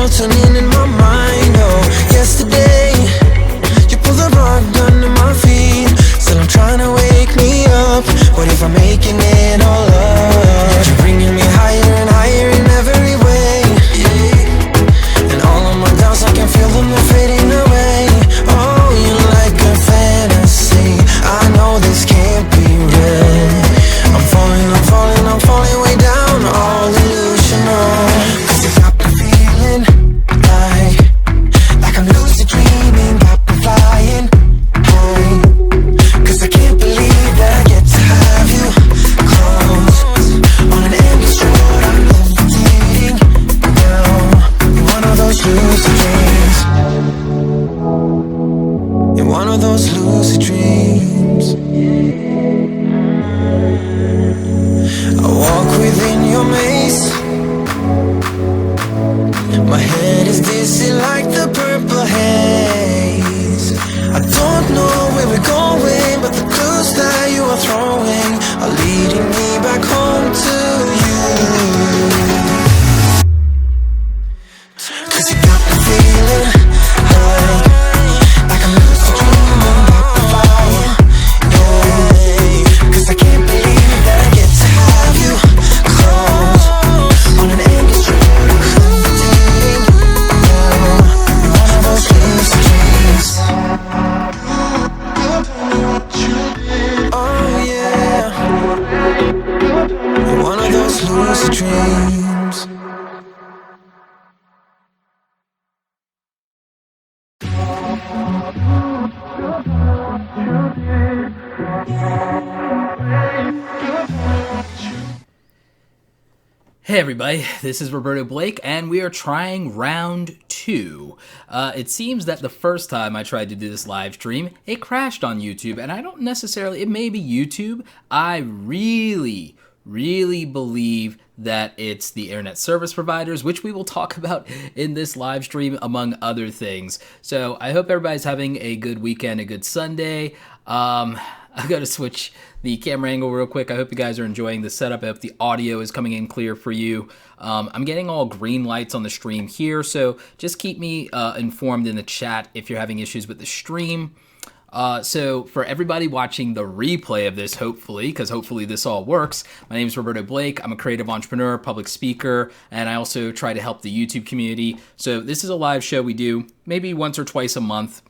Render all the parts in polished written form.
all turning in my mind. Oh, yesterday you pulled the rug under my feet. Still I'm trying to wake me up. What if I'm making it all up? You're bringing me higher and higher in every way, and all of my doubts, I can feel them, they're fading away. Oh, you're like a fantasy. I know this can't be real. I'm falling, I'm falling, I'm falling way down. All illusional. 'Cause you got me feeling like I'm lucid dreaming, got me flying high. 'Cause I can't believe that I get to have you close on an endless road. I'm levitating now. You're one of those lucid dreams. You're one of those lucid dreams. I walk within your maze. My head is dizzy like the purple haze. I don't know where we're going, but the clues that you are throwing are leading me back home to you. 'Cause you got me feeling like I'm lucid dreaming, got me flying, yeah. 'Cause I can't believe that I get to have you close on an endless road. I'm levitating now. You're one of those lucid dreams. Oh yeah, you're one of those lucid dreams. Hey everybody, this is Roberto Blake, and we are trying round 2. It seems that the first time I tried to do this live stream, it crashed on YouTube, and I don't necessarily, it may be YouTube. I really believe that it's the internet service providers, which we will talk about in this live stream, among other things. So I hope everybody's having a good weekend, a good Sunday. I've got to switch the camera angle real quick. I hope you guys are enjoying the setup. I hope the audio is coming in clear for you. I'm getting all green lights on the stream here, so just keep me informed in the chat if you're having issues with the stream. So for everybody watching the replay of this, hopefully, because hopefully this all works, my name is Roberto Blake. I'm a creative entrepreneur, public speaker, and I also try to help the YouTube community. So this is a live show we do maybe once or twice a month,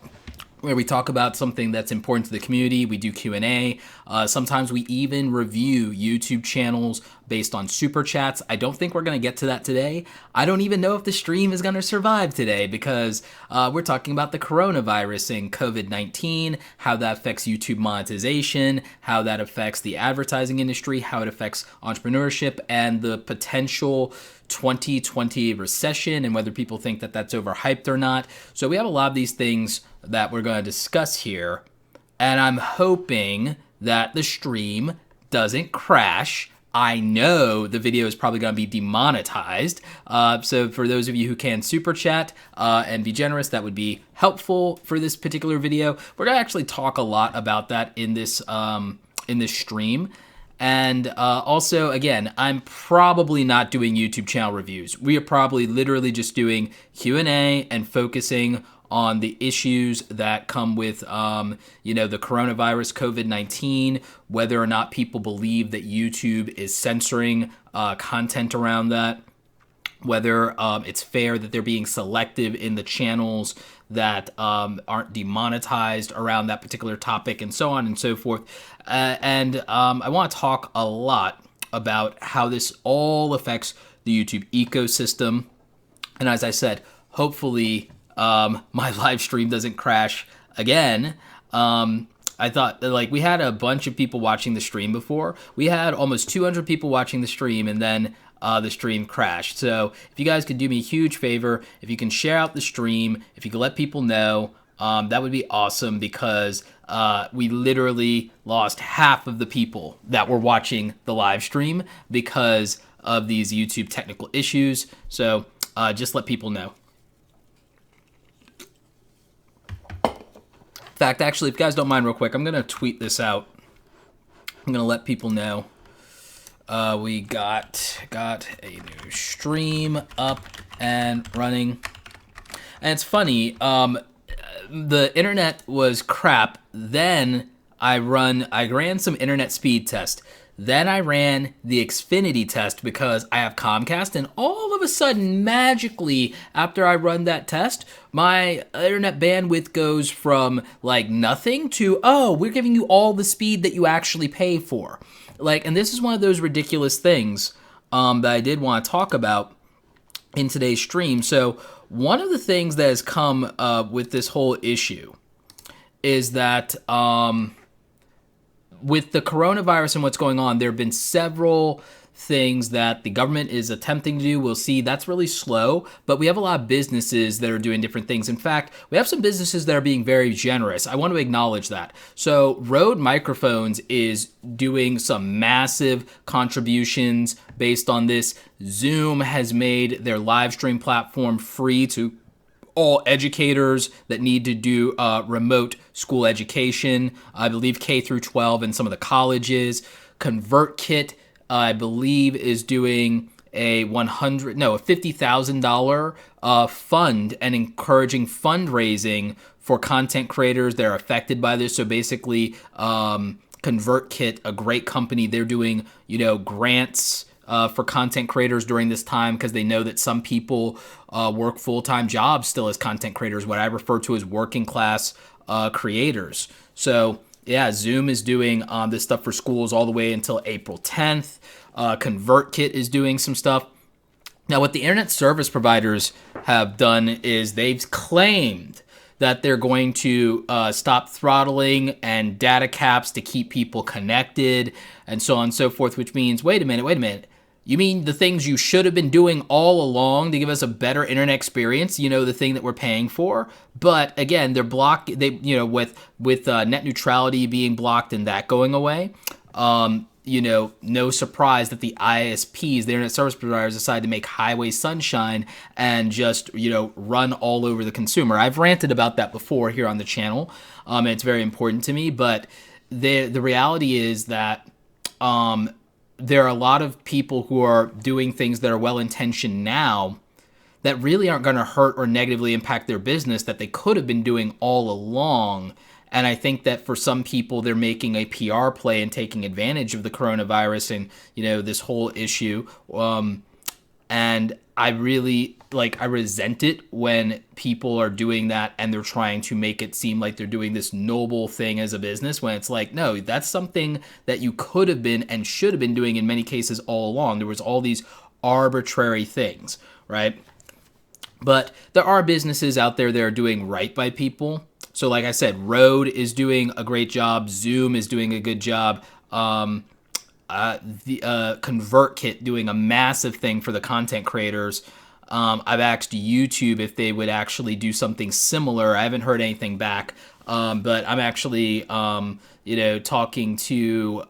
where we talk about something that's important to the community. We do Q&A. Sometimes we even review YouTube channels based on super chats. I don't think we're going to get to that today. I don't even know if the stream is going to survive today, because we're talking about the coronavirus and COVID-19, how that affects YouTube monetization, how that affects the advertising industry, how it affects entrepreneurship, and the potential 2020 recession, and whether people think that that's overhyped or not. So we have a lot of these things that we're going to discuss here, and I'm hoping that the stream doesn't crash. I know the video is probably going to be demonetized, so for those of you who can super chat and be generous, that would be helpful for this particular video. We're going to actually talk a lot about that in this stream. And also, again, I'm probably not doing YouTube channel reviews. We are probably literally just doing Q&A and focusing on the issues that come with, the coronavirus, COVID-19, whether or not people believe that YouTube is censoring content around that, whether it's fair that they're being selective in the channels that aren't demonetized around that particular topic, and so on and so forth. I want to talk a lot about how this all affects the YouTube ecosystem. And as I said, hopefully my live stream doesn't crash again. I thought, we had a bunch of people watching the stream before. We had almost 200 people watching the stream, and then the stream crashed. So if you guys could do me a huge favor, if you can share out the stream, if you could let people know, that would be awesome, because we literally lost half of the people that were watching the live stream because of these YouTube technical issues. So just let people know. In fact, actually, if you guys don't mind real quick, I'm going to tweet this out. I'm going to let people know. We got a new stream up and running. And it's funny, the internet was crap. Then I ran some internet speed test. Then I ran the Xfinity test because I have Comcast, and all of a sudden, magically, after I run that test, my internet bandwidth goes from like nothing to, oh, we're giving you all the speed that you actually pay for. Like, and this is one of those ridiculous things that I did want to talk about in today's stream. So one of the things that has come with this whole issue is that with the coronavirus and what's going on, there have been several things that the government is attempting to do. We'll see. That's really slow, but we have a lot of businesses that are doing different things. In fact, we have some businesses that are being very generous. I want to acknowledge that. So Rode Microphones is doing some massive contributions based on this. Zoom has made their live stream platform free to all educators that need to do remote school education. I believe K through 12 and some of the colleges. ConvertKit, I believe, is doing a $50,000 fund and encouraging fundraising for content creators that are affected by this. So basically, ConvertKit, a great company, they're doing grants for content creators during this time because they know that some people work full-time jobs still as content creators, what I refer to as working class creators. So yeah, Zoom is doing this stuff for schools all the way until April 10th. ConvertKit is doing some stuff. Now, what the internet service providers have done is they've claimed that they're going to stop throttling and data caps to keep people connected and so on and so forth, which means, wait a minute. You mean the things you should have been doing all along to give us a better internet experience, the thing that we're paying for? But again, they're blocked, with net neutrality being blocked and that going away, no surprise that the ISPs, the internet service providers, decide to make highway sunshine and just, run all over the consumer. I've ranted about that before here on the channel. And it's very important to me, but the reality is that, there are a lot of people who are doing things that are well-intentioned now that really aren't going to hurt or negatively impact their business that they could have been doing all along. And I think that for some people, they're making a PR play and taking advantage of the coronavirus and, this whole issue. And I really, I resent it when people are doing that and they're trying to make it seem like they're doing this noble thing as a business when it's like, no, that's something that you could have been and should have been doing in many cases all along. There was all these arbitrary things, right? But there are businesses out there that are doing right by people. So like I said, Rode is doing a great job. Zoom is doing a good job. The ConvertKit doing a massive thing for the content creators. I've asked YouTube if they would actually do something similar. I haven't heard anything back, but I'm actually, talking to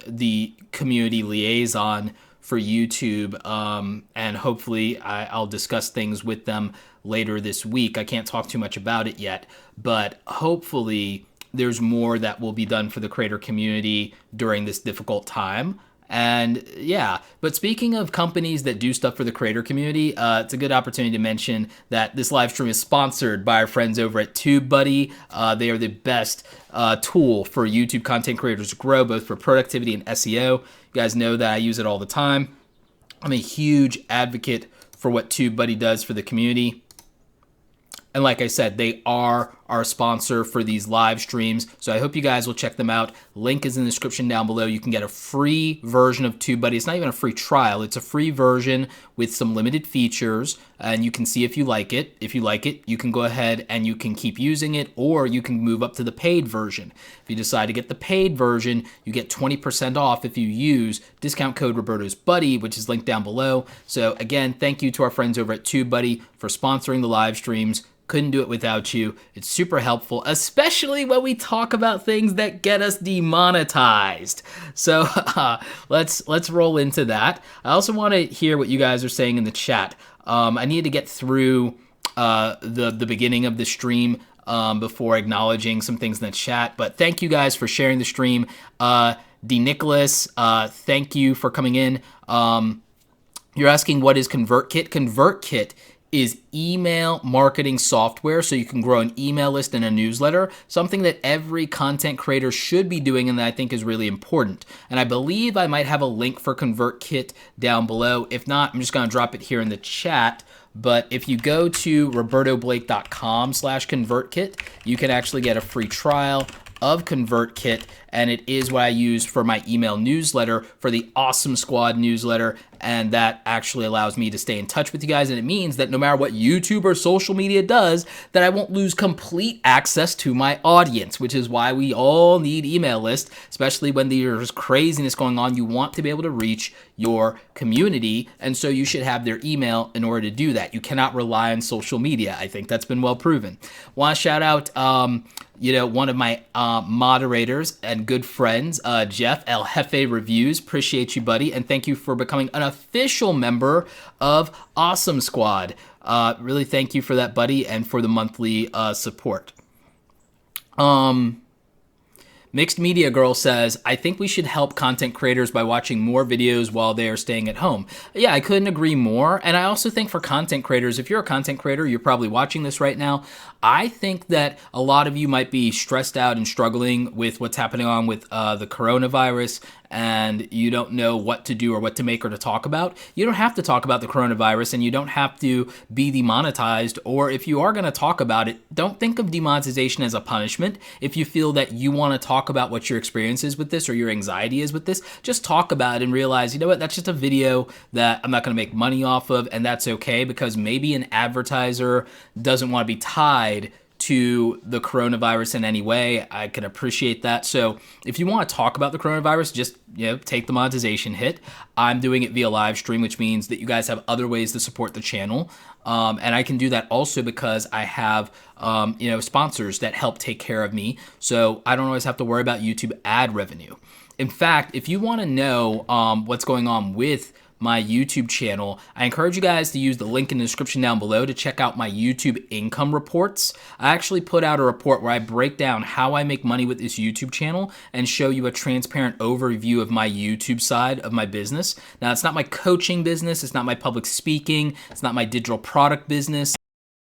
the community liaison for YouTube, and hopefully I'll discuss things with them later this week. I can't talk too much about it yet, but hopefully there's more that will be done for the creator community during this difficult time. And yeah, but speaking of companies that do stuff for the creator community, it's a good opportunity to mention that this live stream is sponsored by our friends over at TubeBuddy. They are the best tool for YouTube content creators to grow, both for productivity and SEO. You guys know that I use it all the time. I'm a huge advocate for what TubeBuddy does for the community. And like I said, they are our sponsor for these live streams. So I hope you guys will check them out. Link is in the description down below. You can get a free version of TubeBuddy. It's not even a free trial. It's a free version with some limited features. And you can see if you like it. If you like it, you can go ahead and you can keep using it, or you can move up to the paid version. If you decide to get the paid version, you get 20% off if you use discount code Roberto's Buddy, which is linked down below. So again, thank you to our friends over at TubeBuddy for sponsoring the live streams. Couldn't do it without you. It's super helpful, especially when we talk about things that get us demonetized. So let's roll into that. I also want to hear what you guys are saying in the chat. I need to get through the beginning of the stream before acknowledging some things in the chat. But thank you guys for sharing the stream. D. Nicholas, thank you for coming in. You're asking what is ConvertKit? ConvertKit is email marketing software, so you can grow an email list and a newsletter, something that every content creator should be doing and that I think is really important. And I believe I might have a link for ConvertKit down below. If not, I'm just going to drop it here in the chat. But if you go to robertoblake.com/ConvertKit, you can actually get a free trial of ConvertKit, and it is what I use for my email newsletter, for the Awesome Squad newsletter, and that actually allows me to stay in touch with you guys, and it means that no matter what YouTube or social media does, that I won't lose complete access to my audience, which is why we all need email lists, especially when there's craziness going on. You want to be able to reach your community, and so you should have their email in order to do that. You cannot rely on social media. I think that's been well proven. Want to shout out one of my moderators and good friends, Jeff, El Jefe Reviews. Appreciate you, buddy, and thank you for becoming an official member of Awesome Squad. Really thank you for that, buddy, and for the monthly support. Mixed Media Girl says, I think we should help content creators by watching more videos while they are staying at home. Yeah, I couldn't agree more. And I also think for content creators, if you're a content creator, you're probably watching this right now. I think that a lot of you might be stressed out and struggling with what's happening on with the coronavirus, and you don't know what to do or what to make or to talk about. You don't have to talk about the coronavirus, and you don't have to be demonetized. Or if you are going to talk about it, don't think of demonetization as a punishment. If you feel that you want to talk about what your experience is with this or your anxiety is with this, just talk about it and realize, you know what, that's just a video that I'm not going to make money off of, and that's okay, because maybe an advertiser doesn't want to be tied to the coronavirus in any way. I can appreciate that. So if you want to talk about the coronavirus, just take the monetization hit. I'm doing it via live stream, which means that you guys have other ways to support the channel. And I can do that also because I have sponsors that help take care of me. So I don't always have to worry about YouTube ad revenue. In fact, if you want to know what's going on with my YouTube channel, I encourage you guys to use the link in the description down below to check out my YouTube income reports. I actually put out a report where I break down how I make money with this YouTube channel and show you a transparent overview of my YouTube side of my business. Now, it's not my coaching business, it's not my public speaking, it's not my digital product business.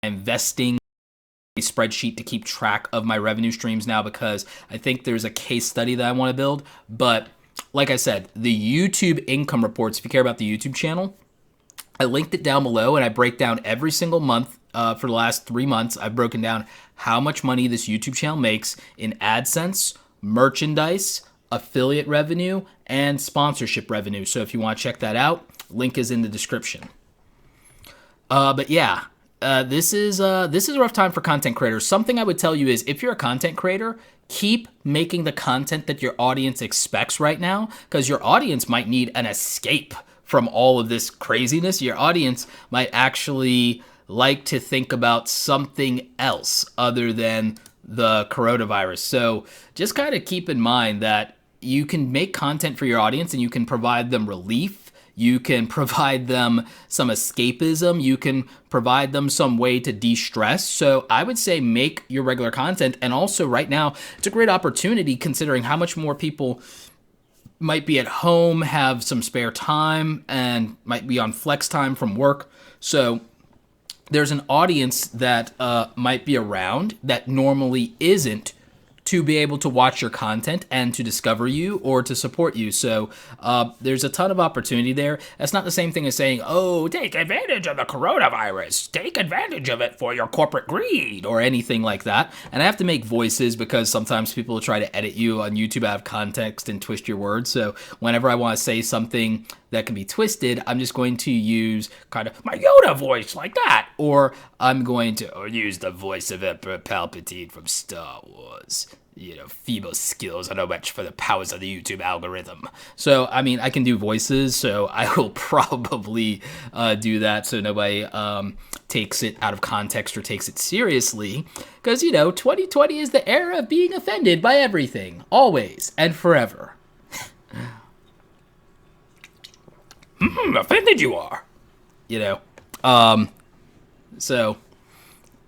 I'm investing a spreadsheet to keep track of my revenue streams now because I think there's a case study that I want to build. But like I said, the YouTube income reports, if you care about the YouTube channel, I linked it down below, and I break down every single month for the last 3 months. I've broken down how much money this YouTube channel makes in AdSense, merchandise, affiliate revenue, and sponsorship revenue. So if you want to check that out, link is in the description. But yeah, this is a rough time for content creators. Something I would tell you is, if you're a content creator, keep making the content that your audience expects right now, because your audience might need an escape from all of this craziness. Your audience might actually like to think about something else other than the coronavirus. So just kind of keep in mind that you can make content for your audience and you can provide them relief. You can provide them some escapism. You can provide them some way to de-stress. So I would say make your regular content. And also right now, it's a great opportunity considering how much more people might be at home, have some spare time, and might be on flex time from work. So there's an audience that might be around that normally isn't, to be able to watch your content and to discover you or to support you. So there's a ton of opportunity there. That's not the same thing as saying, oh, take advantage of the coronavirus. Take advantage of it for your corporate greed or anything like that. And I have to make voices because sometimes people try to edit you on YouTube out of context and twist your words. So whenever I want to say something that can be twisted, I'm just going to use kind of my Yoda voice like that. Or I'm going to use the voice of Emperor Palpatine from Star Wars. Feeble skills are no match for the powers of the YouTube algorithm. So, I mean, I can do voices, so I will probably do that so nobody takes it out of context or takes it seriously. Because, 2020 is the era of being offended by everything, always and forever. Offended you are. So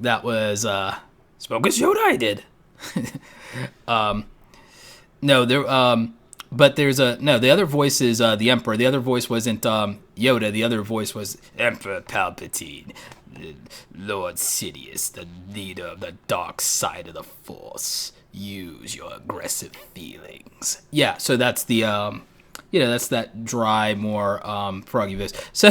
that was Spoke as Yoda I did. No, there But there's the other voice is the Emperor. The other voice wasn't Yoda. The other voice was Emperor Palpatine, Lord Sidious, the leader of the dark side of the Force. Use your aggressive feelings. Yeah, so that's the that's that dry, more froggy voice. So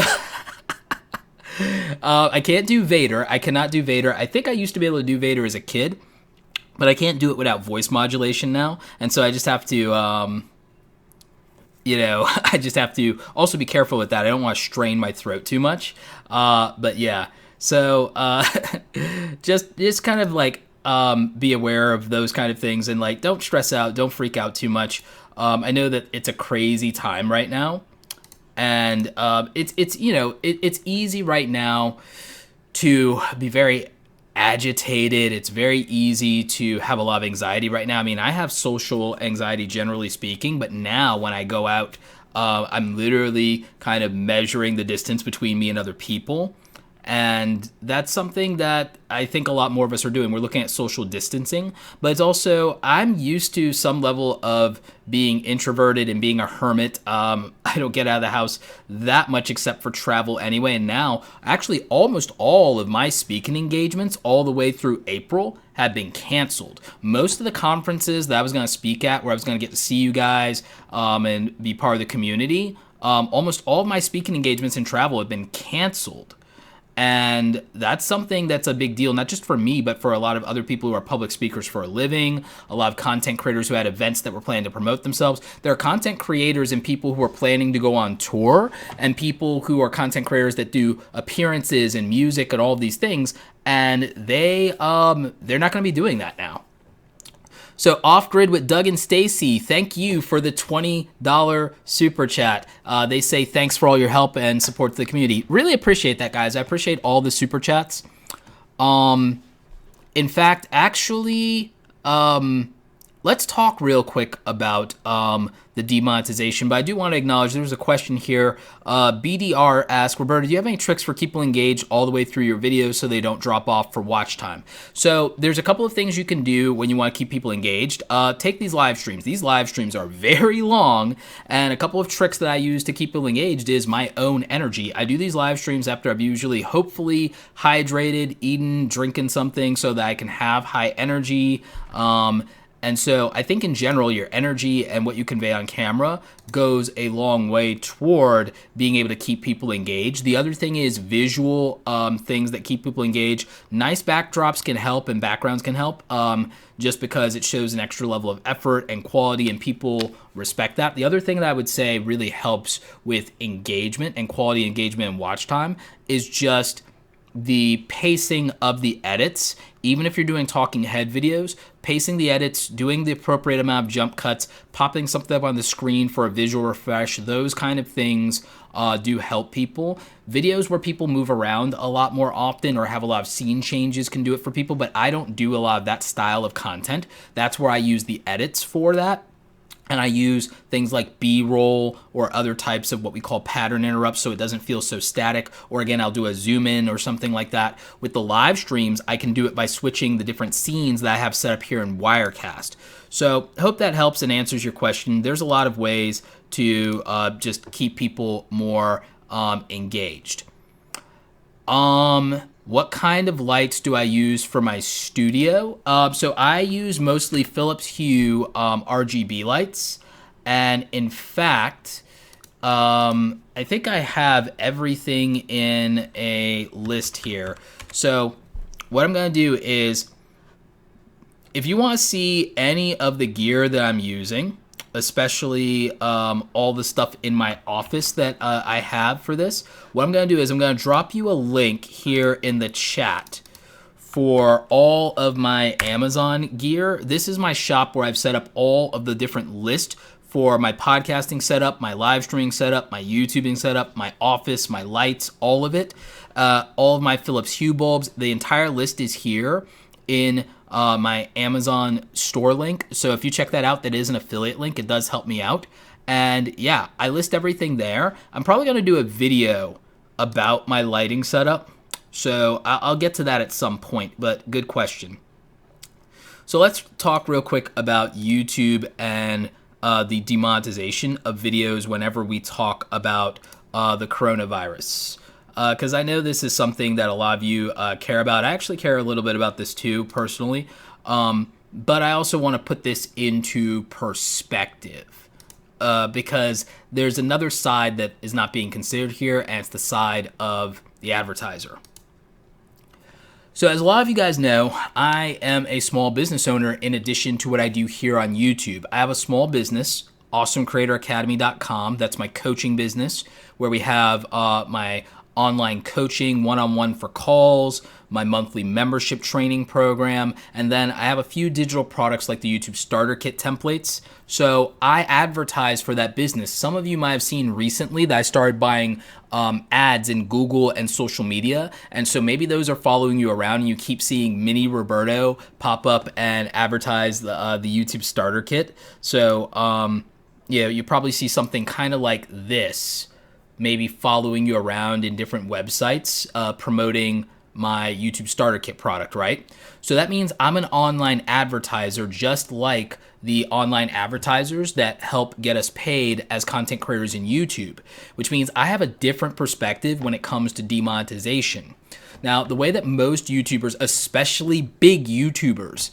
I can't do Vader. I cannot do Vader. I think I used to be able to do Vader as a kid, but I can't do it without voice modulation now, and so I just have to, I just have to also be careful with that. I don't want to strain my throat too much, but yeah. So just kind of like be aware of those kind of things, and like don't stress out, don't freak out too much. I know that it's a crazy time right now, and it's easy right now to be very agitated. It's very easy to have a lot of anxiety right now. I mean, I have social anxiety generally speaking, but now when I go out, I'm literally kind of measuring the distance between me and other people. And that's something that I think a lot more of us are doing. We're looking at social distancing, but it's also, I'm used to some level of being introverted and being a hermit. I don't get out of the house that much except for travel anyway. And now, actually, almost all of my speaking engagements all the way through April have been canceled. Most of the conferences that I was going to speak at, where I was going to get to see you guys and be part of the community, almost all of my speaking engagements and travel have been canceled. And that's something that's a big deal, not just for me, but for a lot of other people who are public speakers for a living, a lot of content creators who had events that were planning to promote themselves. There are content creators and people who are planning to go on tour, and people who are content creators that do appearances and music and all of these things, and they're not going to be doing that now. So Off Grid with Doug and Stacy, thank you for the $20 super chat. They say thanks for all your help and support to the community. Really appreciate that, guys. I appreciate all the super chats. In fact, actually, let's talk real quick about the demonetization, but I do want to acknowledge there was a question here. BDR asked, Roberto, do you have any tricks for people engaged all the way through your videos so they don't drop off for watch time? So there's a couple of things you can do when you want to keep people engaged. Take these live streams. These live streams are very long, and a couple of tricks that I use to keep people engaged is my own energy. I do these live streams after I've usually, hopefully, hydrated, eaten, drinking something so that I can have high energy. And so I think in general, your energy and what you convey on camera goes a long way toward being able to keep people engaged. The other thing is visual things that keep people engaged. Nice backdrops can help and backgrounds can help just because it shows an extra level of effort and quality, and people respect that. The other thing that I would say really helps with engagement and quality engagement and watch time is just the pacing of the edits. Even if you're doing talking head videos, pacing the edits, doing the appropriate amount of jump cuts, popping something up on the screen for a visual refresh, those kind of things do help people. Videos where people move around a lot more often or have a lot of scene changes can do it for people, but I don't do a lot of that style of content. That's where I use the edits for that. And I use things like B-roll or other types of what we call pattern interrupts so it doesn't feel so static. Or again, I'll do a zoom in or something like that. With the live streams, I can do it by switching the different scenes that I have set up here in Wirecast. So hope that helps and answers your question. There's a lot of ways to just keep people more engaged. What kind of lights do I use for my studio? So I use mostly Philips Hue RGB lights. And in fact, I think I have everything in a list here. So what I'm going to do is, if you want to see any of the gear that I'm using, especially all the stuff in my office that I have for this, what I'm going to do is I'm going to drop you a link here in the chat for all of my Amazon gear. This is my shop where I've set up all of the different lists for my podcasting setup, my live streaming setup, my YouTubing setup, my office, my lights, all of it. All of my Philips Hue bulbs. The entire list is here in my Amazon store link. So if you check that out, that is an affiliate link. It does help me out. And yeah, I list everything there. I'm probably going to do a video about my lighting setup. So I'll get to that at some point, but good question. So let's talk real quick about YouTube and the demonetization of videos whenever we talk about the coronavirus. Because I know this is something that a lot of you care about. I actually care a little bit about this too, personally. But I also want to put this into perspective. Because there's another side that is not being considered here, and it's the side of the advertiser. So as a lot of you guys know, I am a small business owner in addition to what I do here on YouTube. I have a small business, awesomecreatoracademy.com. That's my coaching business, where we have my online coaching, one-on-one for calls, my monthly membership training program, and then I have a few digital products like the YouTube Starter Kit templates. So I advertise for that business. Some of you might have seen recently that I started buying ads in Google and social media, and so maybe those are following you around and you keep seeing mini Roberto pop up and advertise the YouTube Starter Kit. So yeah, you probably see something kind of like this, maybe following you around in different websites promoting my YouTube Starter Kit product, right? So that means I'm an online advertiser just like the online advertisers that help get us paid as content creators in YouTube, which means I have a different perspective when it comes to demonetization. Now, the way that most YouTubers, especially big YouTubers,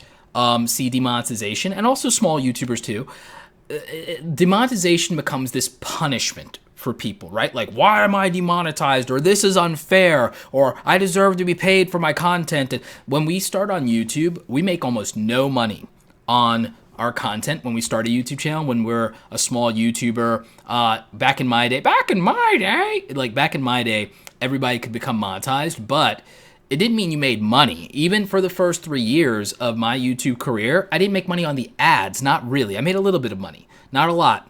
see demonetization, and also small YouTubers too, demonetization becomes this punishment for people, right? Like, why am I demonetized? Or this is unfair, or I deserve to be paid for my content. And when we start on YouTube, we make almost no money on our content when we start a YouTube channel, when we're a small YouTuber. Back in my day, everybody could become monetized, but it didn't mean you made money. Even for the first 3 years of my YouTube career, I didn't make money on the ads, not really. I made a little bit of money, not a lot.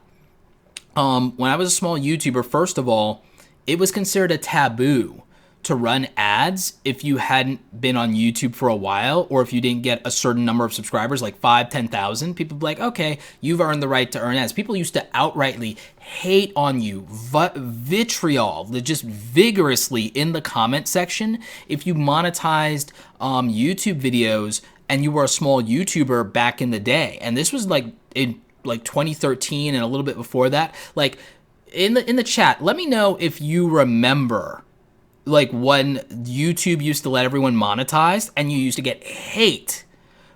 When I was a small YouTuber, first of all, it was considered a taboo to run ads if you hadn't been on YouTube for a while, or if you didn't get a certain number of subscribers, like 5,000, 10,000. People would be like, okay, you've earned the right to earn ads. People used to outrightly hate on you, vitriol, just vigorously in the comment section if you monetized YouTube videos and you were a small YouTuber back in the day. And this was like in 2013 and a little bit before that. Like, in the chat, let me know if you remember like when YouTube used to let everyone monetize and you used to get hate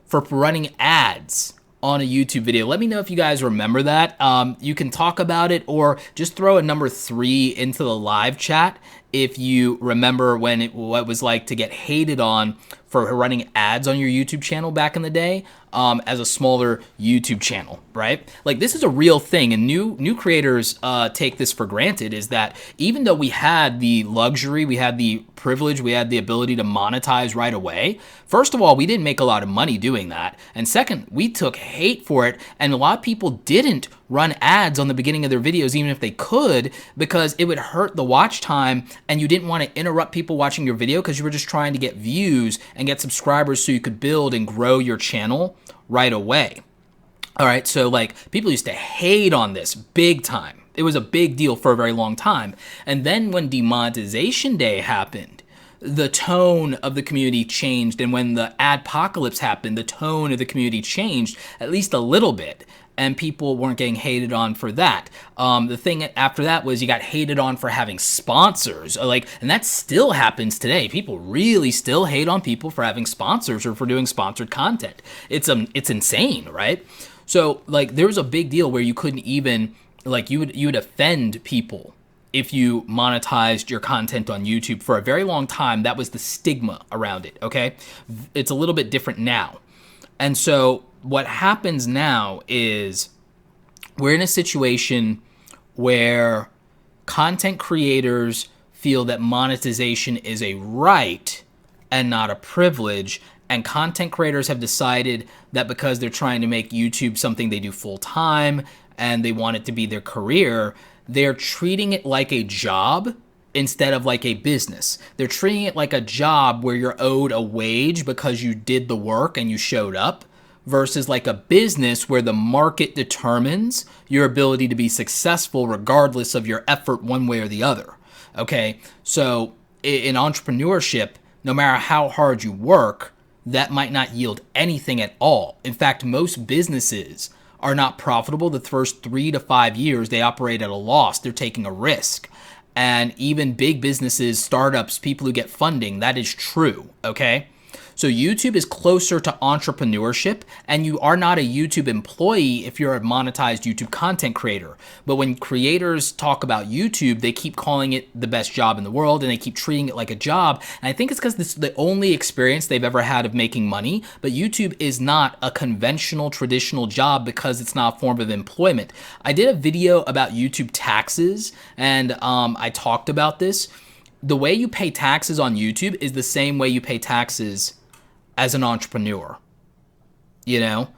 for running ads on a YouTube video. Let me know if you guys remember that. You can talk about it, or just throw a number 3 into the live chat if you remember what it was like to get hated on for running ads on your YouTube channel back in the day, as a smaller YouTube channel, right? Like, this is a real thing, and new creators take this for granted, is that even though we had the luxury, we had the privilege, we had the ability to monetize right away, first of all, we didn't make a lot of money doing that, and second, we took hate for it, and a lot of people didn't run ads on the beginning of their videos, even if they could, because it would hurt the watch time, and you didn't want to interrupt people watching your video because you were just trying to get views and get subscribers so you could build and grow your channel right away. All right, so like, people used to hate on this big time. It was a big deal for a very long time. And then when demonetization day happened, the tone of the community changed, and when the adpocalypse happened, the tone of the community changed at least a little bit, and people weren't getting hated on for that. The thing after that was you got hated on for having sponsors, and that still happens today. People really still hate on people for having sponsors or for doing sponsored content. It's insane, right? So like, there was a big deal where you couldn't even, like, you would offend people if you monetized your content on YouTube. For a very long time, that was the stigma around it, okay? It's a little bit different now. And so what happens now is we're in a situation where content creators feel that monetization is a right and not a privilege, and content creators have decided that because they're trying to make YouTube something they do full time and they want it to be their career, they're treating it like a job instead of like a business. They're treating it like a job where you're owed a wage because you did the work and you showed up, versus like a business where the market determines your ability to be successful regardless of your effort one way or the other. Okay, so in entrepreneurship, no matter how hard you work, that might not yield anything at all. In fact, most businesses are not profitable. The first 3 to 5 years, they operate at a loss. They're taking a risk. And even big businesses, startups, people who get funding, that is true, okay? So YouTube is closer to entrepreneurship, and you are not a YouTube employee if you're a monetized YouTube content creator. But when creators talk about YouTube, they keep calling it the best job in the world, and they keep treating it like a job. And I think it's because this is the only experience they've ever had of making money. But YouTube is not a conventional, traditional job because it's not a form of employment. I did a video about YouTube taxes, and I talked about this. The way you pay taxes on YouTube is the same way you pay taxes as an entrepreneur, you know?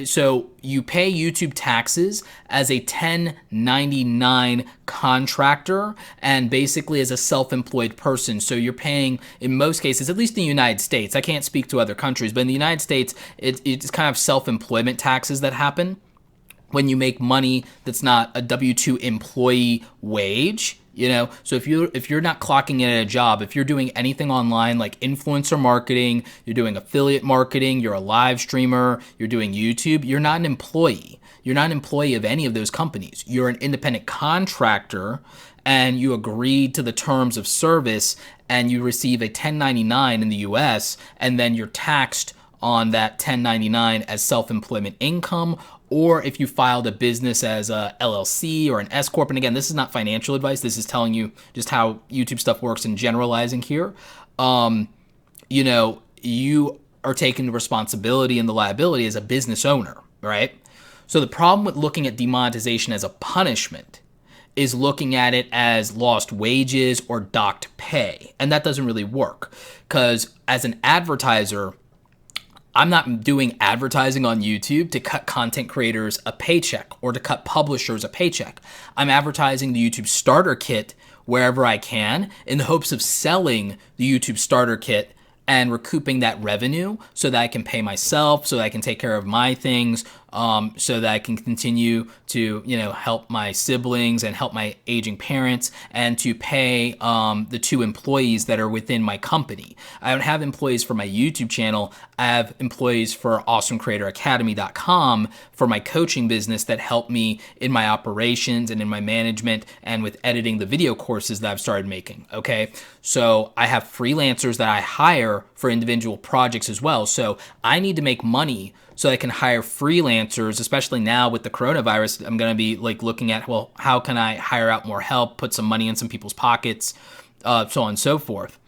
So you pay YouTube taxes as a 1099 contractor and basically as a self-employed person. So you're paying, in most cases, at least in the United States, I can't speak to other countries, but in the United States, it's kind of self-employment taxes that happen when you make money that's not a W-2 employee wage. You know, so if you're not clocking in at a job, if you're doing anything online like influencer marketing, you're doing affiliate marketing, you're a live streamer, you're doing YouTube, you're not an employee. You're not an employee of any of those companies. You're an independent contractor, and you agreed to the terms of service, and you receive a 1099 in the US, and then you're taxed on that 1099 as self-employment income, or if you filed a business as a LLC or an S Corp. And again, this is not financial advice. This is telling you just how YouTube stuff works and generalizing here. You know, you are taking the responsibility and the liability as a business owner, right? So the problem with looking at demonetization as a punishment is looking at it as lost wages or docked pay. And that doesn't really work, because as an advertiser, I'm not doing advertising on YouTube to cut content creators a paycheck or to cut publishers a paycheck. I'm advertising the YouTube starter kit wherever I can in the hopes of selling the YouTube starter kit and recouping that revenue so that I can pay myself, so that I can take care of my things, so that I can continue to, you know, help my siblings and help my aging parents, and to pay the 2 employees that are within my company. I don't have employees for my YouTube channel. I have employees for awesomecreatoracademy.com for my coaching business that help me in my operations and in my management and with editing the video courses that I've started making, okay? So I have freelancers that I hire for individual projects as well. So I need to make money so I can hire freelancers, especially now with the coronavirus. I'm going to be like looking at, well, how can I hire out more help, put some money in some people's pockets, so on and so forth.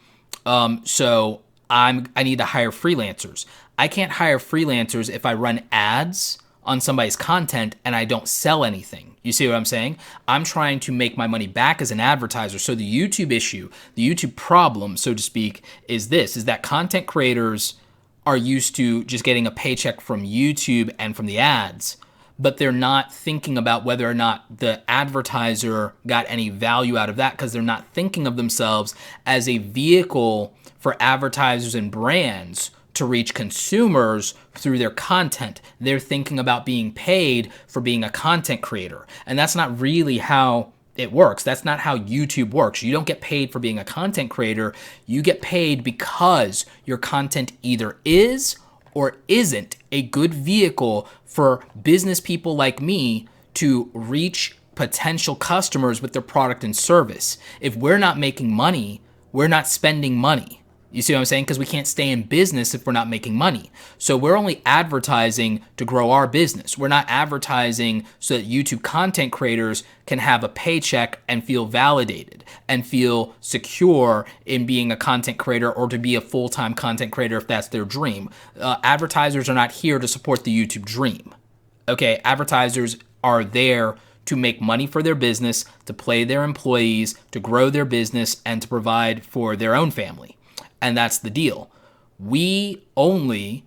So I need to hire freelancers. I can't hire freelancers if I run ads on somebody's content and I don't sell anything. You see what I'm saying? I'm trying to make my money back as an advertiser. So the YouTube issue, the YouTube problem, so to speak, is that content creators are used to just getting a paycheck from YouTube and from the ads, but they're not thinking about whether or not the advertiser got any value out of that, because they're not thinking of themselves as a vehicle for advertisers and brands to reach consumers through their content. They're thinking about being paid for being a content creator. And that's not really how it works. That's not how YouTube works. You don't get paid for being a content creator. You get paid because your content either is or isn't a good vehicle for business people like me to reach potential customers with their product and service. If we're not making money, we're not spending money. You see what I'm saying? Because we can't stay in business if we're not making money. So we're only advertising to grow our business. We're not advertising so that YouTube content creators can have a paycheck and feel validated and feel secure in being a content creator, or to be a full-time content creator if that's their dream. Advertisers are not here to support the YouTube dream. Okay, advertisers are there to make money for their business, to pay their employees, to grow their business, and to provide for their own family. And that's the deal. We only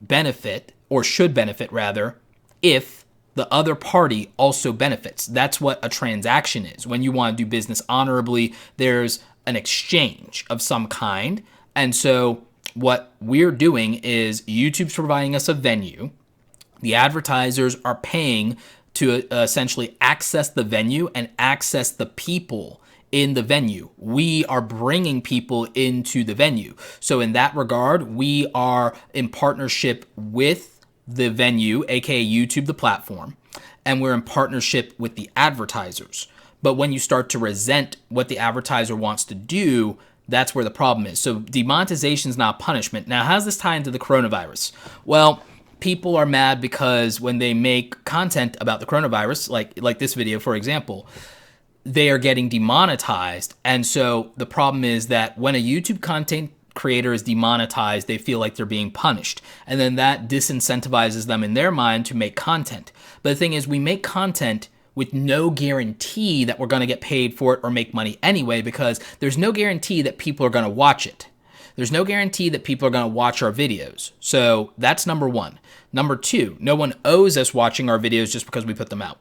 benefit, or should benefit rather, if the other party also benefits. That's what a transaction is. When you want to do business honorably, there's an exchange of some kind. And so what we're doing is YouTube's providing us a venue. The advertisers are paying to essentially access the venue and access the people in the venue. We are bringing people into the venue. So in that regard, we are in partnership with the venue, aka YouTube, the platform, and we're in partnership with the advertisers. But when you start to resent what the advertiser wants to do, that's where the problem is. So demonetization is not punishment. Now, how does this tie into the coronavirus? Well, people are mad because when they make content about the coronavirus, like this video, for example, they are getting demonetized. And so the problem is that when a YouTube content creator is demonetized, they feel like they're being punished. And then that disincentivizes them in their mind to make content. But the thing is, we make content with no guarantee that we're going to get paid for it or make money anyway, because there's no guarantee that people are going to watch it. There's no guarantee that people are going to watch our videos. So that's number one. Number two, no one owes us watching our videos just because we put them out.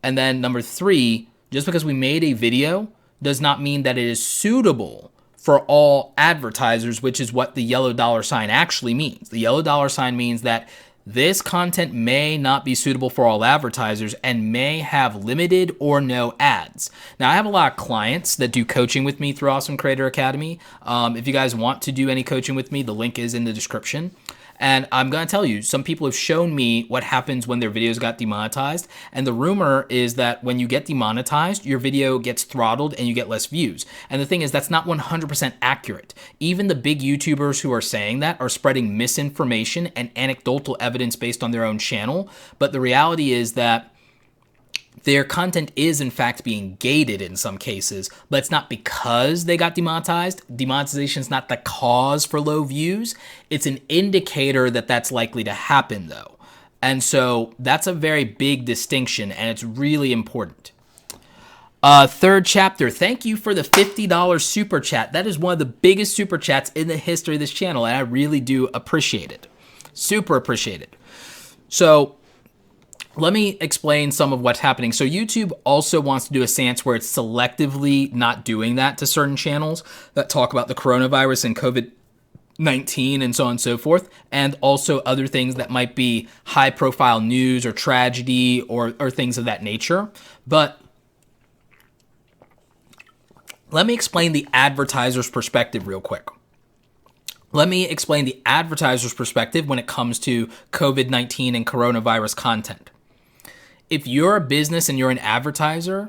And then number three, just because we made a video does not mean that it is suitable for all advertisers, which is what the yellow dollar sign actually means. The yellow dollar sign means that this content may not be suitable for all advertisers and may have limited or no ads. Now, I have a lot of clients that do coaching with me through Awesome Creator Academy. If you guys want to do any coaching with me, the link is in the description. And I'm going to tell you, some people have shown me what happens when their videos got demonetized. And the rumor is that when you get demonetized, your video gets throttled and you get less views. And the thing is, that's not 100% accurate. Even the big YouTubers who are saying that are spreading misinformation and anecdotal evidence based on their own channel. But the reality is that their content is in fact being gated in some cases, but it's not because they got demonetized. Demonetization is not the cause for low views. It's an indicator that that's likely to happen though. And so that's a very big distinction and it's really important. Third chapter, thank you for the $50 super chat. That is one of the biggest super chats in the history of this channel and I really do appreciate it. Super appreciate it. So let me explain some of what's happening. So YouTube also wants to do a stance where it's selectively not doing that to certain channels that talk about the coronavirus and COVID-19 and so on and so forth, and also other things that might be high profile news or tragedy or things of that nature. But let me explain the advertiser's perspective real quick. Let me explain the advertiser's perspective when it comes to COVID-19 and coronavirus content. If you're a business and you're an advertiser,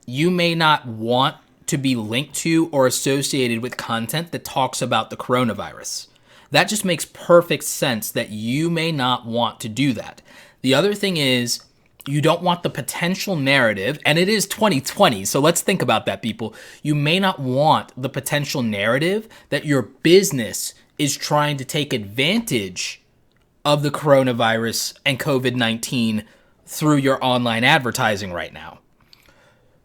you may not want to be linked to or associated with content that talks about the coronavirus. That just makes perfect sense that you may not want to do that. The other thing is, you don't want the potential narrative, and it is 2020, so let's think about that, people. You may not want the potential narrative that your business is trying to take advantage of the coronavirus and COVID-19 through your online advertising right now.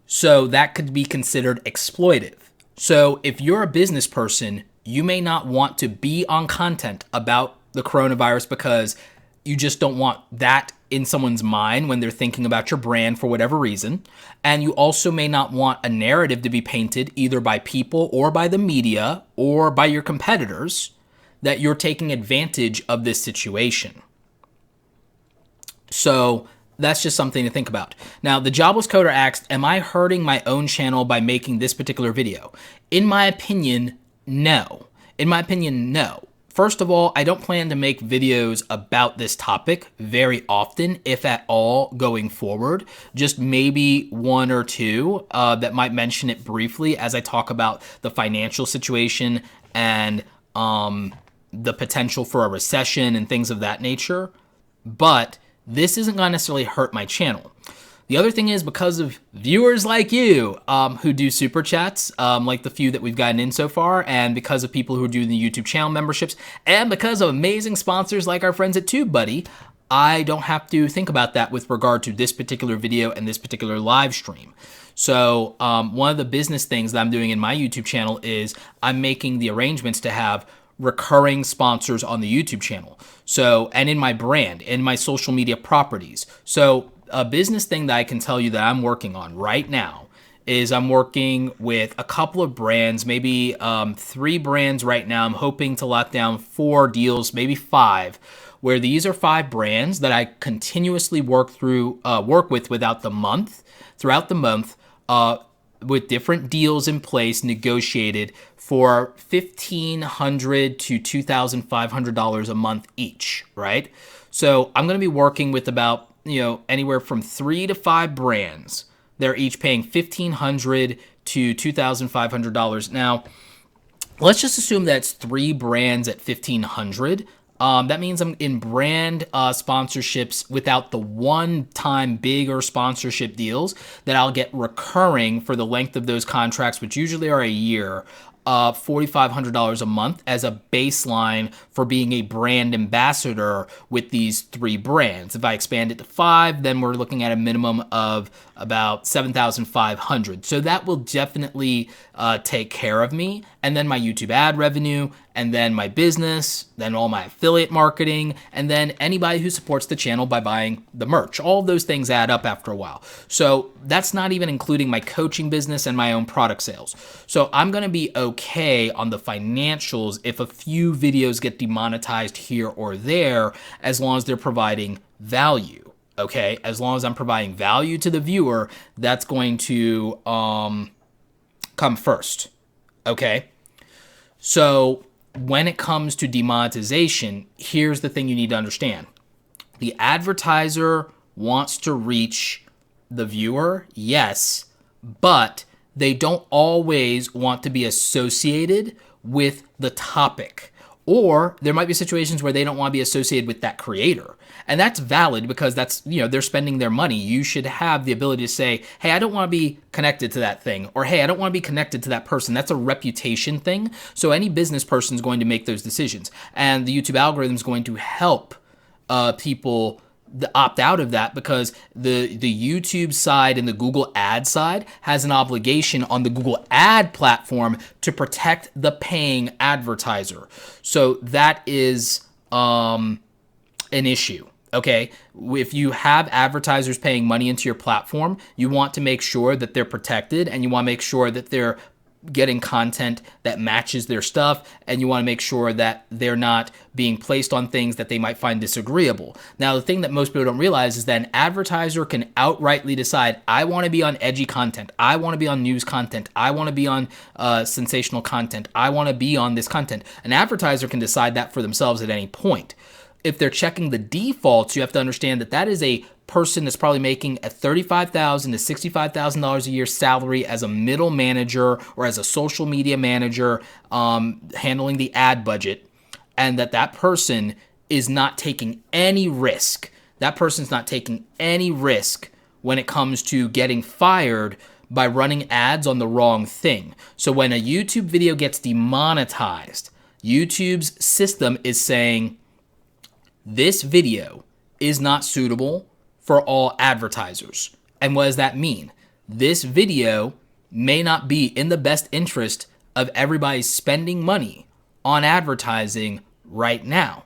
So that could be considered exploitive. So if you're a business person, you may not want to be on content about the coronavirus because you just don't want that in someone's mind when they're thinking about your brand for whatever reason. And you also may not want a narrative to be painted either by people or by the media or by your competitors that you're taking advantage of this situation. So that's just something to think about. Now, the Jobless Coder asked, am I hurting my own channel by making this particular video? In my opinion, no. In my opinion, no. First of all, I don't plan to make videos about this topic very often, if at all, going forward. Just maybe one or two that might mention it briefly as I talk about the financial situation and the potential for a recession and things of that nature. But this isn't going to necessarily hurt my channel. The other thing is, because of viewers like you who do super chats, like the few that we've gotten in so far, and because of people who are doing the YouTube channel memberships, and because of amazing sponsors like our friends at TubeBuddy, I don't have to think about that with regard to this particular video and this particular live stream. So one of the business things that I'm doing in my YouTube channel is I'm making the arrangements to have recurring sponsors on the YouTube channel. So, and in my brand, in my social media properties. So a business thing that I can tell you that I'm working on right now is I'm working with a couple of brands, maybe 3 brands right now. I'm hoping to lock down 4 deals, maybe 5, where these are 5 brands that I continuously work with throughout the month, with different deals in place negotiated for $1,500 to $2,500 a month each, right? So I'm going to be working with about, anywhere from 3 to 5 brands. They're each paying $1,500 to $2,500. Now, let's just assume that's 3 brands at $1,500. That means I'm in brand sponsorships without the one-time bigger sponsorship deals that I'll get recurring for the length of those contracts, which usually are a year. $4,500 a month as a baseline for being a brand ambassador with these 3 brands. If I expand it to 5, then we're looking at a minimum of about $7,500. So that will definitely take care of me. And then my YouTube ad revenue, and then my business, then all my affiliate marketing, and then anybody who supports the channel by buying the merch. All of those things add up after a while. So that's not even including my coaching business and my own product sales. So I'm going to be okay on the financials if a few videos get demonetized here or there, as long as they're providing value. Okay, as long as I'm providing value to the viewer, that's going to come first. Okay, so when it comes to demonetization, here's the thing you need to understand. The advertiser wants to reach the viewer, yes, but they don't always want to be associated with the topic. Or there might be situations where they don't want to be associated with that creator. And that's valid because that's, they're spending their money. You should have the ability to say, hey, I don't want to be connected to that thing. Or, hey, I don't want to be connected to that person. That's a reputation thing. So any business person is going to make those decisions. And the YouTube algorithm is going to help people opt out of that, because the YouTube side and the Google ad side has an obligation on the Google ad platform to protect the paying advertiser. So that is an issue. Okay, if you have advertisers paying money into your platform, you want to make sure that they're protected, and you want to make sure that they're getting content that matches their stuff, and you want to make sure that they're not being placed on things that they might find disagreeable. Now, the thing that most people don't realize is that an advertiser can outrightly decide, I want to be on edgy content, I want to be on news content, I want to be on sensational content, I want to be on this content. An advertiser can decide that for themselves at any point. If they're checking the defaults, you have to understand that that is a person that's probably making a $35,000 to $65,000 a year salary as a middle manager or as a social media manager, handling the ad budget, and that person is not taking any risk. That person's not taking any risk when it comes to getting fired by running ads on the wrong thing. So when a YouTube video gets demonetized, YouTube's system is saying, this video is not suitable for all advertisers. And what does that mean? This video may not be in the best interest of everybody spending money on advertising right now.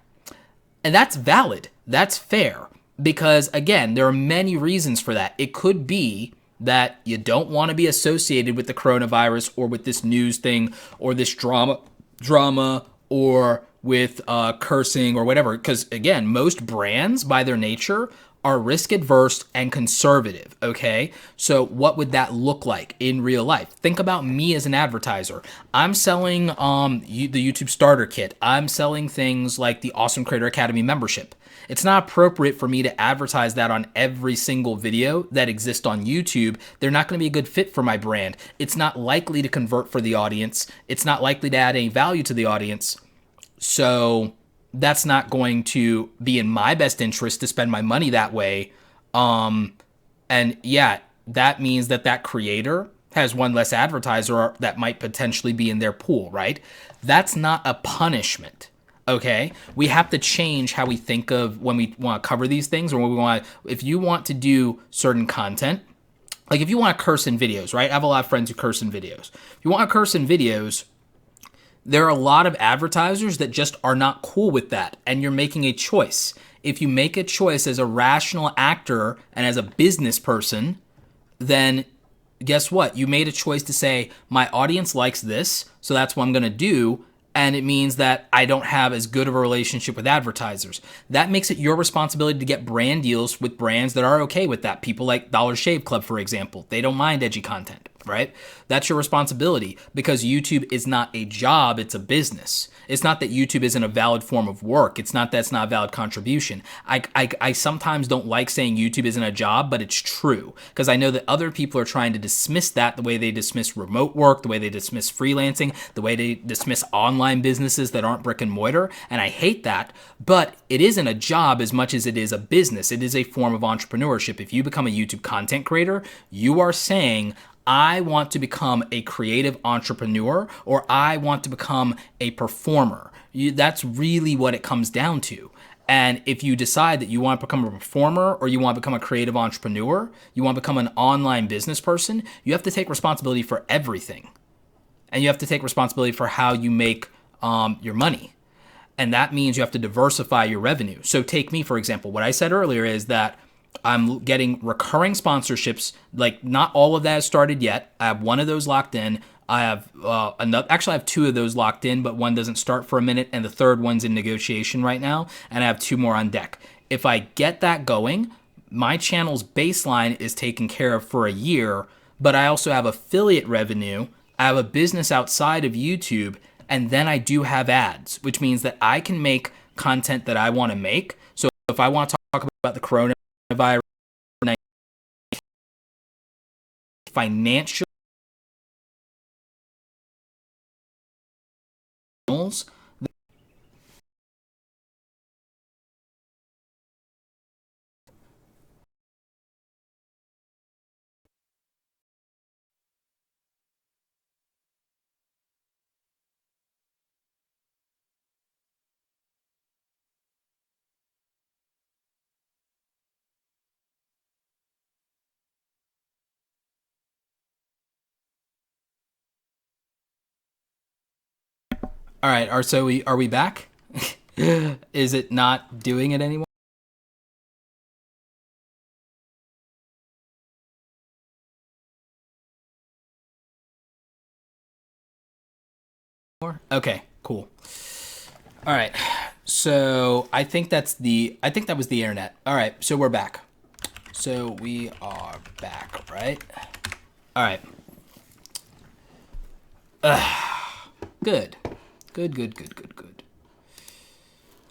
And that's valid. That's fair. Because again, there are many reasons for that. It could be that you don't want to be associated with the coronavirus or with this news thing or this drama or with cursing or whatever. Because again, most brands by their nature are risk adverse and conservative, okay? So what would that look like in real life? Think about me as an advertiser. I'm selling the YouTube starter kit. I'm selling things like the Awesome Creator Academy membership. It's not appropriate for me to advertise that on every single video that exists on YouTube. They're not going to be a good fit for my brand. It's not likely to convert for the audience. It's not likely to add any value to the audience. So that's not going to be in my best interest to spend my money that way. And yeah, that means that creator has one less advertiser that might potentially be in their pool, right? That's not a punishment, okay? We have to change how we think of when we want to cover these things, or when we want to, if you want to do certain content, like if you want to curse in videos, right? I have a lot of friends who curse in videos. If you want to curse in videos, there are a lot of advertisers that just are not cool with that, and you're making a choice. If you make a choice as a rational actor and as a business person, then guess what? You made a choice to say, my audience likes this, so that's what I'm going to do, and it means that I don't have as good of a relationship with advertisers. That makes it your responsibility to get brand deals with brands that are okay with that. People like Dollar Shave Club, for example. They don't mind edgy content. right? That's your responsibility, because YouTube is not a job, it's a business. It's not that YouTube isn't a valid form of work. It's not that it's not a valid contribution. I sometimes don't like saying YouTube isn't a job, but it's true, because I know that other people are trying to dismiss that the way they dismiss remote work, the way they dismiss freelancing, the way they dismiss online businesses that aren't brick and mortar, and I hate that. But it isn't a job as much as it is a business. It is a form of entrepreneurship. If you become a YouTube content creator, you are saying, I want to become a creative entrepreneur, or I want to become a performer. That's really what it comes down to. And if you decide that you want to become a performer, or you want to become a creative entrepreneur, you want to become an online business person, you have to take responsibility for everything. And you have to take responsibility for how you make your money. And that means you have to diversify your revenue. So take me, for example. What I said earlier is that I'm getting recurring sponsorships. Like, not all of that has started yet. I have one of those locked in. I have actually I have two of those locked in, but one doesn't start for a minute, and the third one's in negotiation right now, and I have two more on deck. If I get that going, my channel's baseline is taken care of for a year, but I also have affiliate revenue. I have a business outside of YouTube, and then I do have ads, which means that I can make content that I want to make. So if I want to talk about the coronavirus, financial, all right, are we back? Is it not doing it anymore? Okay, cool. All right. So I think that was the internet. All right, so we're back. So we are back, right? All right. Good. Good.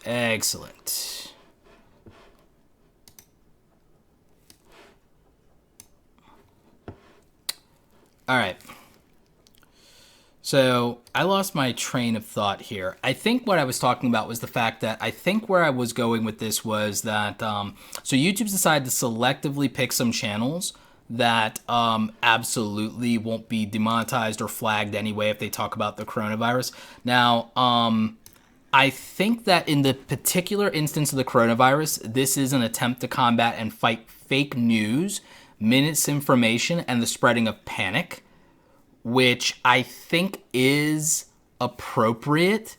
Excellent. All right. So I lost my train of thought here. I think what I was talking about was the fact that I think where I was going with this was that, so YouTube's decided to selectively pick some channels that absolutely won't be demonetized or flagged anyway if they talk about the coronavirus. Now, I think that in the particular instance of the coronavirus, this is an attempt to combat and fight fake news, misinformation, and the spreading of panic, which I think is appropriate,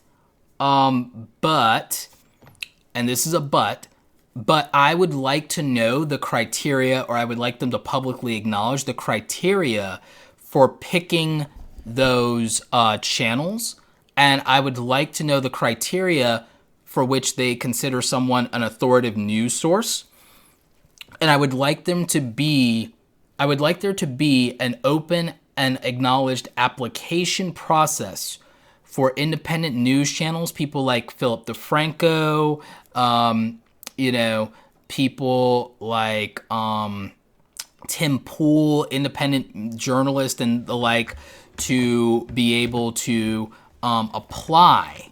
but, and this is a but I would like to know the criteria, or I would like them to publicly acknowledge the criteria for picking those channels, and I would like to know the criteria for which they consider someone an authoritative news source, and I would like there to be an open and acknowledged application process for independent news channels, people like Philip DeFranco, people like Tim Pool, independent journalist and the like, to be able to apply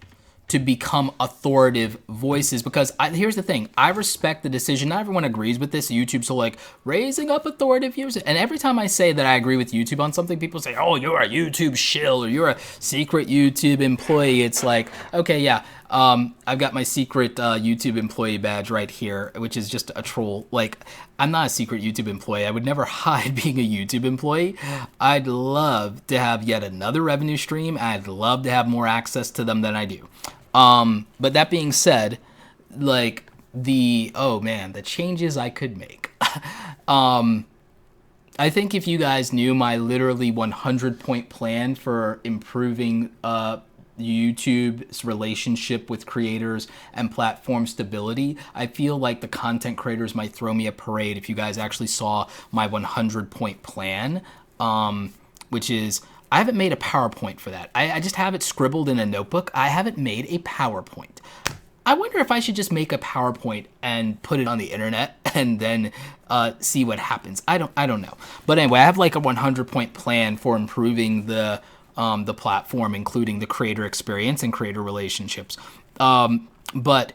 to become authoritative voices. Because here's the thing, I respect the decision. Not everyone agrees with this. YouTube's so like raising up authoritative views. And every time I say that I agree with YouTube on something, people say, oh, you're a YouTube shill, or you're a secret YouTube employee. It's like, okay, yeah, I've got my secret YouTube employee badge right here, which is just a troll. Like, I'm not a secret YouTube employee. I would never hide being a YouTube employee. I'd love to have yet another revenue stream. I'd love to have more access to them than I do. But that being said, like, the changes I could make. I think if you guys knew my literally 100-point plan for improving YouTube's relationship with creators and platform stability, I feel like the content creators might throw me a parade if you guys actually saw my 100-point plan. which is I haven't made a PowerPoint for that. I just have it scribbled in a notebook. I haven't made a PowerPoint. I wonder if I should just make a PowerPoint and put it on the internet and then see what happens. I don't know. But anyway, I have like a 100-point plan for improving the platform, including the creator experience and creator relationships. But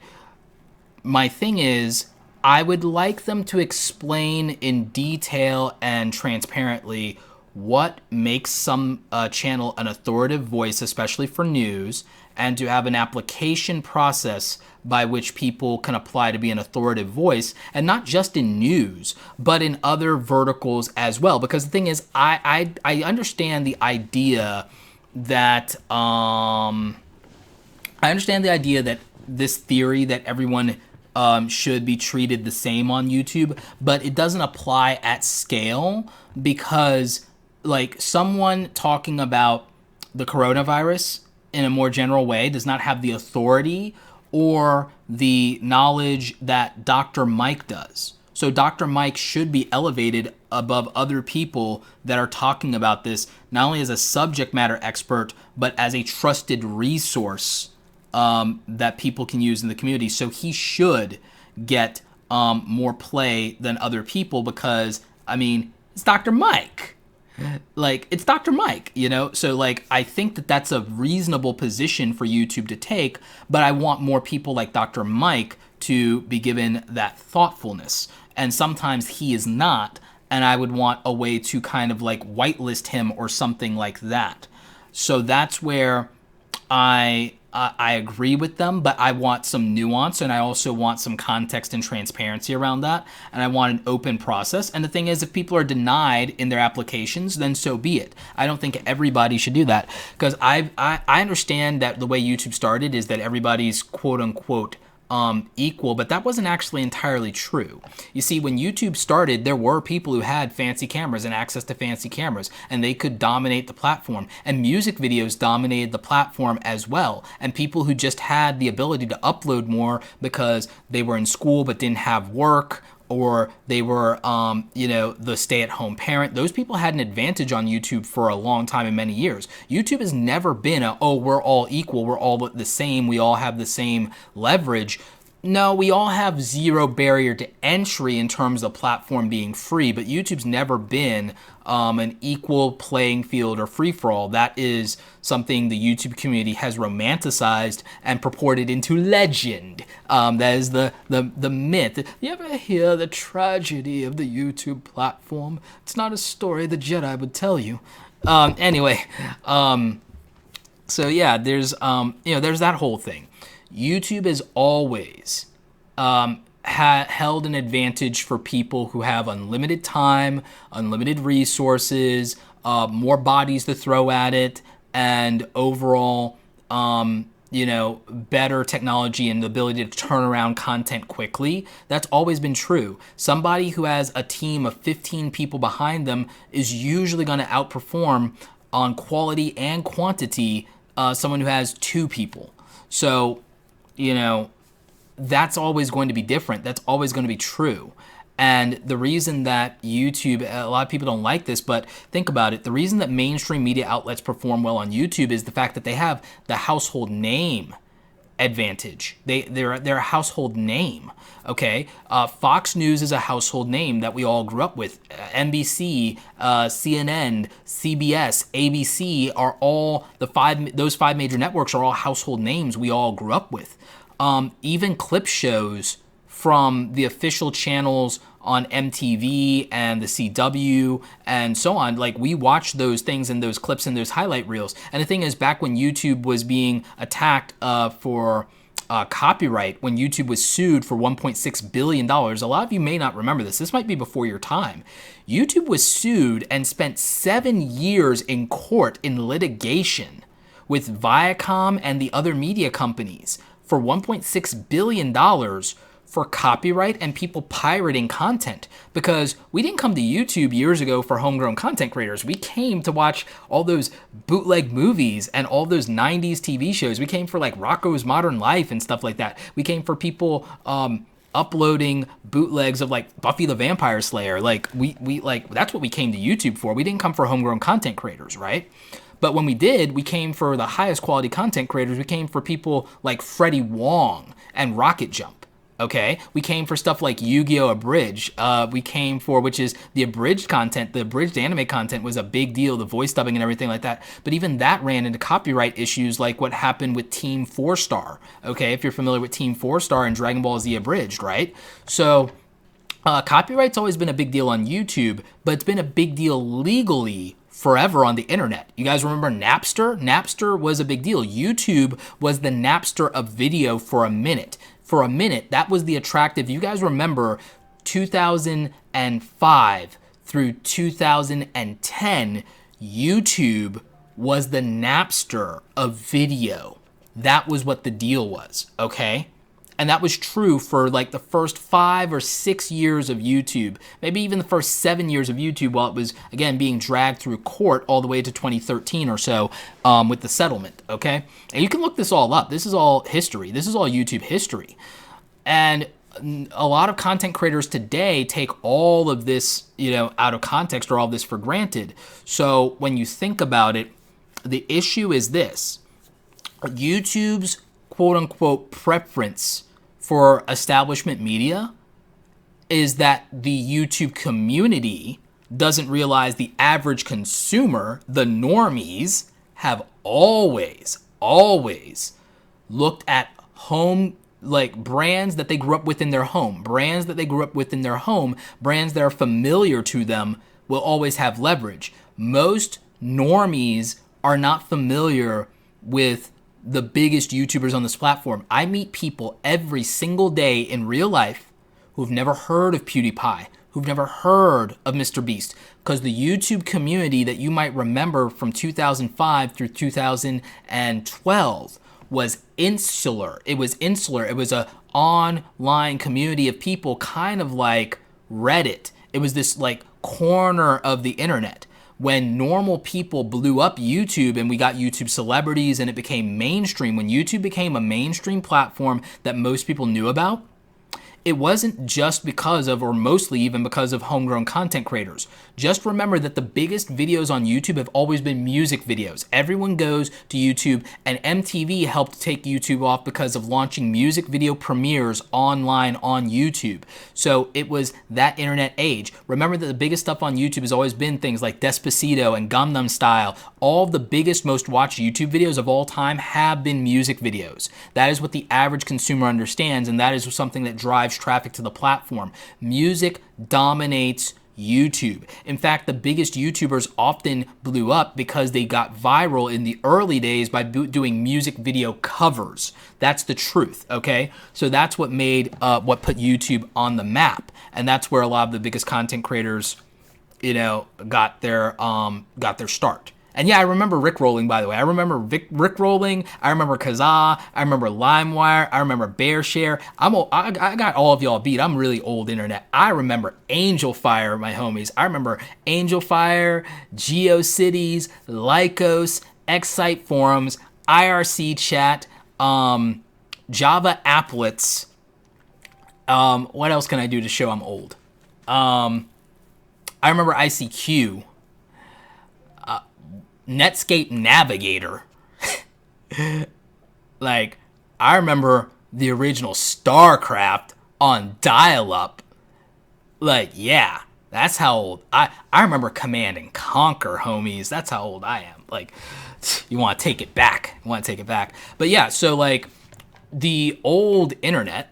my thing is, I would like them to explain in detail and transparently what makes some channel an authoritative voice, especially for news, and to have an application process by which people can apply to be an authoritative voice, and not just in news, but in other verticals as well. Because the thing is, I understand the idea that this theory that everyone should be treated the same on YouTube, but it doesn't apply at scale, because like someone talking about the coronavirus in a more general way does not have the authority or the knowledge that Dr. Mike does. So Dr. Mike should be elevated above other people that are talking about this, not only as a subject matter expert, but as a trusted resource that people can use in the community. So he should get more play than other people, because, I mean, it's Dr. Mike. Like, it's Dr. Mike, you know? So, like, I think that that's a reasonable position for YouTube to take, but I want more people like Dr. Mike to be given that thoughtfulness. And sometimes he is not, and I would want a way to kind of, like, whitelist him or something like that. So that's where I agree with them, but I want some nuance, and I also want some context and transparency around that, and I want an open process. And the thing is, if people are denied in their applications, then so be it. I don't think everybody should do that, because I understand that the way YouTube started is that everybody's quote unquote equal, but that wasn't actually entirely true. You see, when YouTube started, there were people who had fancy cameras and access to fancy cameras, and they could dominate the platform, and music videos dominated the platform as well, and people who just had the ability to upload more because they were in school but didn't have work, or they were, the stay-at-home parent. Those people had an advantage on YouTube for a long time and many years. YouTube has never been we're all equal, we're all the same, we all have the same leverage. No, we all have zero barrier to entry in terms of the platform being free, but YouTube's never been an equal playing field or free-for-all. That is something the YouTube community has romanticized and purported into legend. That is the myth. You ever hear the tragedy of the YouTube platform? It's not a story the Jedi would tell you. Anyway, so yeah, there's that whole thing. YouTube has always held an advantage for people who have unlimited time, unlimited resources, more bodies to throw at it, and overall, better technology and the ability to turn around content quickly. That's always been true. Somebody who has a team of 15 people behind them is usually going to outperform on quality and quantity someone who has 2 people. So, that's always going to be different. That's always going to be true. And the reason that YouTube, a lot of people don't like this, but think about it. The reason that mainstream media outlets perform well on YouTube is the fact that they have the household name advantage. They're a household name. Okay, Fox News is a household name that we all grew up with. NBC, CNN, CBS, ABC are all those 5 major networks are all household names we all grew up with. Even clip shows from the official channels on MTV and the CW and so on, like we watched those things and those clips and those highlight reels. And the thing is, back when YouTube was being attacked for copyright, when YouTube was sued for $1.6 billion, a lot of you may not remember this. This might be before your time. YouTube was sued and spent 7 years in court in litigation with Viacom and the other media companies for $1.6 billion for copyright and people pirating content, because we didn't come to YouTube years ago for homegrown content creators. We came to watch all those bootleg movies and all those 90s TV shows. We came for like Rocko's Modern Life and stuff like that. We came for people uploading bootlegs of like Buffy the Vampire Slayer. Like we like that's what we came to YouTube for. We didn't come for homegrown content creators, right? But when we did, we came for the highest quality content creators. We came for people like Freddie Wong and Rocket Jump. Okay, we came for stuff like Yu-Gi-Oh! Abridged. We came for, which is the abridged content. The abridged anime content was a big deal, the voice dubbing and everything like that. But even that ran into copyright issues like what happened with Team 4-Star. Okay, if you're familiar with Team 4-Star and Dragon Ball Z Abridged, right? So copyright's always been a big deal on YouTube, but it's been a big deal legally forever on the internet. You guys remember Napster? Napster was a big deal. YouTube was the Napster of video for a minute. For a minute, that was the attractive. You guys remember 2005 through 2010, YouTube was the Napster of video. That was what the deal was, okay? And that was true for like the first 5 or 6 years of YouTube, maybe even the first 7 years of YouTube while it was, again, being dragged through court all the way to 2013 or so with the settlement, okay? And you can look this all up. This is all history. This is all YouTube history. And a lot of content creators today take all of this, out of context or all of this for granted. So when you think about it, the issue is this. YouTube's quote-unquote preference for establishment media is that the YouTube community doesn't realize the average consumer, the normies, have always looked at home, like brands that they grew up with in their home. Brands that that are familiar to them will always have leverage. Most normies are not familiar with the biggest YouTubers on this platform. I meet people every single day in real life who've never heard of PewDiePie, who've never heard of Mr. Beast, because the YouTube community that you might remember from 2005 through 2012 was insular. It was a online community of people, kind of like Reddit. It was this like corner of the internet. When normal people blew up YouTube and we got YouTube celebrities and it became mainstream, when YouTube became a mainstream platform that most people knew about, it wasn't just because of, or mostly even because of, homegrown content creators. Just remember that the biggest videos on YouTube have always been music videos. Everyone goes to YouTube, and MTV helped take YouTube off because of launching music video premieres online on YouTube. So it was that internet age. Remember that the biggest stuff on YouTube has always been things like Despacito and Gangnam Style. All of the biggest, most watched YouTube videos of all time have been music videos. That is what the average consumer understands, and that is something that drives traffic to the platform. Music dominates YouTube. In fact, the biggest YouTubers often blew up because they got viral in the early days by doing music video covers. That's the truth, okay? So that's what made, what put YouTube on the map. And that's where a lot of the biggest content creators, got their start. And yeah, I remember Rickrolling, by the way. I remember Rickrolling. I remember Kazaa. I remember LimeWire. I remember BearShare. I got all of y'all beat. I'm really old internet. I remember Angel Fire, my homies. I remember Angel Fire, GeoCities, Lycos, Excite forums, IRC chat, Java applets. What else can I do to show I'm old? I remember ICQ. Netscape Navigator. Like, I remember the original StarCraft on dial-up. Like, yeah, that's how old. I remember Command and Conquer, homies. That's how old I am. Like, you want to take it back. But yeah, so like the old internet,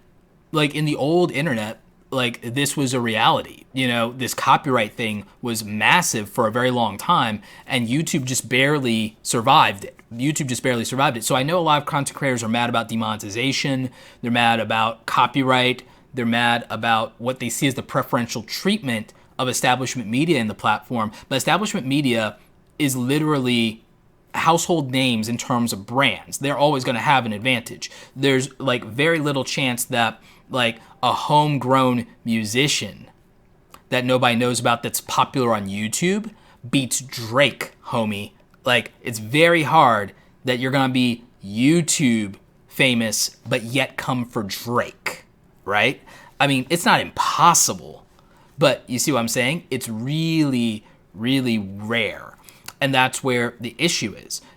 like in the old internet, like this was a reality. This copyright thing was massive for a very long time, and YouTube just barely survived it. So I know a lot of content creators are mad about demonetization. They're mad about copyright. They're mad about what they see as the preferential treatment of establishment media in the platform. But establishment media is literally household names in terms of brands. They're always going to have an advantage. There's like very little chance that like a homegrown musician that nobody knows about that's popular on YouTube beats Drake, homie. Like, it's very hard that you're going to be YouTube famous but yet come for Drake, right? I mean, it's not impossible, but you see what I'm saying? It's really, really rare. And that's where the issue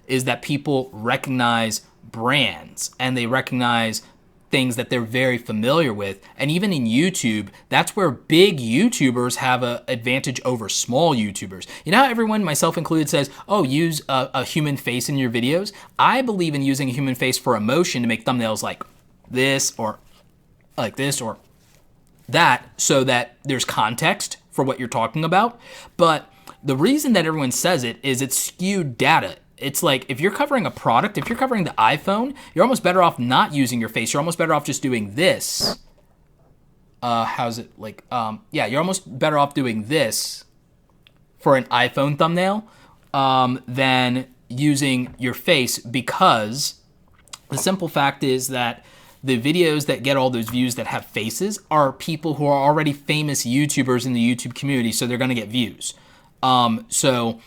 is that people recognize brands and they recognize things that they're very familiar with. And even in YouTube, that's where big YouTubers have an advantage over small YouTubers. You know how everyone, myself included, says, oh, use a human face in your videos? I believe in using a human face for emotion to make thumbnails like this or that, so that there's context for what you're talking about. But the reason that everyone says it is it's skewed data. It's like if you're covering a product, if you're covering the iPhone, you're almost better off not using your face. You're almost better off just doing this. How's it like? Yeah, you're almost better off doing this for an iPhone thumbnail than using your face, because the simple fact is that the videos that get all those views that have faces are people who are already famous YouTubers in the YouTube community, so they're going to get views. So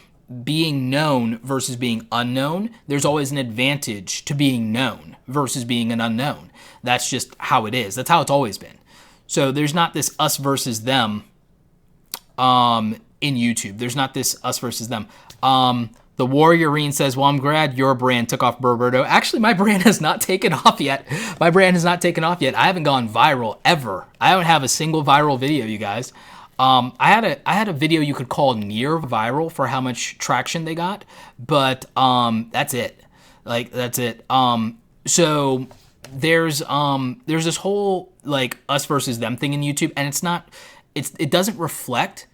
being known versus being unknown, there's always an advantage to being known versus being an unknown. That's just how it is. That's how it's always been. So there's not this us versus them in YouTube. There's not this us versus them. The Warriorine says, well, I'm glad your brand took off, Roberto. Actually, my brand has not taken off yet. My brand has not taken off yet. I haven't gone viral ever. I don't have a single viral video, you guys. I had a video you could call near viral for how much traction they got, but that's it. Like, that's it. So there's this whole like us versus them thing in YouTube, and it doesn't reflect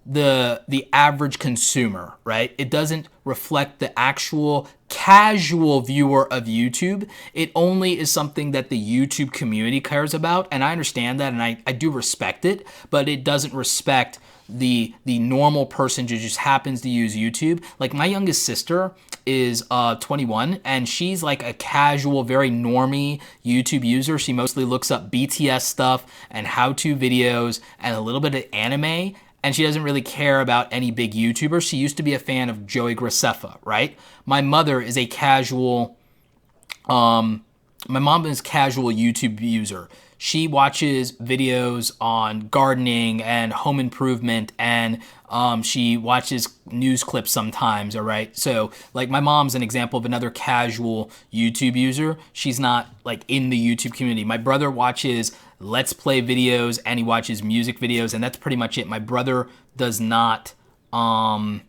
the average consumer, right? It doesn't reflect the actual casual viewer of YouTube. It only is something that the YouTube community cares about, and I understand that, and I do respect it, but it doesn't respect the normal person who just happens to use YouTube. Like, my youngest sister is 21, and she's like a casual, very normie YouTube user. She mostly looks up BTS stuff and how-to videos and a little bit of anime, and she doesn't really care about any big YouTubers. She used to be a fan of Joey Graceffa, right? My mother is a casual, my mom is a casual YouTube user. She watches videos on gardening and home improvement, and she watches news clips sometimes, all right? So, like, my mom's an example of another casual YouTube user. She's not, like, in the YouTube community. My brother watches Let's Play videos, and he watches music videos, and that's pretty much it. My brother does not use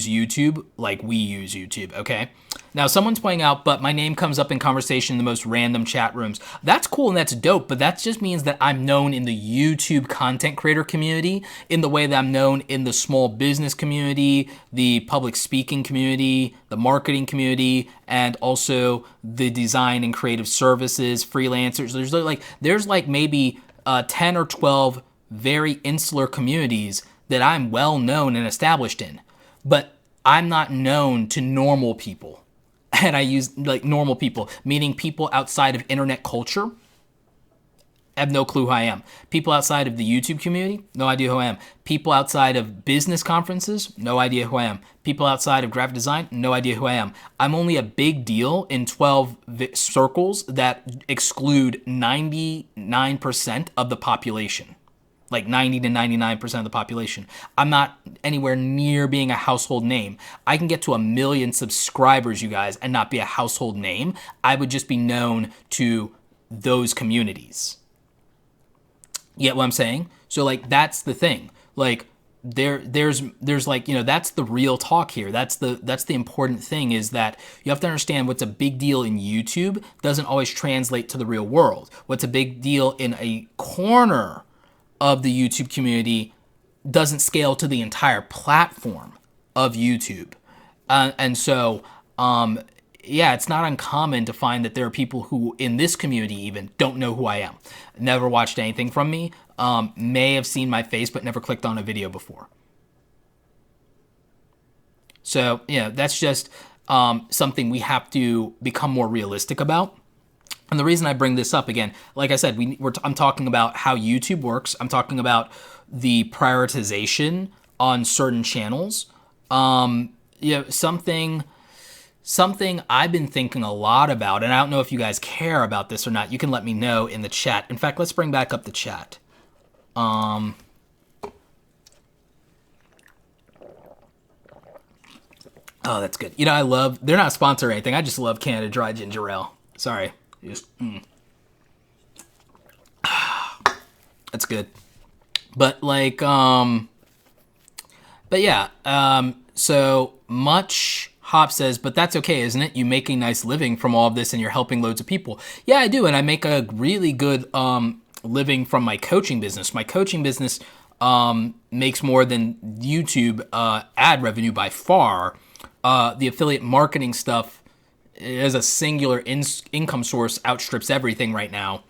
YouTube like we use YouTube, okay? Now, someone's pointing out, but my name comes up in conversation in the most random chat rooms. That's cool and that's dope, but that just means that I'm known in the YouTube content creator community in the way that I'm known in the small business community, the public speaking community, the marketing community, and also the design and creative services, freelancers. There's like maybe 10 or 12 very insular communities that I'm well known and established in, but I'm not known to normal people. And I use like normal people, meaning people outside of internet culture. I have no clue who I am. People outside of the YouTube community, no idea who I am. People outside of business conferences, no idea who I am. People outside of graphic design, no idea who I am. I'm only a big deal in 12 circles that exclude 99% of the population. Like 90 to 99% of the population. I'm not anywhere near being a household name. I can get to 1 million subscribers, you guys, and not be a household name. I would just be known to those communities. You get what I'm saying? So, like, that's the thing. Like, there's like, you know, that's the real talk here. That's the important thing, is that you have to understand what's a big deal in YouTube doesn't always translate to the real world. What's a big deal in a corner of the YouTube community doesn't scale to the entire platform of YouTube. And so, yeah, it's not uncommon to find that there are people who in this community even don't know who I am. Never watched anything from me, may have seen my face, but never clicked on a video before. So, you know, that's just something we have to become more realistic about. And the reason I bring this up, again, like I said, I'm talking about how YouTube works. I'm talking about the prioritization on certain channels. You know, something something I've been thinking a lot about, and I don't know if you guys care about this or not. You can let me know in the chat. In fact, let's bring back up the chat. Oh, that's good. You know, they're not sponsored or anything. I just love Canada Dry Ginger Ale. Sorry. That's good. But like, but yeah, so Much Hop says, but that's okay, isn't it? You make a nice living from all of this and you're helping loads of people. Yeah, I do. And I make a really good living from my coaching business. My coaching business makes more than YouTube ad revenue by far. The affiliate marketing stuff as a singular income source outstrips everything right now.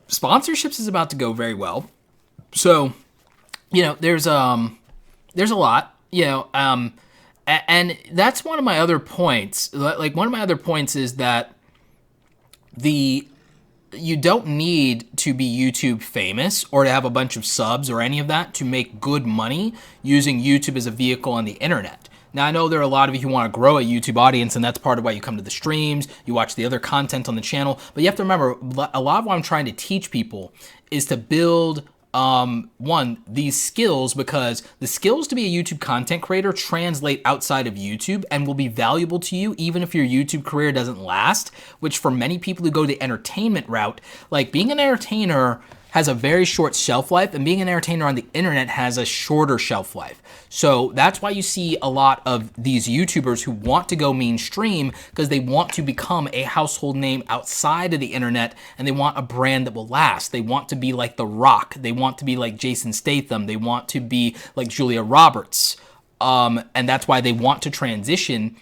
Sponsorships is about to go very well. So, you know, there's a lot, you know, and that's one of my other points. Like, one of my other points is that you don't need to be YouTube famous or to have a bunch of subs or any of that to make good money using YouTube as a vehicle on the internet. Now, I know there are a lot of you who want to grow a YouTube audience, and that's part of why you come to the streams, you watch the other content on the channel, but you have to remember, a lot of what I'm trying to teach people is to build, these skills, because the skills to be a YouTube content creator translate outside of YouTube and will be valuable to you even if your YouTube career doesn't last, which for many people who go the entertainment route, like being an entertainer has a very short shelf life, and being an entertainer on the internet has a shorter shelf life. So that's why you see a lot of these YouTubers who want to go mainstream, because they want to become a household name outside of the internet, and they want a brand that will last. They want to be like The Rock. They want to be like Jason Statham. They want to be like Julia Roberts. And that's why they want to transition,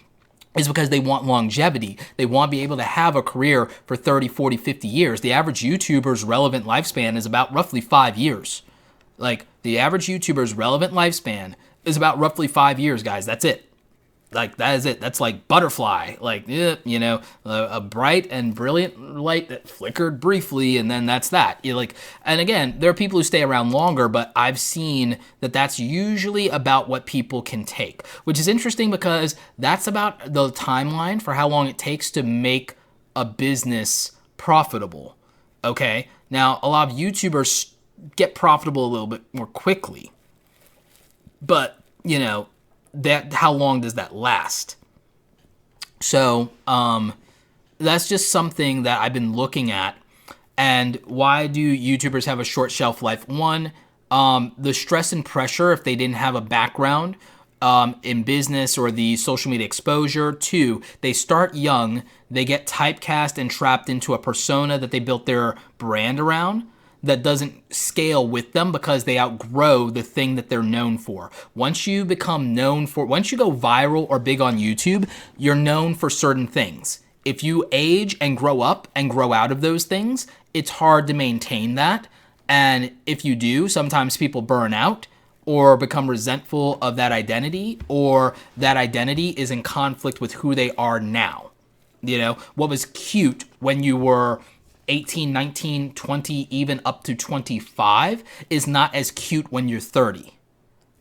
is because they want longevity. They want to be able to have a career for 30, 40, 50 years. The average YouTuber's relevant lifespan is about roughly 5 years. Like, the average YouTuber's relevant lifespan is about roughly 5 years, guys. That's it. Like, that is it. That's like Butterfly. Like, you know, a bright and brilliant light that flickered briefly, and then that's that. You like, and again, there are people who stay around longer, but I've seen that that's usually about what people can take, which is interesting because that's about the timeline for how long it takes to make a business profitable. Okay? Now, a lot of YouTubers get profitable a little bit more quickly, but, you know, that how long does that last? So that's just something that I've been looking at. And why do YouTubers have a short shelf life? One, the stress and pressure if they didn't have a background in business or the social media exposure. Two, they start young, they get typecast and trapped into a persona that they built their brand around that doesn't scale with them because they outgrow the thing that they're known for. Once you go viral or big on YouTube, you're known for certain things. If you age and grow up and grow out of those things, it's hard to maintain that. And if you do, sometimes people burn out or become resentful of that identity, or that identity is in conflict with who they are now. You know, what was cute when you were 18, 19, 20, even up to 25 is not as cute when you're 30.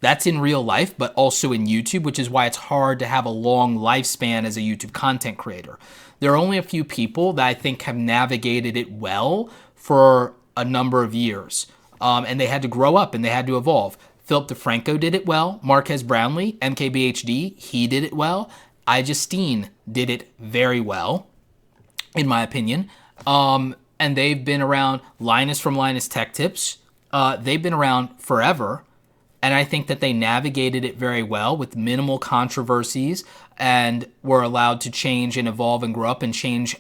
That's in real life, but also in YouTube, which is why it's hard to have a long lifespan as a YouTube content creator. There are only a few people that I think have navigated it well for a number of years. And they had to grow up and they had to evolve. Philip DeFranco did it well. Marquez Brownlee, MKBHD, he did it well. iJustine did it very well, in my opinion. And they've been around. Linus from Linus Tech Tips, they've been around forever. And I think that they navigated it very well with minimal controversies and were allowed to change and evolve and grow up and change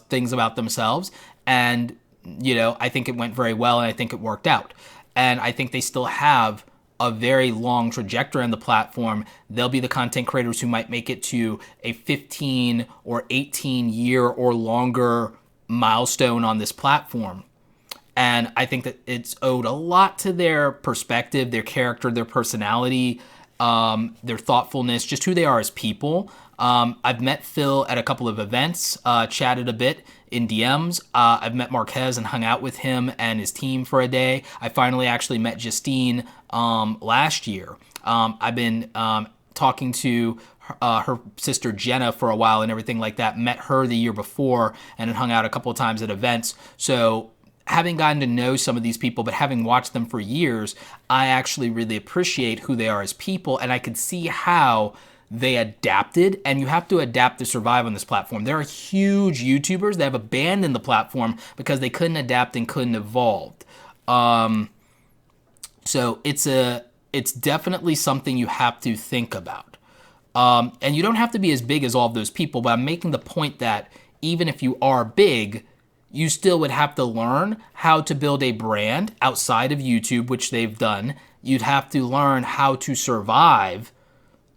things about themselves. And, you know, I think it went very well and I think it worked out. And I think they still have a very long trajectory on the platform. They'll be the content creators who might make it to a 15 or 18 year or longer milestone on this platform. And I think that it's owed a lot to their perspective, their character, their personality, their thoughtfulness, just who they are as people. I've met Phil at a couple of events, chatted a bit in DMs. I've met Marquez and hung out with him and his team for a day. I finally actually met Justine last year. I've been talking to her sister Jenna for a while and everything like that. Met her the year before and had hung out a couple of times at events. So having gotten to know some of these people, but having watched them for years, I actually really appreciate who they are as people, and I could see how they adapted, and you have to adapt to survive on this platform. There are huge YouTubers that have abandoned the platform because they couldn't adapt and couldn't evolve. So it's definitely something you have to think about. And you don't have to be as big as all of those people, but I'm making the point that even if you are big, you still would have to learn how to build a brand outside of YouTube, which they've done. You'd have to learn how to survive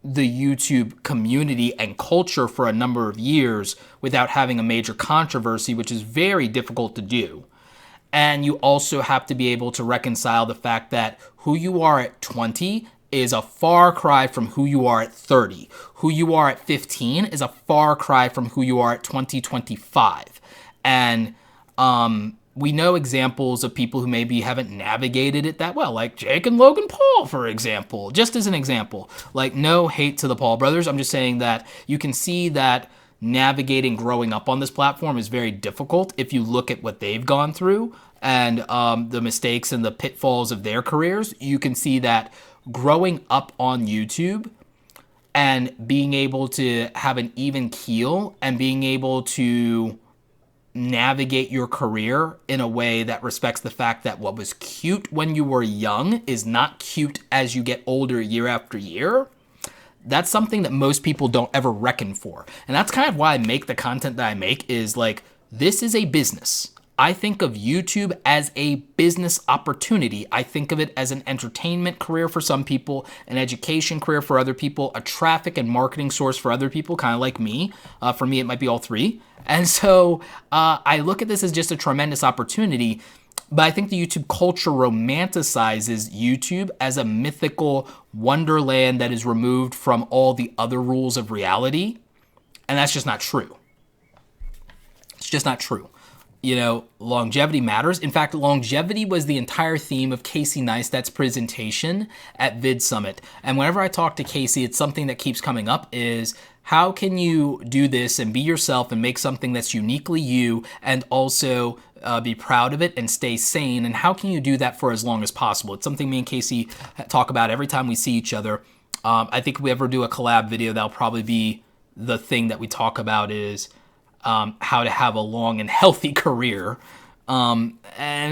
the YouTube community and culture for a number of years without having a major controversy, which is very difficult to do. And you also have to be able to reconcile the fact that who you are at 20 is a far cry from who you are at 30. Who you are at 15 is a far cry from who you are at 2025. And we know examples of people who maybe haven't navigated it that well, like Jake and Logan Paul, for example, just as an example. Like, no hate to the Paul brothers. I'm just saying that you can see that navigating growing up on this platform is very difficult if you look at what they've gone through and the mistakes and the pitfalls of their careers. You can see that growing up on YouTube and being able to have an even keel and being able to navigate your career in a way that respects the fact that what was cute when you were young is not cute as you get older year after year. That's something that most people don't ever reckon for. And that's kind of why I make the content that I make, is like, this is a business. I think of YouTube as a business opportunity. I think of it as an entertainment career for some people, an education career for other people, a traffic and marketing source for other people, kind of like me. For me, it might be all three. And so I look at this as just a tremendous opportunity. But I think the YouTube culture romanticizes YouTube as a mythical wonderland that is removed from all the other rules of reality. And that's just not true. It's just not true. You know, longevity matters. In fact, longevity was the entire theme of Casey Neistat's presentation at VIDSUMMIT. And whenever I talk to Casey, it's something that keeps coming up, is how can you do this and be yourself and make something that's uniquely you and also be proud of it and stay sane? And how can you do that for as long as possible? It's something me and Casey talk about every time we see each other. I think if we ever do a collab video, that'll probably be the thing that we talk about, is how to have a long and healthy career. And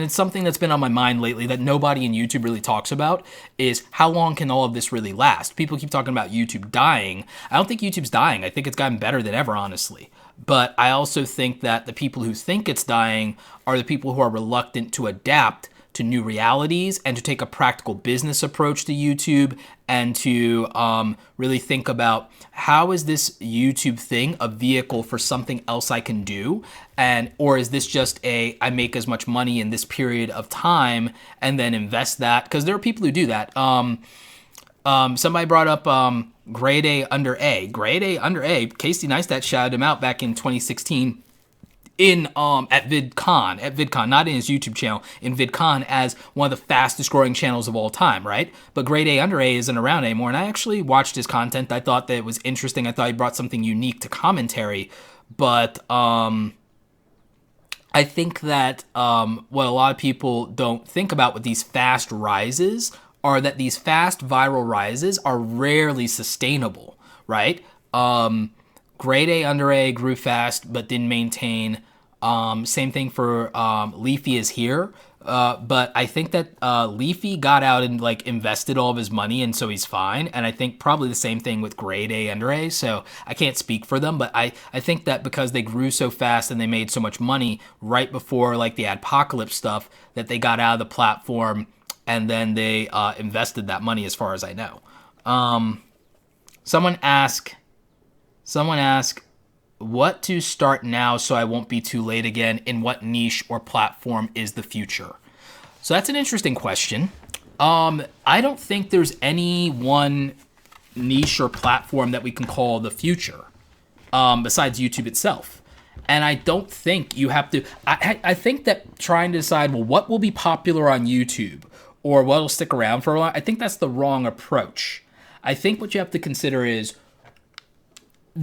it's something that's been on my mind lately that nobody in YouTube really talks about, is how long can all of this really last? People keep talking about YouTube dying. I don't think YouTube's dying. I think it's gotten better than ever, honestly. But I also think that the people who think it's dying are the people who are reluctant to adapt to new realities and to take a practical business approach to YouTube and to really think about, how is this YouTube thing a vehicle for something else I can do? Or is this just I make as much money in this period of time and then invest that? Because there are people who do that. Somebody brought up grade A under A. Grade A under A, Casey Neistat shouted him out back in 2016 at VidCon, not in his YouTube channel, in VidCon, as one of the fastest growing channels of all time, right? But grade A under A isn't around anymore, and I actually watched his content. I thought that it was interesting. I thought he brought something unique to commentary, but I think that what a lot of people don't think about with these fast rises are that these fast viral rises are rarely sustainable, right? Grade A under A grew fast but didn't maintain. Same thing for Leafy is here. But I think that Leafy got out and invested all of his money, and so he's fine. And I think probably the same thing with grade A under A. So I can't speak for them, but I think that because they grew so fast and they made so much money right before the adpocalypse stuff, that they got out of the platform and then they invested that money, as far as I know. Someone asked, what to start now so I won't be too late again? In what niche or platform is the future? So that's an interesting question. I don't think there's any one niche or platform that we can call the future, besides YouTube itself. And I don't think you have to, I think that trying to decide, well, what will be popular on YouTube or what will stick around for a while, I think that's the wrong approach. I think what you have to consider is,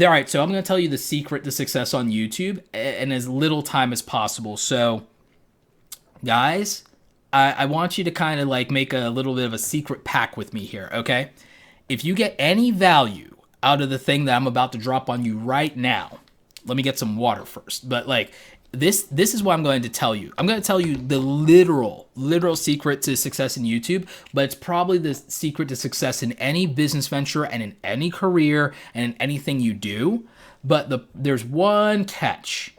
All right, so I'm going to tell you the secret to success on YouTube in as little time as possible. So, guys, I want you to kind of like make a little bit of a secret pact with me here, okay? If you get any value out of the thing that I'm about to drop on you right now, let me get some water first. But like this is what I'm going to tell you. I'm going to tell you the literal secret to success in YouTube, but it's probably the secret to success in any business venture and in any career and in anything you do. But there's one catch.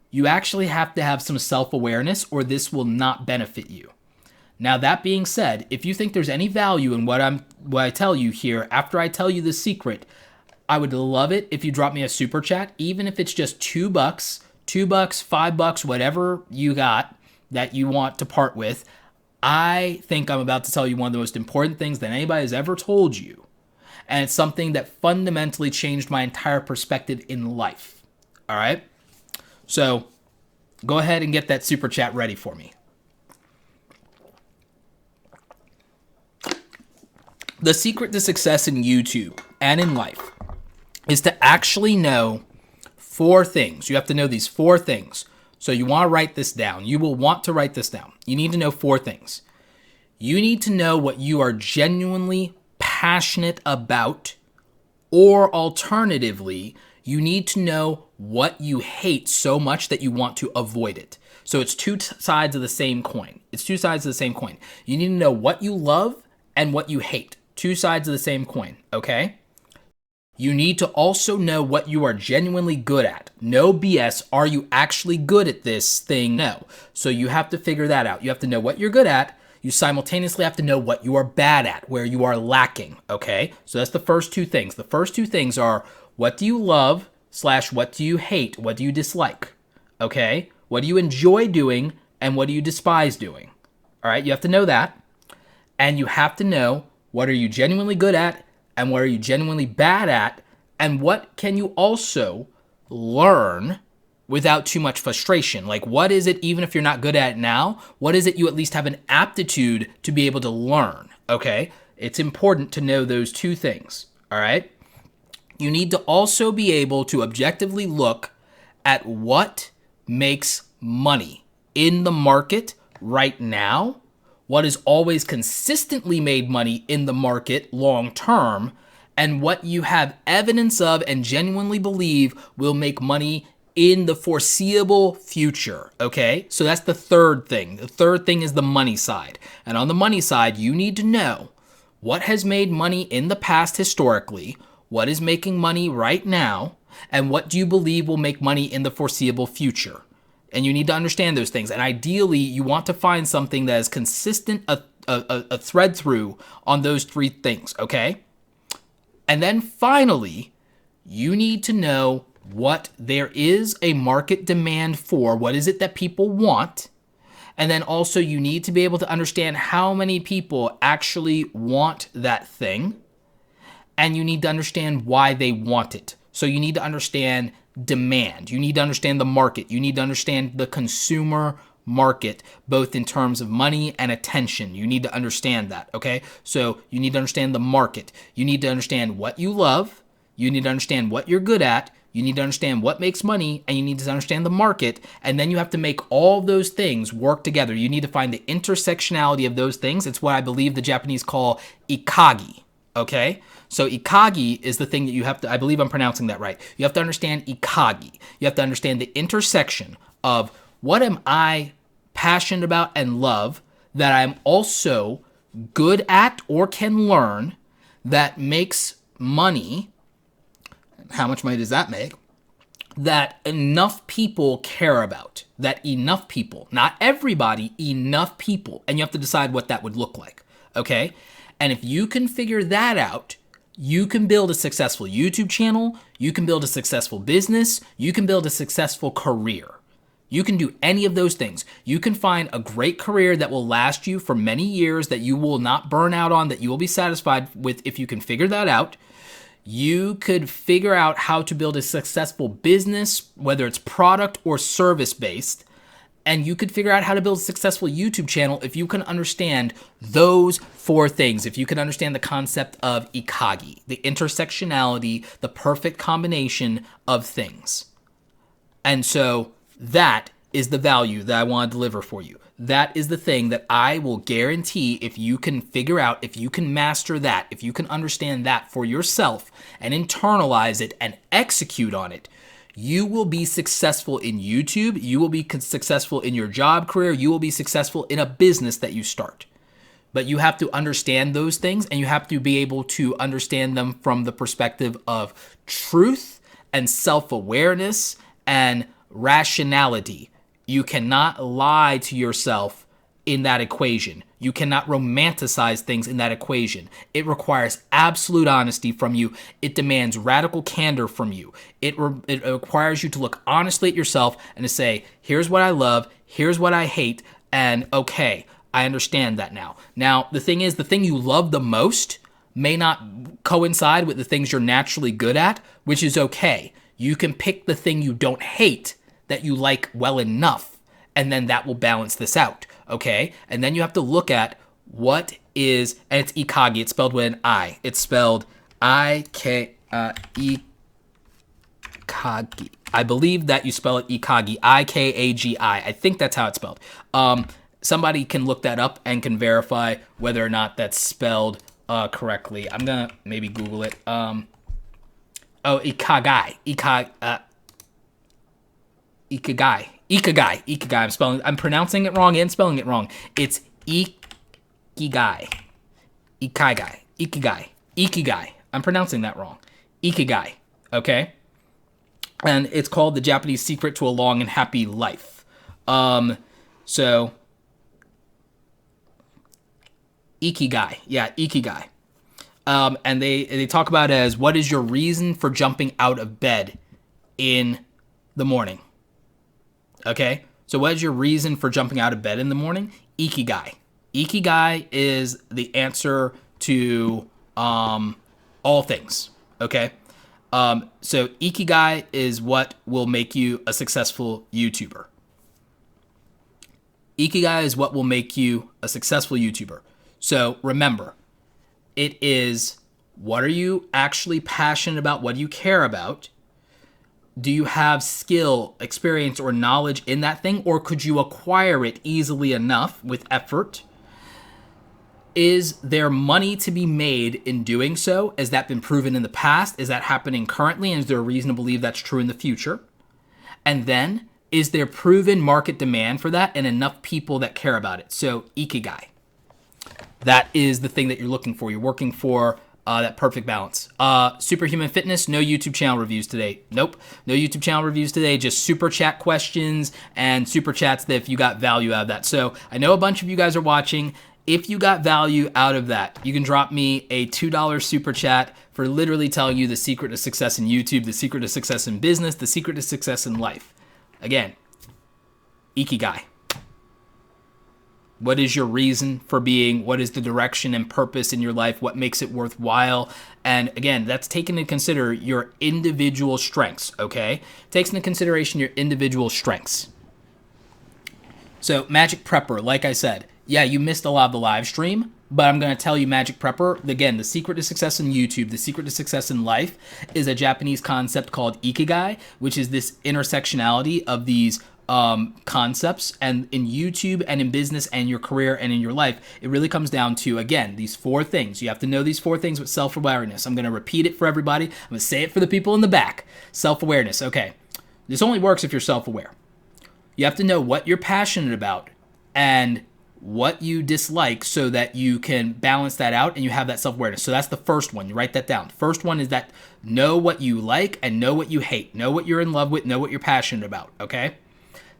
You actually have to have some self-awareness or this will not benefit you. Now, that being said, if you think there's any value in what I tell you here after I tell you the secret, I would love it if you drop me a super chat, even if it's just $2, $5, whatever you got that you want to part with. I think I'm about to tell you one of the most important things that anybody has ever told you. And it's something that fundamentally changed my entire perspective in life. All right? So go ahead and get that super chat ready for me. The secret to success in YouTube and in life is to actually know 4 things. You have to know these 4 things. So you want to write this down. You will want to write this down. You need to know 4 things. You need to know what you are genuinely passionate about, or alternatively, you need to know what you hate so much that you want to avoid it. So it's 2 sides of the same coin. It's 2 sides of the same coin. You need to know what you love and what you hate. 2 sides of the same coin, okay? You need to also know what you are genuinely good at. No BS, are you actually good at this thing? No. So you have to figure that out. You have to know what you're good at. You simultaneously have to know what you are bad at, where you are lacking, okay? So that's the first 2 things. The first 2 things are what do you love / what do you hate? What do you dislike, okay? What do you enjoy doing and what do you despise doing? All right, you have to know that. And you have to know what are you genuinely good at and what are you genuinely bad at, and what can you also learn without too much frustration. Like, what is it, even if you're not good at it now, what is it you at least have an aptitude to be able to learn, okay? It's important to know those 2 things, all right? You need to also be able to objectively look at what makes money in the market right now, what has always consistently made money in the market long term, and what you have evidence of and genuinely believe will make money in the foreseeable future, okay? So that's the third thing. The third thing is the money side. And on the money side, you need to know what has made money in the past historically, what is making money right now, and what do you believe will make money in the foreseeable future. And you need to understand those things. And ideally, you want to find something that is consistent, a thread through on those 3 things, okay? And then finally, you need to know what there is a market demand for. What is it that people want? And then also you need to be able to understand how many people actually want that thing. And you need to understand why they want it. So you need to understand demand. You need to understand the market. You need to understand the consumer market, both in terms of money and attention. You need to understand that, okay? So you need to understand the market. You need to understand what you love. You need to understand what you're good at. You need to understand what makes money, and you need to understand the market, and then you have to make all those things work together. You need to find the intersectionality of those things. It's what I believe the Japanese call ikagi, okay? So ikagi is the thing that you have to, I believe I'm pronouncing that right. You have to understand ikagi. You have to understand the intersection of what am I passionate about and love that I'm also good at or can learn that makes money. How much money does that make? That enough people care about. That enough people, not everybody, enough people. And you have to decide what that would look like, okay? And if you can figure that out, you can build a successful YouTube channel, you can build a successful business, you can build a successful career. You can do any of those things. You can find a great career that will last you for many years, that you will not burn out on, that you will be satisfied with if you can figure that out. You could figure out how to build a successful business, whether it's product or service based, And you could figure out how to build a successful YouTube channel if you can understand those 4 things. If you can understand the concept of ikagi, the intersectionality, the perfect combination of things. And so that is the value that I want to deliver for you. That is the thing that I will guarantee if you can figure out, if you can master that, if you can understand that for yourself and internalize it and execute on it, you will be successful in YouTube, you will be successful in your job career, you will be successful in a business that you start. But you have to understand those things, and you have to be able to understand them from the perspective of truth and self-awareness and rationality. You cannot lie to yourself in that equation. You cannot romanticize things in that equation. It requires absolute honesty from you. It demands radical candor from you. It requires you to look honestly at yourself and to say, here's what I love, here's what I hate, and okay, I understand that now. Now, the thing is, the thing you love the most may not coincide with the things you're naturally good at, which is okay. You can pick the thing you don't hate that you like well enough, and then that will balance this out. Okay, and then you have to look at what is, and it's ikagi. It's spelled with an I. It's spelled ikagi. I believe that you spell it ikagi, ikagi. I think that's how it's spelled. Somebody can look that up and can verify whether or not that's spelled correctly. I'm gonna maybe Google it. Ikigai. Ikigai. I'm pronouncing it wrong and spelling it wrong. It's ikigai. Ikigai. I'm pronouncing that wrong. Ikigai. Okay? And it's called the Japanese secret to a long and happy life. So ikigai. Yeah, ikigai. And they talk about it as, what is your reason for jumping out of bed in the morning? Okay, so what is your reason for jumping out of bed in the morning? Ikigai. Ikigai is the answer to all things, okay? So ikigai is what will make you a successful YouTuber. Ikigai is what will make you a successful YouTuber. So remember, it is, what are you actually passionate about? What do you care about? Do you have skill, experience, or knowledge in that thing? Or could you acquire it easily enough with effort? Is there money to be made in doing so? Has that been proven in the past? Is that happening currently? And is there a reason to believe that's true in the future? And then, is there proven market demand for that and enough people that care about it? So, ikigai. That is the thing that you're looking for. You're working for that perfect balance. Superhuman Fitness, no YouTube channel reviews today. Nope, no YouTube channel reviews today. Just super chat questions and super chats that if you got value out of that. So I know a bunch of you guys are watching. If you got value out of that, you can drop me a $2 super chat for literally telling you the secret to success in YouTube, the secret to success in business, the secret to success in life. Again, ikigai. What is your reason for being? What is the direction and purpose in your life? What makes it worthwhile? And again, that's taken into consider your individual strengths, okay? Takes into consideration your individual strengths. So Magic Prepper, like I said, yeah, you missed a lot of the live stream, but I'm going to tell you Magic Prepper, again, the secret to success in YouTube, the secret to success in life is a Japanese concept called ikigai, which is this intersectionality of these concepts, and in YouTube and in business and your career and in your life, it really comes down to, again, these 4 things. You have to know these 4 things with self-awareness. I'm going to repeat it for everybody. I'm going to say it for the people in the back. Self-awareness. Okay. This only works if you're self-aware. You have to know what you're passionate about and what you dislike so that you can balance that out and you have that self-awareness. So that's the first one. You write that down. The first one is that know what you like and know what you hate. Know what you're in love with. Know what you're passionate about. Okay?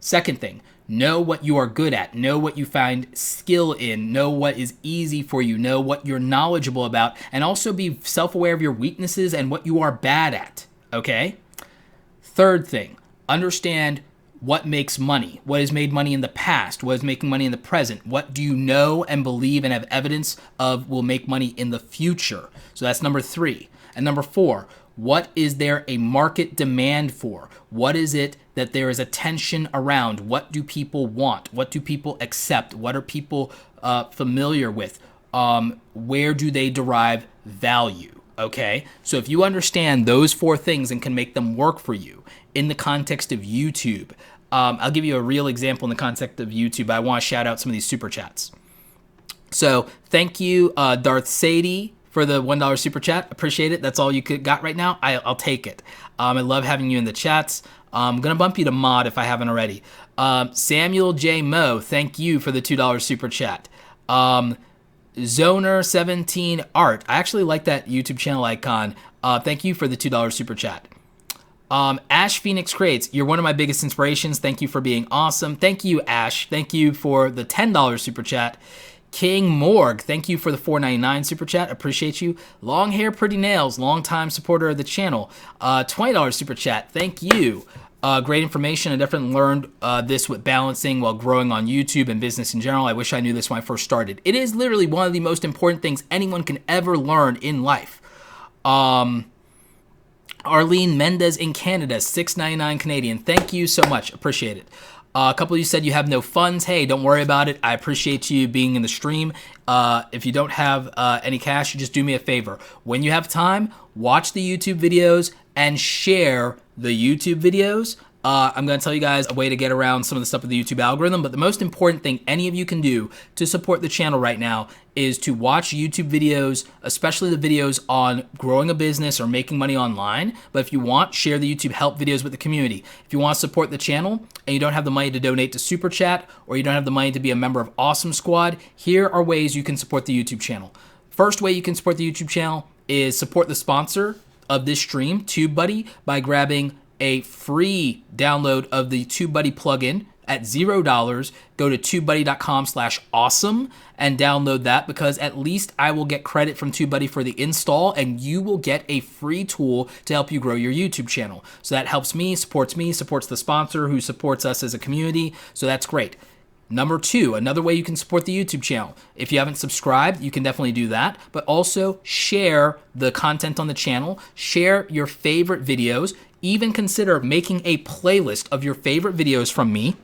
Second thing, know what you are good at, know what you find skill in, know what is easy for you, know what you're knowledgeable about, and also be self-aware of your weaknesses and what you are bad at, okay? Third thing, understand what makes money, what has made money in the past, what is making money in the present, what do you know and believe and have evidence of will make money in the future. So that's number 3. And number 4, what is there a market demand for? What is it that there is a tension around what do people want, what do people accept, what are people familiar with, where do they derive value, okay? So if you understand those 4 things and can make them work for you in the context of YouTube, I'll give you a real example in the context of YouTube. I want to shout out some of these super chats. So thank you, Darth Sadie, for the $1 super chat. Appreciate it. That's all you got right now. I'll take it. I love having you in the chats. I'm going to bump you to mod if I haven't already. Samuel J. Mo, thank you for the $2 super chat. Zoner17 Art, I actually like that YouTube channel icon. Thank you for the $2 super chat. Ash Phoenix Crates, you're one of my biggest inspirations. Thank you for being awesome. Thank you, Ash. Thank you for the $10 super chat. King Morg, thank you for the $4.99 super chat. Appreciate you. Long Hair Pretty Nails, longtime supporter of the channel. $20 super chat. Thank you. Great information. I definitely learned this with balancing while growing on YouTube and business in general. I wish I knew this when I first started. It is literally one of the most important things anyone can ever learn in life. Arlene Mendez in Canada, $6.99 Canadian. Thank you so much. Appreciate it. A couple of you said you have no funds. Hey, don't worry about it. I appreciate you being in the stream. If you don't have any cash, you just do me a favor. When you have time, watch the YouTube videos and share the YouTube videos. I'm going to tell you guys a way to get around some of the stuff with the YouTube algorithm, but the most important thing any of you can do to support the channel right now is to watch YouTube videos, especially the videos on growing a business or making money online. But if you want, share the YouTube help videos with the community. If you want to support the channel and you don't have the money to donate to Super Chat, or you don't have the money to be a member of Awesome Squad, here are ways you can support the YouTube channel. First way you can support the YouTube channel is support the sponsor of this stream, TubeBuddy, by grabbing a free download of the TubeBuddy plugin at $0. Go to tubebuddy.com/awesome and download that, because at least I will get credit from TubeBuddy for the install, and you will get a free tool to help you grow your YouTube channel. So that helps me, supports the sponsor who supports us as a community. So that's great. Number 2, another way you can support the YouTube channel. If you haven't subscribed, you can definitely do that, but also share the content on the channel, share your favorite videos, even consider making a playlist of your favorite videos from me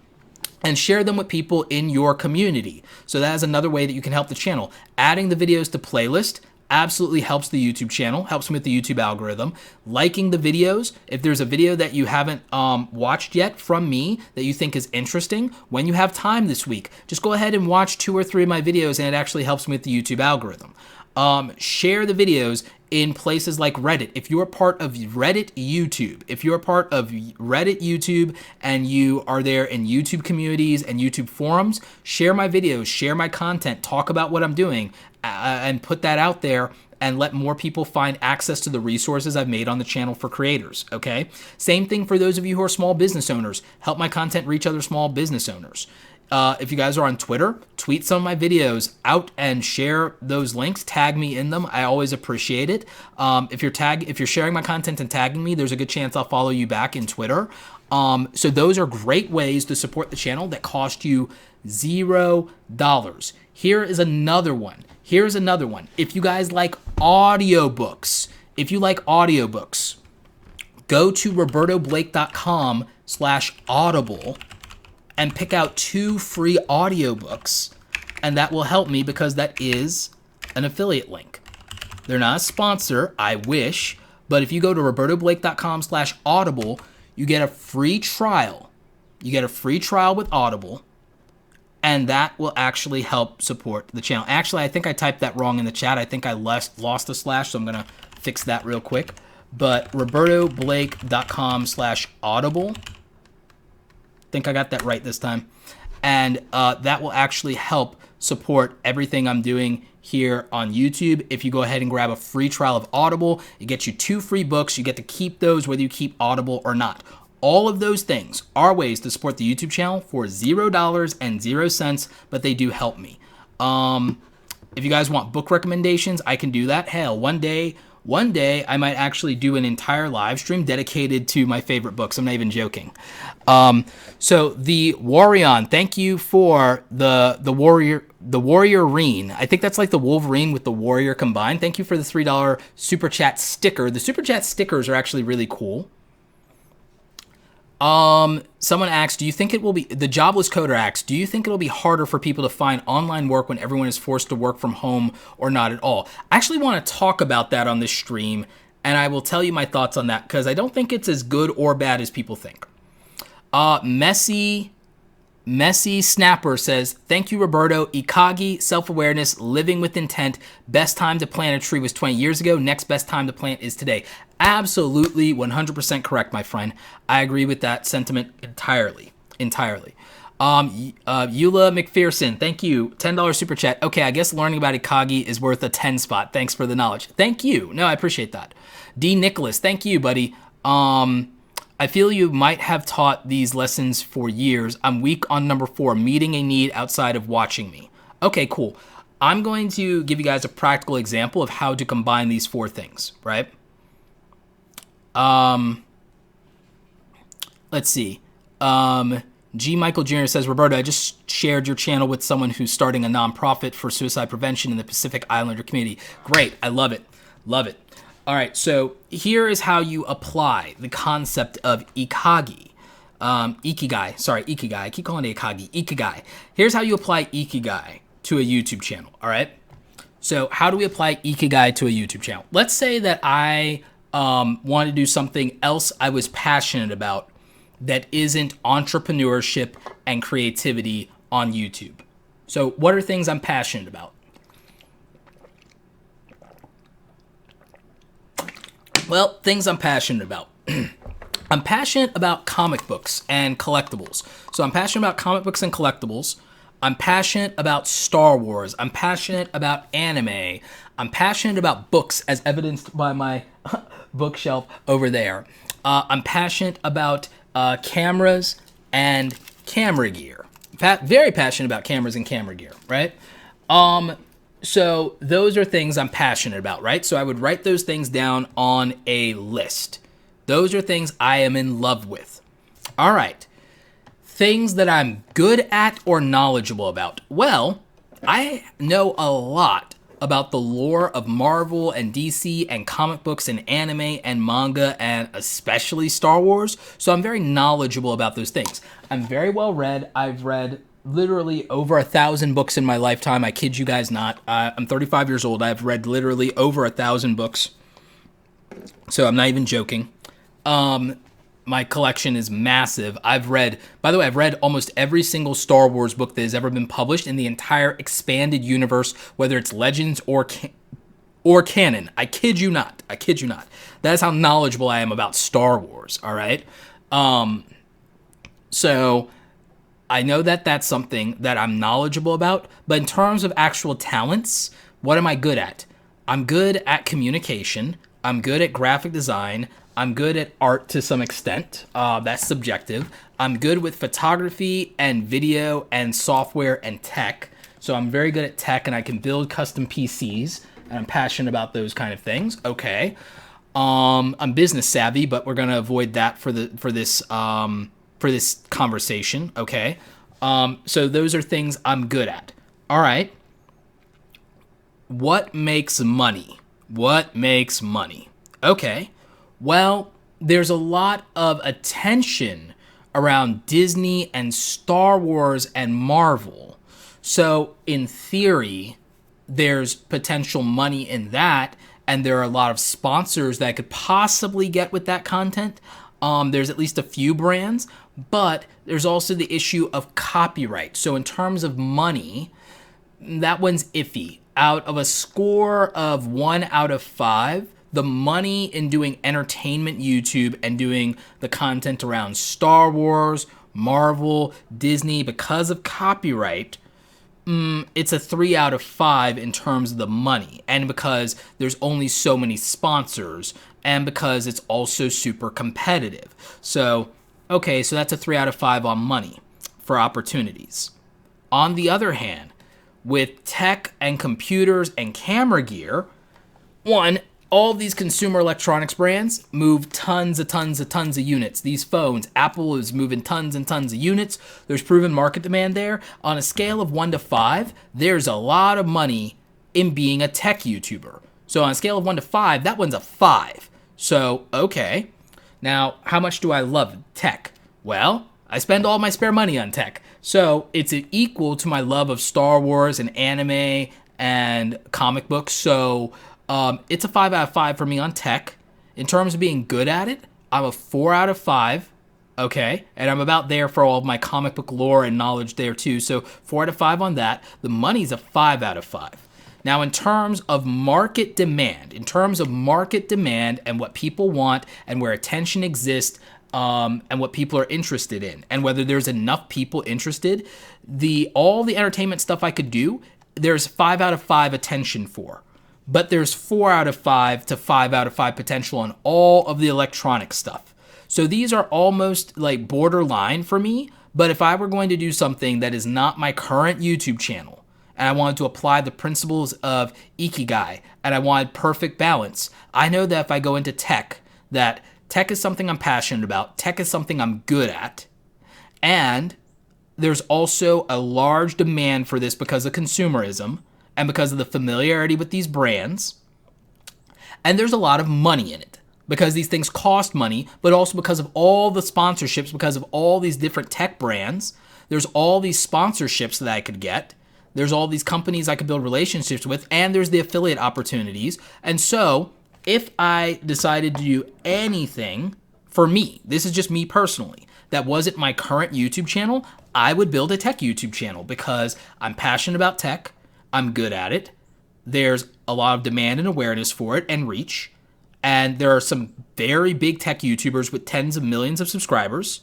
and share them with people in your community. So that is another way that you can help the channel. Adding the videos to playlist absolutely helps the YouTube channel, helps me with the YouTube algorithm. Liking the videos, if there's a video that you haven't watched yet from me that you think is interesting, when you have time this week, just go ahead and watch 2 or 3 of my videos, and it actually helps me with the YouTube algorithm. Share the videos in places like Reddit. If you're part of Reddit YouTube, and you are there in YouTube communities and YouTube forums, share my videos, share my content, talk about what I'm doing, and put that out there and let more people find access to the resources I've made on the channel for creators, okay? Same thing for those of you who are small business owners. Help my content reach other small business owners. If you guys are on Twitter, tweet some of my videos out and share those links. Tag me in them. I always appreciate it. If you're sharing my content and tagging me, there's a good chance I'll follow you back in Twitter. So those are great ways to support the channel that cost you $0. Here is another one. If you guys like audiobooks, go to robertoblake.com/audible and pick out 2 free audiobooks, and that will help me because that is an affiliate link. They're not a sponsor, I wish, but if you go to robertoblake.com/audible, you get a free trial. You get a free trial with Audible, and that will actually help support the channel. Actually, I think I typed that wrong in the chat. I think I lost a slash, so I'm gonna fix that real quick. But robertoblake.com/audible. Think I got that right this time. And that will actually help support everything I'm doing here on YouTube. If you go ahead and grab a free trial of Audible, it gets you 2 free books. You get to keep those whether you keep Audible or not. All of those things are ways to support the YouTube channel for $0, but they do help me. If you guys want book recommendations, I can do that. Hell, one day I might actually do an entire live stream dedicated to my favorite books. I'm not even joking. So the Warrion, thank you for the Warriorine. I think that's like the Wolverine with the Warrior combined. Thank you for the $3 Super Chat sticker. The Super Chat stickers are actually really cool. Someone asked, do you think it will be, the jobless coder asks, do you think it'll be harder for people to find online work when everyone is forced to work from home or not at all? I actually want to talk about that on this stream, and I will tell you my thoughts on that because I don't think it's as good or bad as people think. Messy Snapper says, thank you, Roberto. Ikagi, self-awareness, living with intent. Best time to plant a tree was 20 years ago. Next best time to plant is today. Absolutely 100% correct, my friend. I agree with that sentiment entirely. Eula McPherson, thank you. $10 super chat. Okay, I guess learning about Ikagi is worth a 10 spot. Thanks for the knowledge. Thank you. No, I appreciate that. D. Nicholas, thank you, buddy. I feel you might have taught these lessons for years. I'm weak on number 4, meeting a need outside of watching me. Okay, cool. I'm going to give you guys a practical example of how to combine these 4 things, right? Let's see. G. Michael Jr. says, Roberto, I just shared your channel with someone who's starting a nonprofit for suicide prevention in the Pacific Islander community. Great. I love it. Love it. All right, so here is how you apply the concept of Ikigai. Ikigai. I keep calling it Ikagi. Ikigai. Here's how you apply Ikigai to a YouTube channel, all right? So how do we apply Ikigai to a YouTube channel? Let's say that I want to do something else I was passionate about that isn't entrepreneurship and creativity on YouTube. So what are things I'm passionate about? Well, things I'm passionate about. I'm passionate about comic books and collectibles. So I'm passionate about comic books and collectibles. I'm passionate about Star Wars. I'm passionate about anime. I'm passionate about books, as evidenced by my bookshelf over there. I'm passionate about cameras and camera gear. Very passionate about cameras and camera gear, right? So those are things I'm passionate about, right? So I would write those things down on a list. Those are things I am in love with. All right. Things that I'm good at or knowledgeable about. Well, I know a lot about the lore of Marvel and DC and comic books and anime and manga and especially Star Wars. So I'm very knowledgeable about those things. I'm very well read. I've read literally over 1,000 books in my lifetime. I kid you guys not. I'm 35 years old. I've read literally over 1,000 books. So I'm not even joking. My collection is massive. By the way, I've read almost every single Star Wars book that has ever been published in the entire expanded universe, whether it's Legends or canon. I kid you not. That is how knowledgeable I am about Star Wars, all right? So I know that that's something that I'm knowledgeable about, but in terms of actual talents, what am I good at? I'm good at communication. I'm good at graphic design. I'm good at art to some extent. That's subjective. I'm good with photography and video and software and tech. So I'm very good at tech and I can build custom PCs and I'm passionate about those kind of things. Okay. I'm business savvy, but we're going to avoid that for this conversation, okay? So those are things I'm good at. All right. What makes money? Okay. Well, there's a lot of attention around Disney and Star Wars and Marvel. So in theory, there's potential money in that, and there are a lot of sponsors that I could possibly get with that content. There's at least a few brands, but there's also the issue of copyright. So in terms of money, that one's iffy. Out of a score of 1 out of 5, the money in doing entertainment YouTube and doing the content around Star Wars, Marvel, Disney, because of copyright, it's a 3 out of 5 in terms of the money. And because there's only so many sponsors, and because it's also super competitive. So, okay, so that's a 3 out of 5 on money for opportunities. On the other hand, with tech and computers and camera gear, one, all these consumer electronics brands move tons of units. These phones, Apple is moving tons and tons of units. There's proven market demand there. On a scale of 1 to 5, there's a lot of money in being a tech YouTuber. So on a scale of 1 to 5, that one's a 5. So, okay. Now, how much do I love tech? Well, I spend all my spare money on tech. So it's equal to my love of Star Wars and anime and comic books. So it's a 5 out of 5 for me on tech. In terms of being good at it, I'm a 4 out of 5. Okay, and I'm about there for all of my comic book lore and knowledge there too. So 4 out of 5 on that. The money's a 5 out of 5. Now, in terms of market demand, and what people want and where attention exists, and what people are interested in, and whether there's enough people interested, all the entertainment stuff I could do, there's 5 out of 5 attention for. But there's 4 out of 5 to 5 out of 5 potential on all of the electronic stuff. So these are almost like borderline for me, but if I were going to do something that is not my current YouTube channel, and I wanted to apply the principles of Ikigai, and I wanted perfect balance, I know that if I go into tech, that tech is something I'm passionate about, tech is something I'm good at, and there's also a large demand for this because of consumerism, and because of the familiarity with these brands, and there's a lot of money in it. Because these things cost money, but also because of all the sponsorships, because of all these different tech brands, there's all these sponsorships that I could get. There's all these companies I could build relationships with, and there's the affiliate opportunities. And so, if I decided to do anything for me, this is just me personally, that wasn't my current YouTube channel, I would build a tech YouTube channel because I'm passionate about tech, I'm good at it, there's a lot of demand and awareness for it and reach. And there are some very big tech YouTubers with tens of millions of subscribers.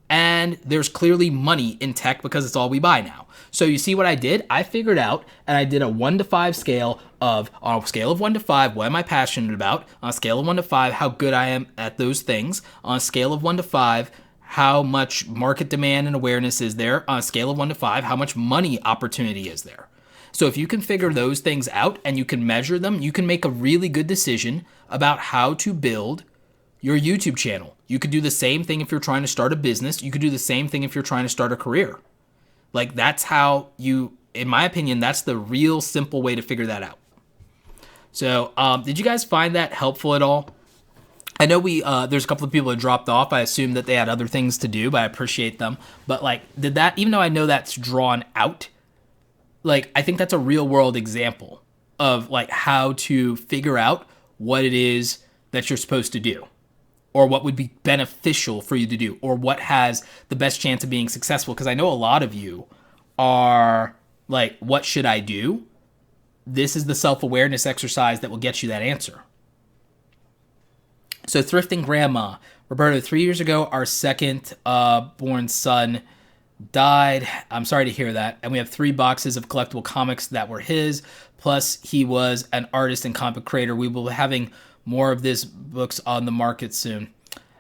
And there's clearly money in tech because it's all we buy now. So you see what I did? I figured out, and I did a 1 to 5 scale on a scale of 1 to 5, what am I passionate about? On a scale of 1 to 5, how good I am at those things. On a scale of 1 to 5, how much market demand and awareness is there? On a scale of 1 to 5, how much money opportunity is there? So if you can figure those things out and you can measure them, you can make a really good decision about how to build your YouTube channel. You could do the same thing if you're trying to start a business. You could do the same thing if you're trying to start a career. Like that's how you, in my opinion, that's the real simple way to figure that out. So did you guys find that helpful at all? I know there's a couple of people that dropped off. I assumed that they had other things to do, but I appreciate them. But like, did that, even though I know that's drawn out, like, I think that's a real world example of like how to figure out what it is that you're supposed to do, or what would be beneficial for you to do, or what has the best chance of being successful. Because I know a lot of you are like, what should I do? This is the self-awareness exercise that will get you that answer. So Thrifting Grandma, Roberto, 3 years ago, our second born son died. I'm sorry to hear that. And we have 3 boxes of collectible comics that were his. Plus, he was an artist and comic creator. We will be having more of these books on the market soon.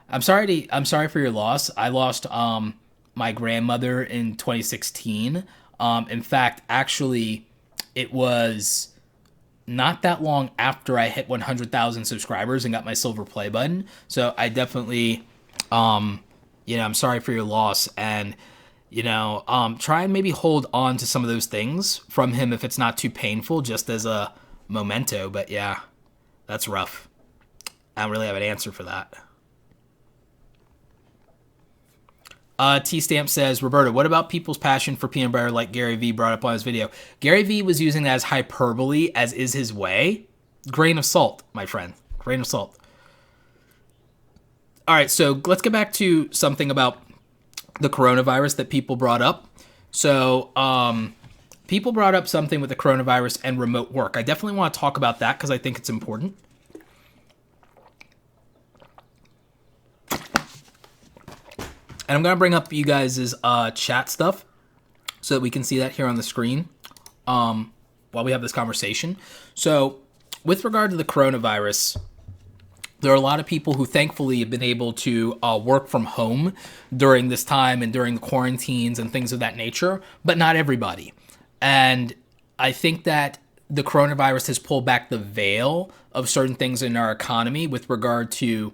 I'm sorry for your loss. I lost my grandmother in 2016. In fact, actually, it was not that long after I hit 100,000 subscribers and got my silver play button. So I definitely, I'm sorry for your loss. And try and maybe hold on to some of those things from him if it's not too painful, just as a memento. But yeah, that's rough. I don't really have an answer for that. T-Stamp says, Roberto, what about people's passion for peanut butter like Gary Vee brought up on his video? Gary Vee was using that as hyperbole, as is his way. Grain of salt, my friend. Grain of salt. All right, so let's get back to something about the coronavirus that people brought up. So people brought up something with the coronavirus and remote work. I definitely want to talk about that because I think it's important. And I'm going to bring up you guys' chat stuff so that we can see that here on the screen while we have this conversation. So with regard to the coronavirus, there are a lot of people who thankfully have been able to work from home during this time and during the quarantines and things of that nature, but not everybody. And I think that the coronavirus has pulled back the veil of certain things in our economy with regard to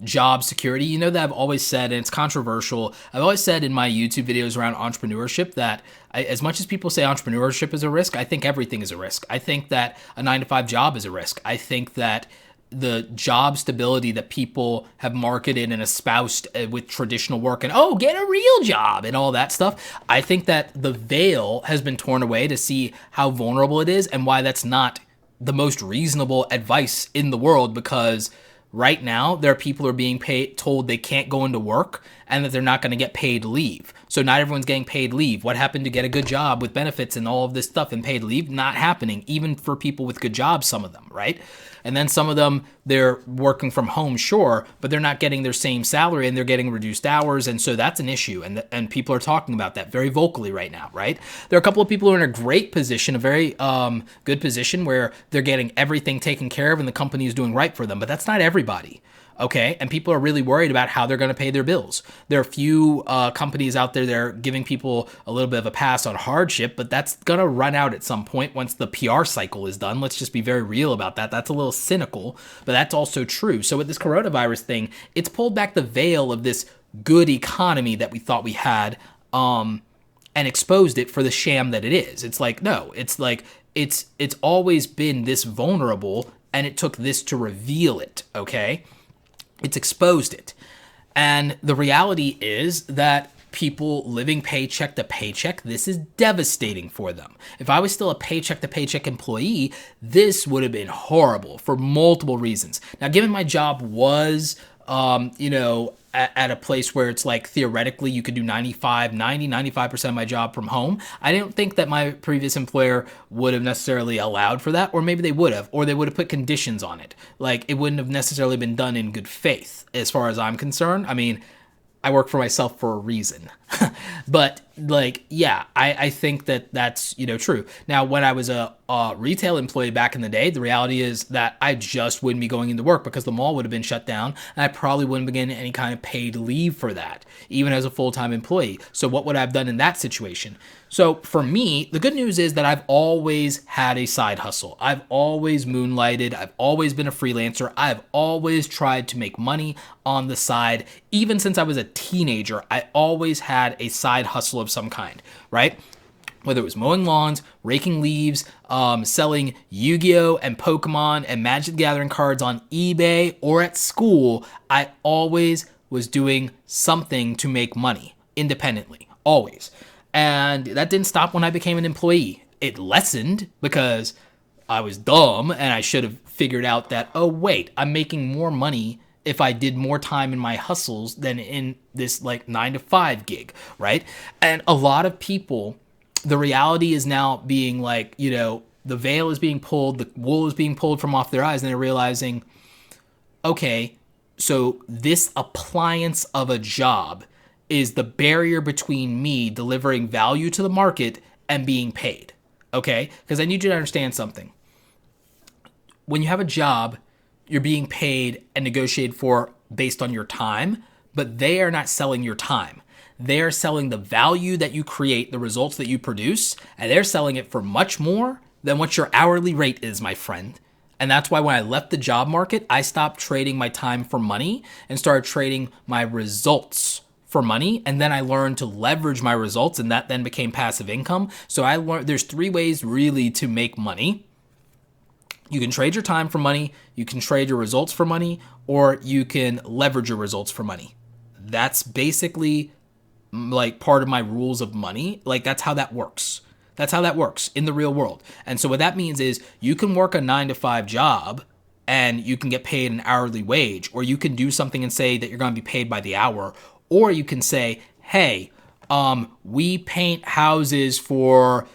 job security. You know that I've always said, and it's controversial, I've always said in my YouTube videos around entrepreneurship that as much as people say entrepreneurship is a risk, I think everything is a risk. I think that a 9-to-5 job is a risk. I think that the job stability that people have marketed and espoused with traditional work and, oh, get a real job and all that stuff. I think that the veil has been torn away to see how vulnerable it is and why that's not the most reasonable advice in the world, because right now there are people who are being told they can't go into work and that they're not going to get paid leave. So not everyone's getting paid leave. What happened to get a good job with benefits and all of this stuff and paid leave? Not happening, even for people with good jobs, some of them, right? And then some of them, they're working from home, sure, but they're not getting their same salary and they're getting reduced hours. And so that's an issue. And people are talking about that very vocally right now, right? There are a couple of people who are in a great position, a very good position where they're getting everything taken care of and the company is doing right for them. But that's not everybody. Okay, and people are really worried about how they're going to pay their bills. There are a few companies out there that are giving people a little bit of a pass on hardship, but that's going to run out at some point once the PR cycle is done. Let's just be very real about that. That's a little cynical, but that's also true. So with this coronavirus thing, it's pulled back the veil of this good economy that we thought we had and exposed it for the sham that it is. It's like, no, it's like it's always been this vulnerable, and it took this to reveal it, okay? It's exposed it. And the reality is that people living paycheck to paycheck, this is devastating for them. If I was still a paycheck to paycheck employee, this would have been horrible for multiple reasons. Now, given my job was, at a place where it's like theoretically you could do 95% of my job from home, I don't think that my previous employer would have necessarily allowed for that, or maybe they would have, or they would have put conditions on it. Like, it wouldn't have necessarily been done in good faith as far as I'm concerned. I mean, I work for myself for a reason. But like, yeah, I think that that's, true. Now, when I was a retail employee back in the day, the reality is that I just wouldn't be going into work because the mall would have been shut down, and I probably wouldn't be getting any kind of paid leave for that, even as a full-time employee. So what would I have done in that situation? So for me, the good news is that I've always had a side hustle. I've always moonlighted. I've always been a freelancer. I've always tried to make money on the side. Even since I was a teenager, I always had a side hustle of some kind, right? Whether it was mowing lawns, raking leaves, selling Yu-Gi-Oh! And Pokemon and Magic the Gathering cards on eBay or at school, I always was doing something to make money independently, always. And that didn't stop when I became an employee. It lessened because I was dumb and I should have figured out that, oh, wait, I'm making more money if I did more time in my hustles than in this like 9-to-5 gig, right? And a lot of people, the reality is now being like, the veil is being pulled, the wool is being pulled from off their eyes, and they're realizing, okay, so this appliance of a job is the barrier between me delivering value to the market and being paid, okay? Because I need you to understand something. When you have a job, you're being paid and negotiated for based on your time, but they are not selling your time. They're selling the value that you create, the results that you produce, and they're selling it for much more than what your hourly rate is, my friend. And that's why when I left the job market, I stopped trading my time for money and started trading my results for money. And then I learned to leverage my results, and that then became passive income. So I learned there's 3 ways really to make money. You can trade your time for money, you can trade your results for money, or you can leverage your results for money. That's basically like part of my rules of money. Like, that's how that works. That's how that works in the real world. And so what that means is you can work a 9-to-5 job and you can get paid an hourly wage, or you can do something and say that you're going to be paid by the hour, or you can say, hey, we paint houses for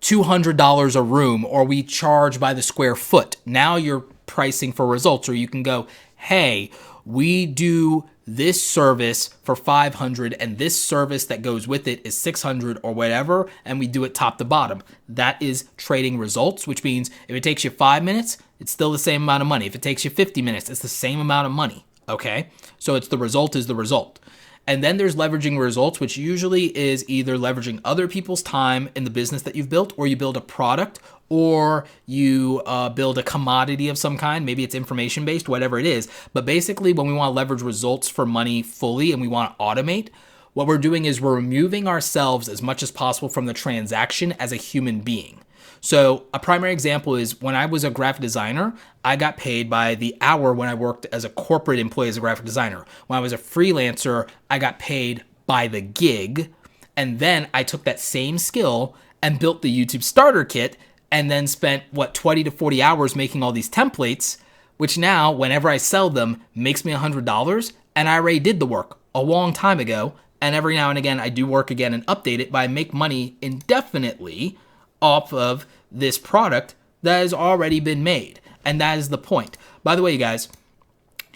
$200 a room, or we charge by the square foot. Now you're pricing for results. Or you can go, hey, we do this service for $500 and this service that goes with it is $600 or whatever, and we do it top to bottom. That is trading results, which means if it takes you 5 minutes, it's still the same amount of money. If it takes you 50 minutes, it's the same amount of money, okay? So it's the result is the result. And then there's leveraging results, which usually is either leveraging other people's time in the business that you've built, or you build a product, or you build a commodity of some kind. Maybe it's information-based, whatever it is. But basically, when we want to leverage results for money fully and we want to automate, what we're doing is we're removing ourselves as much as possible from the transaction as a human being. So a primary example is when I was a graphic designer, I got paid by the hour when I worked as a corporate employee as a graphic designer. When I was a freelancer, I got paid by the gig. And then I took that same skill and built the YouTube starter kit and then spent 20 to 40 hours making all these templates, which now whenever I sell them makes me $100. And I already did the work a long time ago. And every now and again, I do work again and update it, but I make money indefinitely off of this product that has already been made. And that is the point. By the way, you guys,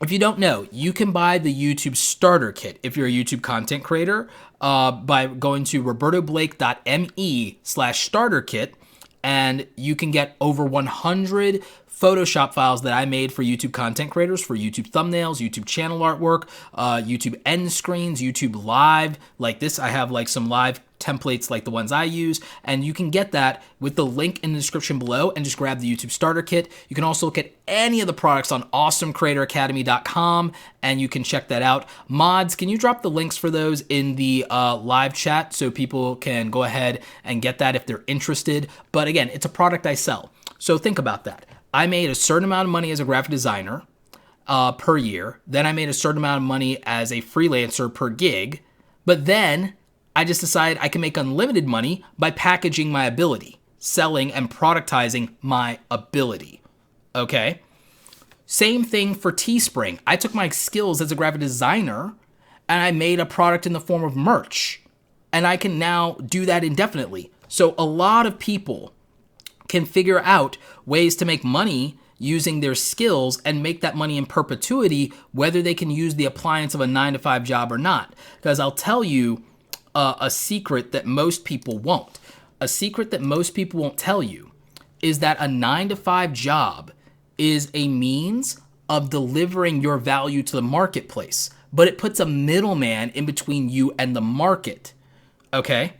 if you don't know, you can buy the YouTube starter kit if you're a YouTube content creator by going to robertoblake.me/starter kit, and you can get over 100 Photoshop files that I made for YouTube content creators, for YouTube thumbnails, YouTube channel artwork, YouTube end screens, YouTube live. Like this, I have like some live templates like the ones I use, and you can get that with the link in the description below and just grab the YouTube starter kit. You can also look at any of the products on awesomecreatoracademy.com and you can check that out. Mods, can you drop the links for those in the live chat so people can go ahead and get that if they're interested? But again, it's a product I sell. So think about that. I made a certain amount of money as a graphic designer per year. Then I made a certain amount of money as a freelancer per gig. But then I just decided I can make unlimited money by packaging my ability, selling and productizing my ability. Okay? Same thing for Teespring. I took my skills as a graphic designer and I made a product in the form of merch. And I can now do that indefinitely. So a lot of people can figure out ways to make money using their skills and make that money in perpetuity, whether they can use the appliance of a 9-to-5 job or not. Because I'll tell you a secret that most people won't. A secret that most people won't tell you is that a 9-to-5 job is a means of delivering your value to the marketplace, but it puts a middleman in between you and the market. Okay?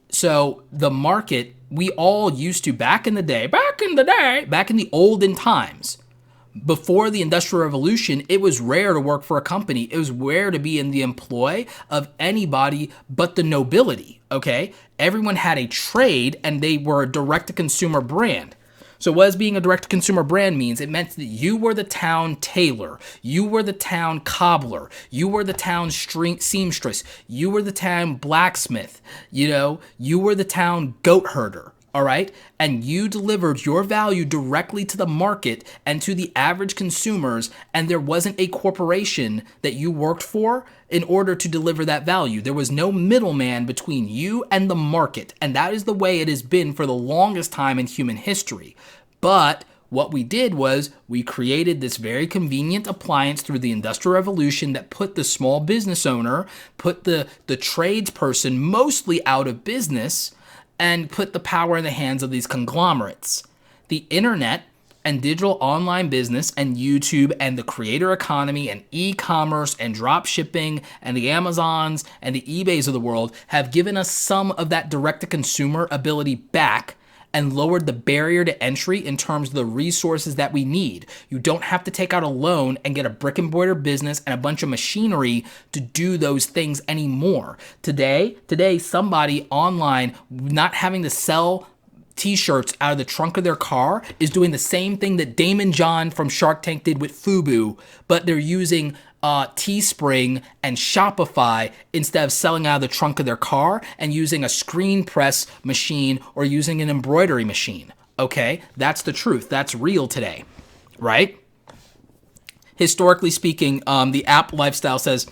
So the market, we all used to back in the olden times, before the Industrial Revolution, it was rare to work for a company. It was rare to be in the employ of anybody but the nobility, okay? Everyone had a trade and they were a direct-to-consumer brand. So what does being a direct-to-consumer brand means? It meant that you were the town tailor, you were the town cobbler, you were the town seamstress, you were the town blacksmith, you were the town goat herder. All right. And you delivered your value directly to the market and to the average consumers. And there wasn't a corporation that you worked for in order to deliver that value. There was no middleman between you and the market. And that is the way it has been for the longest time in human history. But what we did was we created this very convenient appliance through the Industrial Revolution that put the small business owner, put the tradesperson mostly out of business, and put the power in the hands of these conglomerates. The internet and digital online business and YouTube and the creator economy and e-commerce and drop shipping and the Amazons and the eBays of the world have given us some of that direct-to-consumer ability back and lowered the barrier to entry in terms of the resources that we need. You don't have to take out a loan and get a brick and mortar business and a bunch of machinery to do those things anymore. Today, somebody online not having to sell t-shirts out of the trunk of their car is doing the same thing that Damon John from Shark Tank did with Fubu, but they're using Teespring and Shopify instead of selling out of the trunk of their car and using a screen press machine or using an embroidery machine. Okay, that's the truth. That's real today, right? Historically speaking, the app lifestyle says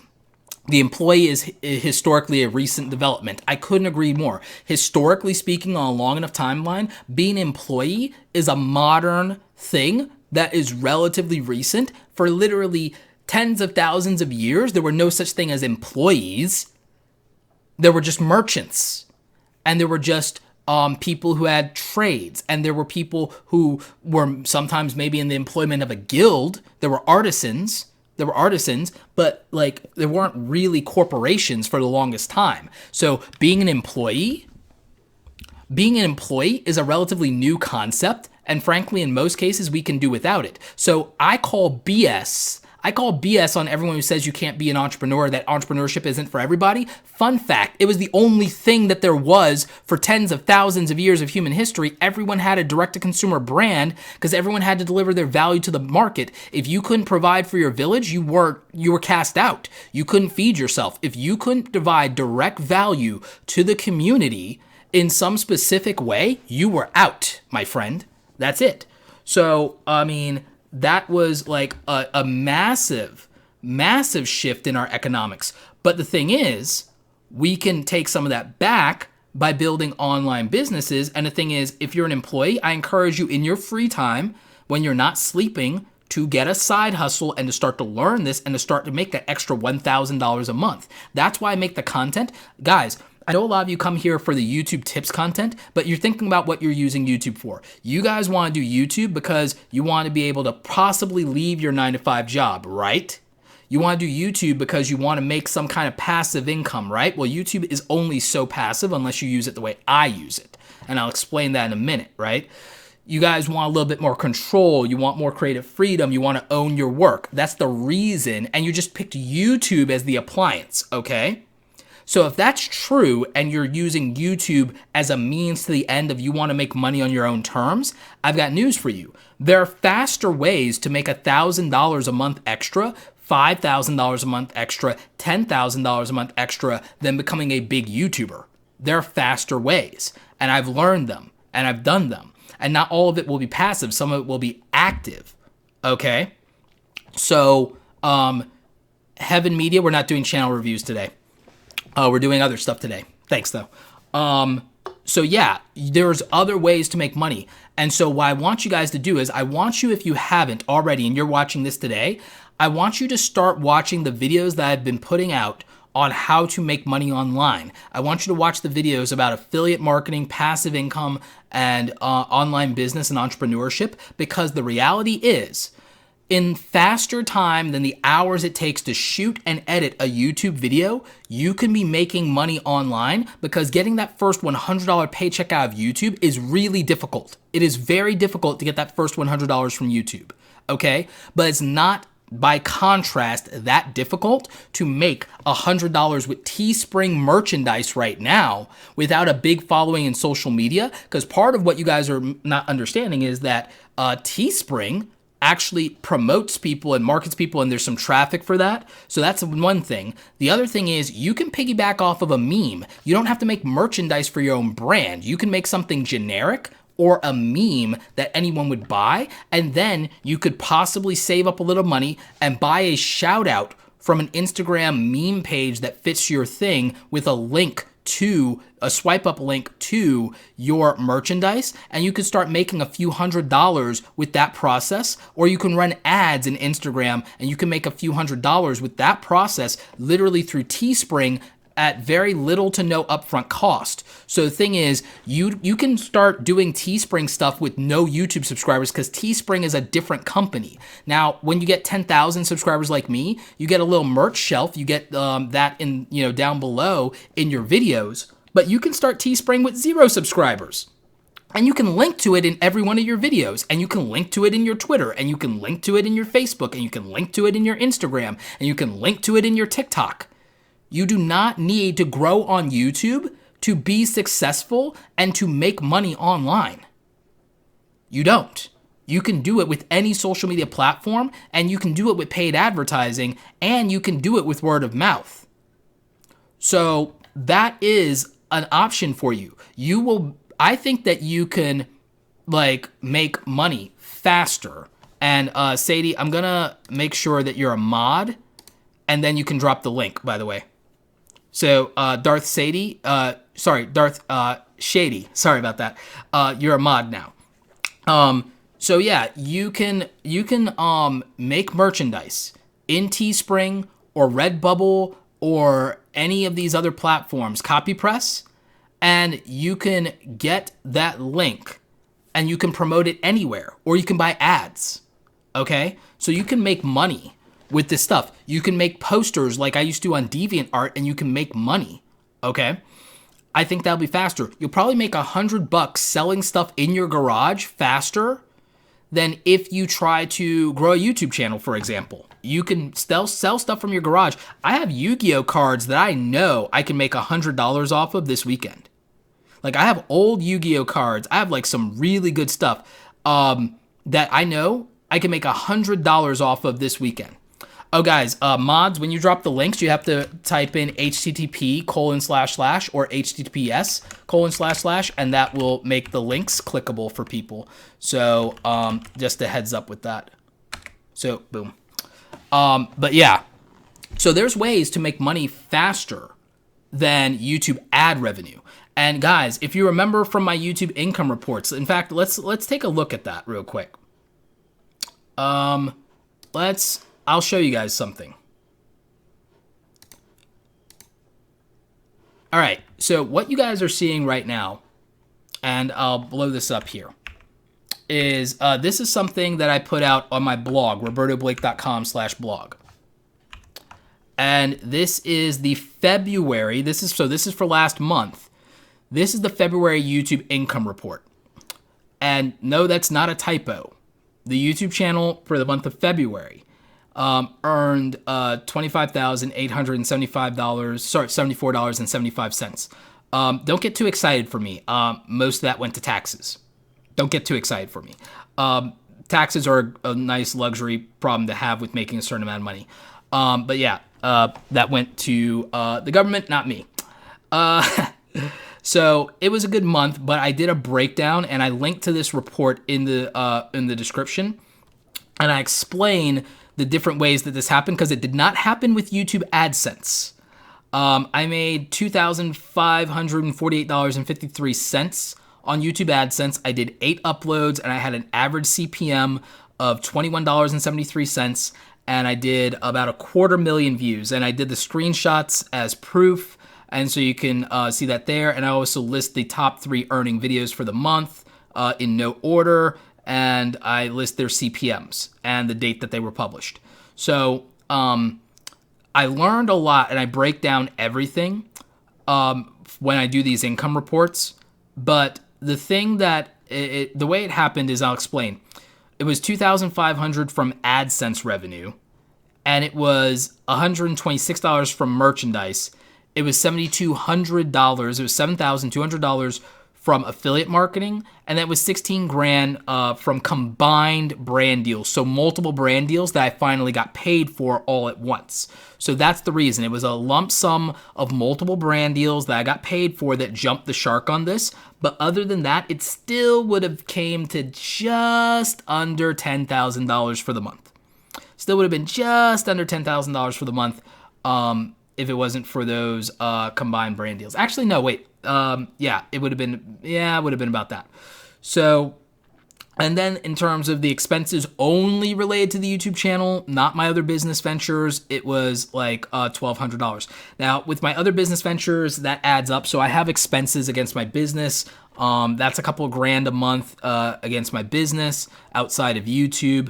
the employee is historically a recent development. I couldn't agree more. Historically speaking, on a long enough timeline, being an employee is a modern thing that is relatively recent. For literally tens of thousands of years, there were no such thing as employees. There were just merchants. And there were just people who had trades. And there were people who were sometimes maybe in the employment of a guild. There were artisans. But there weren't really corporations for the longest time. So being an employee is a relatively new concept. And frankly, in most cases, we can do without it. So I call BS I call BS on everyone who says you can't be an entrepreneur, that entrepreneurship isn't for everybody. Fun fact, it was the only thing that there was for tens of thousands of years of human history. Everyone had a direct-to-consumer brand because everyone had to deliver their value to the market. If you couldn't provide for your village, you were cast out. You couldn't feed yourself. If you couldn't provide direct value to the community in some specific way, you were out, my friend. That's it. So, I mean, that was like a massive, massive shift in our economics. But the thing is, we can take some of that back by building online businesses. And the thing is, if you're an employee, I encourage you in your free time, when you're not sleeping, to get a side hustle and to start to learn this and to start to make that extra $1,000 a month. That's why I make the content. Guys, I know a lot of you come here for the YouTube tips content, but you're thinking about what you're using YouTube for. You guys want to do YouTube because you want to be able to possibly leave your 9-to-5 job, right? You want to do YouTube because you want to make some kind of passive income, right? Well, YouTube is only so passive unless you use it the way I use it. And I'll explain that in a minute, right? You guys want a little bit more control. You want more creative freedom. You want to own your work. That's the reason. And you just picked YouTube as the appliance, okay? So if that's true and you're using YouTube as a means to the end of you want to make money on your own terms, I've got news for you. There are faster ways to make $1,000 a month extra, $5,000 a month extra, $10,000 a month extra than becoming a big YouTuber. There are faster ways, and I've learned them, and I've done them. And not all of it will be passive. Some of it will be active, okay? So, Heaven Media, we're not doing channel reviews today. We're doing other stuff today. Thanks, though. So yeah, there's other ways to make money. And so what I want you guys to do is I want you, if you haven't already and you're watching this today, I want you to start watching the videos that I've been putting out on how to make money online. I want you to watch the videos about affiliate marketing, passive income, and online business and entrepreneurship, because the reality is, in faster time than the hours it takes to shoot and edit a YouTube video, you can be making money online, because getting that first $100 paycheck out of YouTube is really difficult. It is very difficult to get that first $100 from YouTube, okay? But it's not, by contrast, that difficult to make $100 with Teespring merchandise right now without a big following in social media. Because part of what you guys are not understanding is that Teespring actually promotes people and markets people, and there's some traffic for that. So that's one thing. The other thing is you can piggyback off of a meme. You don't have to make merchandise for your own brand. You can make something generic or a meme that anyone would buy, and then you could possibly save up a little money and buy a shout out from an Instagram meme page that fits your thing with a link to a swipe up link to your merchandise, and you can start making a few $100s with that process. Or you can run ads in Instagram and you can make a few $100s with that process, literally through Teespring, at very little to no upfront cost. So the thing is, you can start doing Teespring stuff with no YouTube subscribers, because Teespring is a different company. Now, when you get 10,000 subscribers like me, you get a little merch shelf. You get that in, down below in your videos. But you can start Teespring with 0 subscribers. And you can link to it in every one of your videos, and you can link to it in your Twitter, and you can link to it in your Facebook, and you can link to it in your Instagram, and you can link to it in your TikTok. You do not need to grow on YouTube to be successful and to make money online. You don't. You can do it with any social media platform, and you can do it with paid advertising, and you can do it with word of mouth. So that is an option for you. I think that you can make money faster. And Sadie, I'm gonna make sure that you're a mod, and then you can drop the link, by the way. So Darth Shady, sorry about that. You're a mod now. So yeah, you can make merchandise in Teespring or Redbubble or any of these other platforms, CopyPress, and you can get that link and you can promote it anywhere, or you can buy ads. Okay, so you can make money with this stuff. You can make posters like I used to on DeviantArt, and you can make money, okay? I think that'll be faster. You'll probably make $100 selling stuff in your garage faster than if you try to grow a YouTube channel, for example, you can sell stuff from your garage. I have Yu-Gi-Oh cards that I know I can make $100 off of this weekend. Like, I have old Yu-Gi-Oh cards. I have like some really good stuff that I know I can make $100 off of this weekend. Oh, guys, mods, when you drop the links, you have to type in http:/ or https:// and that will make the links clickable for people. So just a heads up with that. So, boom. But yeah, so there's ways to make money faster than YouTube ad revenue. And guys, if you remember from my YouTube income reports, in fact, let's take a look at that real quick. I'll show you guys something. All right, so what you guys are seeing right now, and I'll blow this up here, is this is something that I put out on my blog, robertoblake.com/blog. And this is the February, this is for last month. This is the February YouTube income report. And no, that's not a typo. The YouTube channel for the month of February earned $74.75. Don't get too excited for me. Most of that went to taxes. Don't get too excited for me. Taxes are a nice luxury problem to have with making a certain amount of money. But yeah, that went to the government, not me. So it was a good month, but I did a breakdown, and I linked to this report in the description, and I explain the different ways that this happened, because it did not happen with YouTube AdSense. I made $2,548.53 on YouTube AdSense. I did 8 uploads, and I had an average CPM of $21.73, and I did about 250,000 views, and I did the screenshots as proof, and so you can see that there. And I also list the top 3 earning videos for the month in no order, and I list their CPMs and the date that they were published. So I learned a lot, and I break down everything when I do these income reports. But the thing that the way it happened is, I'll explain. It was $2,500 from AdSense revenue, and it was $126 from merchandise. It was $7,200. It was $7,200 from affiliate marketing, and that was $16,000 from combined brand deals. So multiple brand deals that I finally got paid for all at once. So that's the reason. It was a lump sum of multiple brand deals that I got paid for that jumped the shark on this. But other than that, it still would have came to just under $10,000 for the month. Still would have been just under $10,000 for the month if it wasn't for those combined brand deals. Actually, no, wait. It would have been about that. So, and then in terms of the expenses only related to the YouTube channel, not my other business ventures, it was like $1,200. Now, with my other business ventures, that adds up. So I have expenses against my business. That's a couple of grand a month against my business outside of YouTube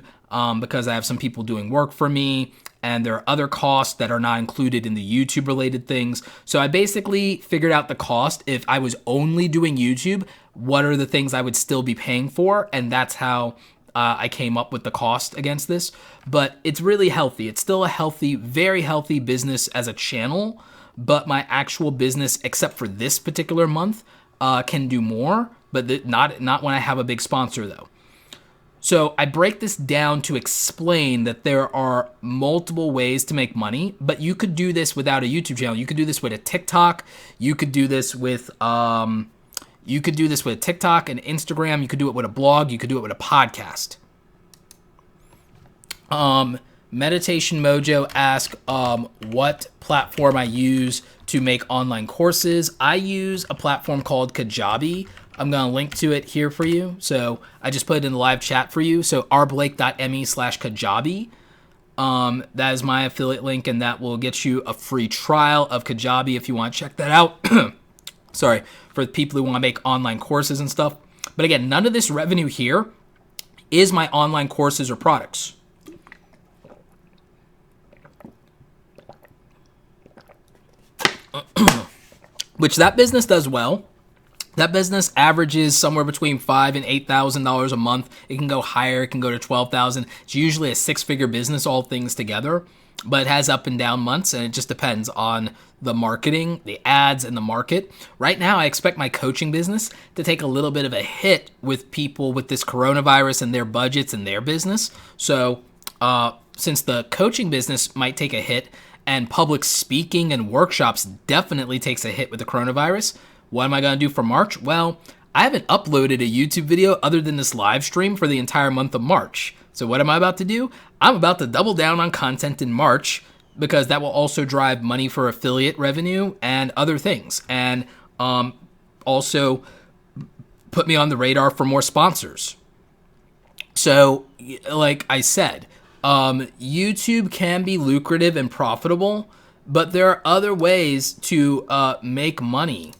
because I have some people doing work for me. And there are other costs that are not included in the YouTube related things. So I basically figured out the cost. If I was only doing YouTube, what are the things I would still be paying for? And that's how I came up with the cost against this. But it's really healthy. It's still a healthy, very healthy business as a channel. But my actual business, except for this particular month, can do more. But not when I have a big sponsor though. So I break this down to explain that there are multiple ways to make money, but you could do this without a YouTube channel. You could do this with a TikTok. You could do this with TikTok and Instagram. You could do it with a blog. You could do it with a podcast. Meditation Mojo asked what platform I use to make online courses. I use a platform called KAJABI. I'm going to link to it here for you. So I just put it in the live chat for you. So rblake.me/KAJABI. That is my affiliate link, and that will get you a free trial of KAJABI if you want to check that out. Sorry, for the people who want to make online courses and stuff. But again, none of this revenue here is my online courses or products. Which that business does well. That business averages somewhere between $5,000 and $8,000 a month. It can go higher. It can go to $12,000. It's usually a six-figure business, all things together, but it has up and down months, and it just depends on the marketing, the ads, and the market. Right now, I expect my coaching business to take a little bit of a hit with people with this coronavirus and their budgets and their business. So, since the coaching business might take a hit, and public speaking and workshops definitely takes a hit with the coronavirus, what am I going to do for March? Well, I haven't uploaded a YouTube video other than this live stream for the entire month of March. So what am I about to do? I'm about to double down on content in March because that will also drive money for affiliate revenue and other things. And also put me on the radar for more sponsors. So like I said, YouTube can be lucrative and profitable, but there are other ways to make money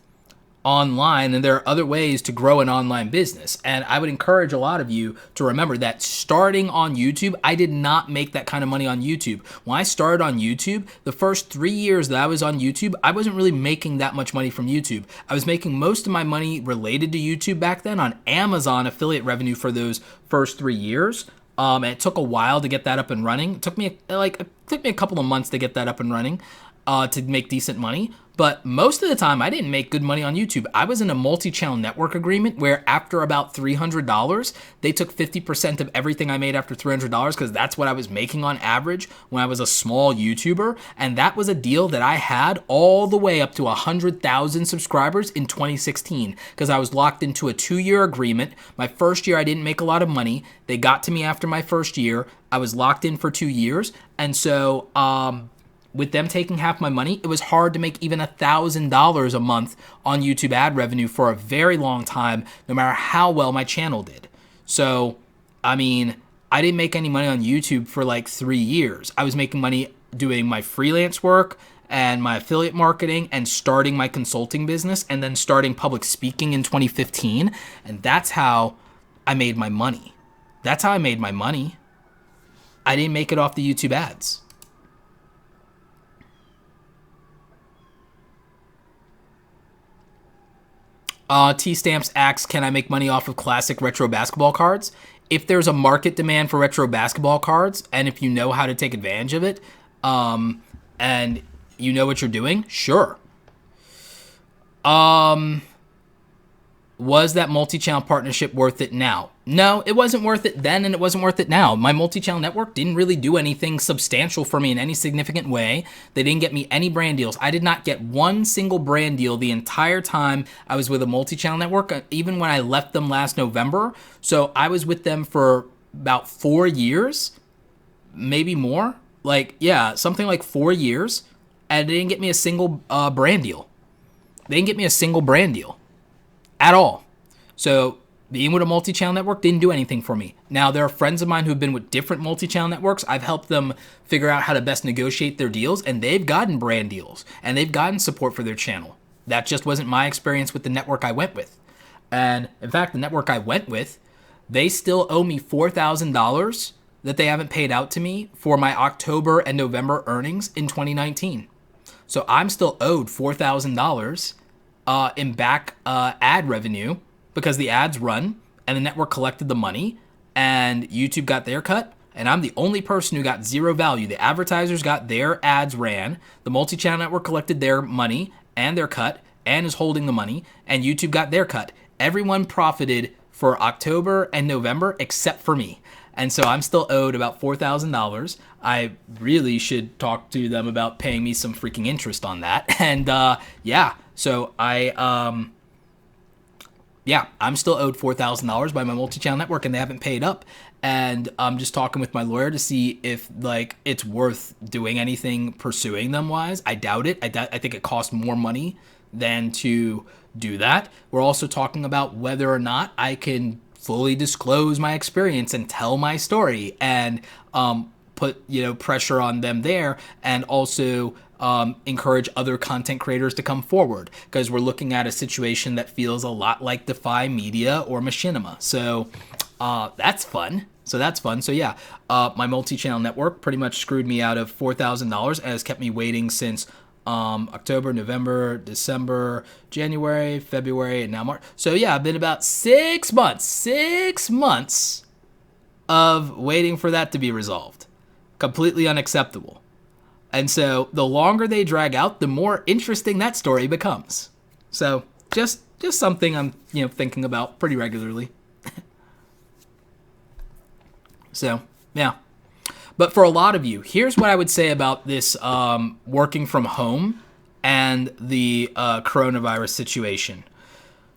online, and there are other ways to grow an online business. And I would encourage a lot of you to remember that starting on YouTube, I did not make that kind of money on YouTube. When I started on YouTube, the first 3 years that I was on YouTube, I wasn't really making that much money from YouTube. I was making most of my money related to YouTube back then on Amazon affiliate revenue for those first 3 years. And it took a while to get that up and running. It took me a couple of months to get that up and running to make decent money. But most of the time, I didn't make good money on YouTube. I was in a multi-channel network agreement where after about $300, they took 50% of everything I made after $300 because that's what I was making on average when I was a small YouTuber. And that was a deal that I had all the way up to 100,000 subscribers in 2016 because I was locked into a 2-year agreement. My first year, I didn't make a lot of money. They got to me after my first year. I was locked in for 2 years. And so, with them taking half my money, it was hard to make even $1,000 a month on YouTube ad revenue for a very long time, no matter how well my channel did. So, I mean, I didn't make any money on YouTube for like 3 years. I was making money doing my freelance work and my affiliate marketing and starting my consulting business and then starting public speaking in 2015. And that's how I made my money. That's how I made my money. I didn't make it off the YouTube ads. T-Stamps asks, can I make money off of classic retro basketball cards? If there's a market demand for retro basketball cards, and if you know how to take advantage of it, and you know what you're doing, sure. Was that multi-channel partnership worth it now? No, it wasn't worth it then, and it wasn't worth it now. My multi-channel network didn't really do anything substantial for me in any significant way. They didn't get me any brand deals. I did not get one single brand deal the entire time I was with a multi-channel network, even when I left them last November. So I was with them for about 4 years, maybe more. Something like 4 years, and they didn't get me a single brand deal. They didn't get me a single brand deal at all. So being with a multi-channel network didn't do anything for me. Now, there are friends of mine who've been with different multi-channel networks. I've helped them figure out how to best negotiate their deals, and they've gotten brand deals, and they've gotten support for their channel. That just wasn't my experience with the network I went with. And in fact, the network I went with, they still owe me $4,000 that they haven't paid out to me for my October and November earnings in 2019. So I'm still owed $4,000 in back ad revenue because the ads run and the network collected the money and YouTube got their cut, and I'm the only person who got zero value. The advertisers got their ads ran, the multi-channel network collected their money and their cut and is holding the money, and YouTube got their cut. Everyone profited for October and November except for me. And so I'm still owed about $4,000. I really should talk to them about paying me some freaking interest on that. And so I'm still owed $4,000 by my multi-channel network, and they haven't paid up. And I'm just talking with my lawyer to see if it's worth doing anything pursuing them wise. I doubt it. I think it costs more money than to do that. We're also talking about whether or not I can fully disclose my experience and tell my story and put pressure on them there, and also encourage other content creators to come forward, because we're looking at a situation that feels a lot like Defy Media or Machinima. So that's fun. So yeah, my multi-channel network pretty much screwed me out of $4,000 and has kept me waiting since October, November, December, January, February, and now March. So yeah, I've been about 6 months. 6 months of waiting for that to be resolved. Completely unacceptable. And so the longer they drag out, the more interesting that story becomes. So just something I'm thinking about pretty regularly. So yeah. But for a lot of you, here's what I would say about this working from home and the coronavirus situation.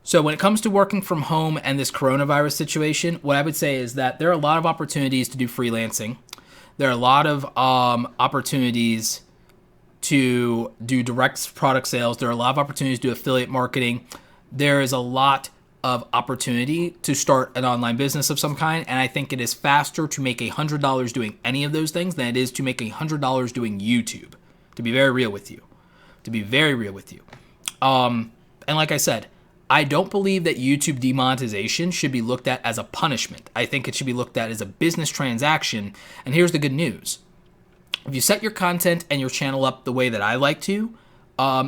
So when it comes to working from home and this coronavirus situation, what I would say is that there are a lot of opportunities to do freelancing. There are a lot of opportunities to do direct product sales. There are a lot of opportunities to do affiliate marketing. There is a lot of opportunity to start an online business of some kind, and I think it is faster to make $100 doing any of those things than it is to make $100 doing YouTube, to be very real with you. And like I said, I don't believe that YouTube demonetization should be looked at as a punishment. I think it should be looked at as a business transaction, and here's the good news. If you set your content and your channel up the way that I like to,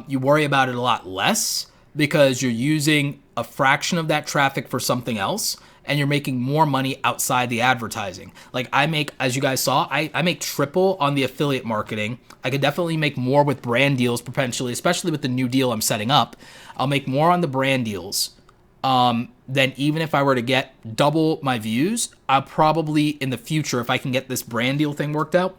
you worry about it a lot less because you're using a fraction of that traffic for something else, and you're making more money outside the advertising. Like I make, as you guys saw, I make triple on the affiliate marketing. I could definitely make more with brand deals potentially, especially with the new deal I'm setting up. I'll make more on the brand deals than even if I were to get double my views. I'll probably in the future, if I can get this brand deal thing worked out,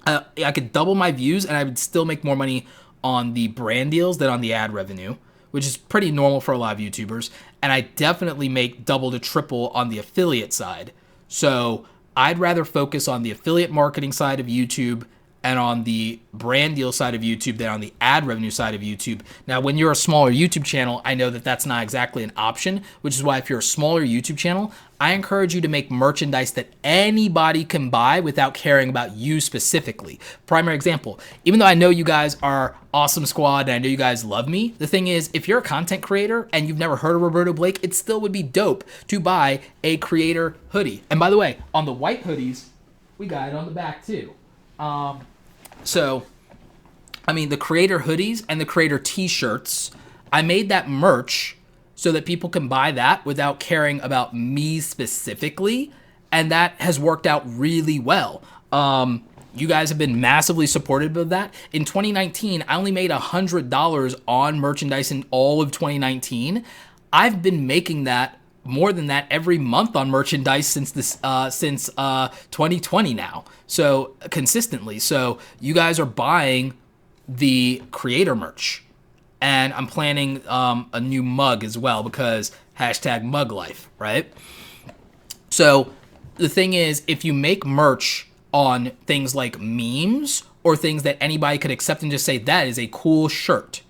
I could double my views and I would still make more money on the brand deals than on the ad revenue, which is pretty normal for a lot of YouTubers. And I definitely make double to triple on the affiliate side. So I'd rather focus on the affiliate marketing side of YouTube and on the brand deal side of YouTube than on the ad revenue side of YouTube. Now, when you're a smaller YouTube channel, I know that that's not exactly an option, which is why if you're a smaller YouTube channel, I encourage you to make merchandise that anybody can buy without caring about you specifically. Primary example, even though I know you guys are awesome squad and I know you guys love me, the thing is, if you're a content creator and you've never heard of Roberto Blake, it still would be dope to buy a creator hoodie. And by the way, on the white hoodies, we got it on the back too. So, I mean, the creator hoodies and the creator t-shirts, I made that merch so that people can buy that without caring about me specifically, and that has worked out really well. You guys have been massively supportive of that. In 2019, I only made $100 on merchandise in all of 2019. I've been making that more than that every month on merchandise since 2020 now. So consistently. So you guys are buying the creator merch, and I'm planning a new mug as well because #MugLife, right? So the thing is, if you make merch on things like memes or things that anybody could accept and just say that is a cool shirt,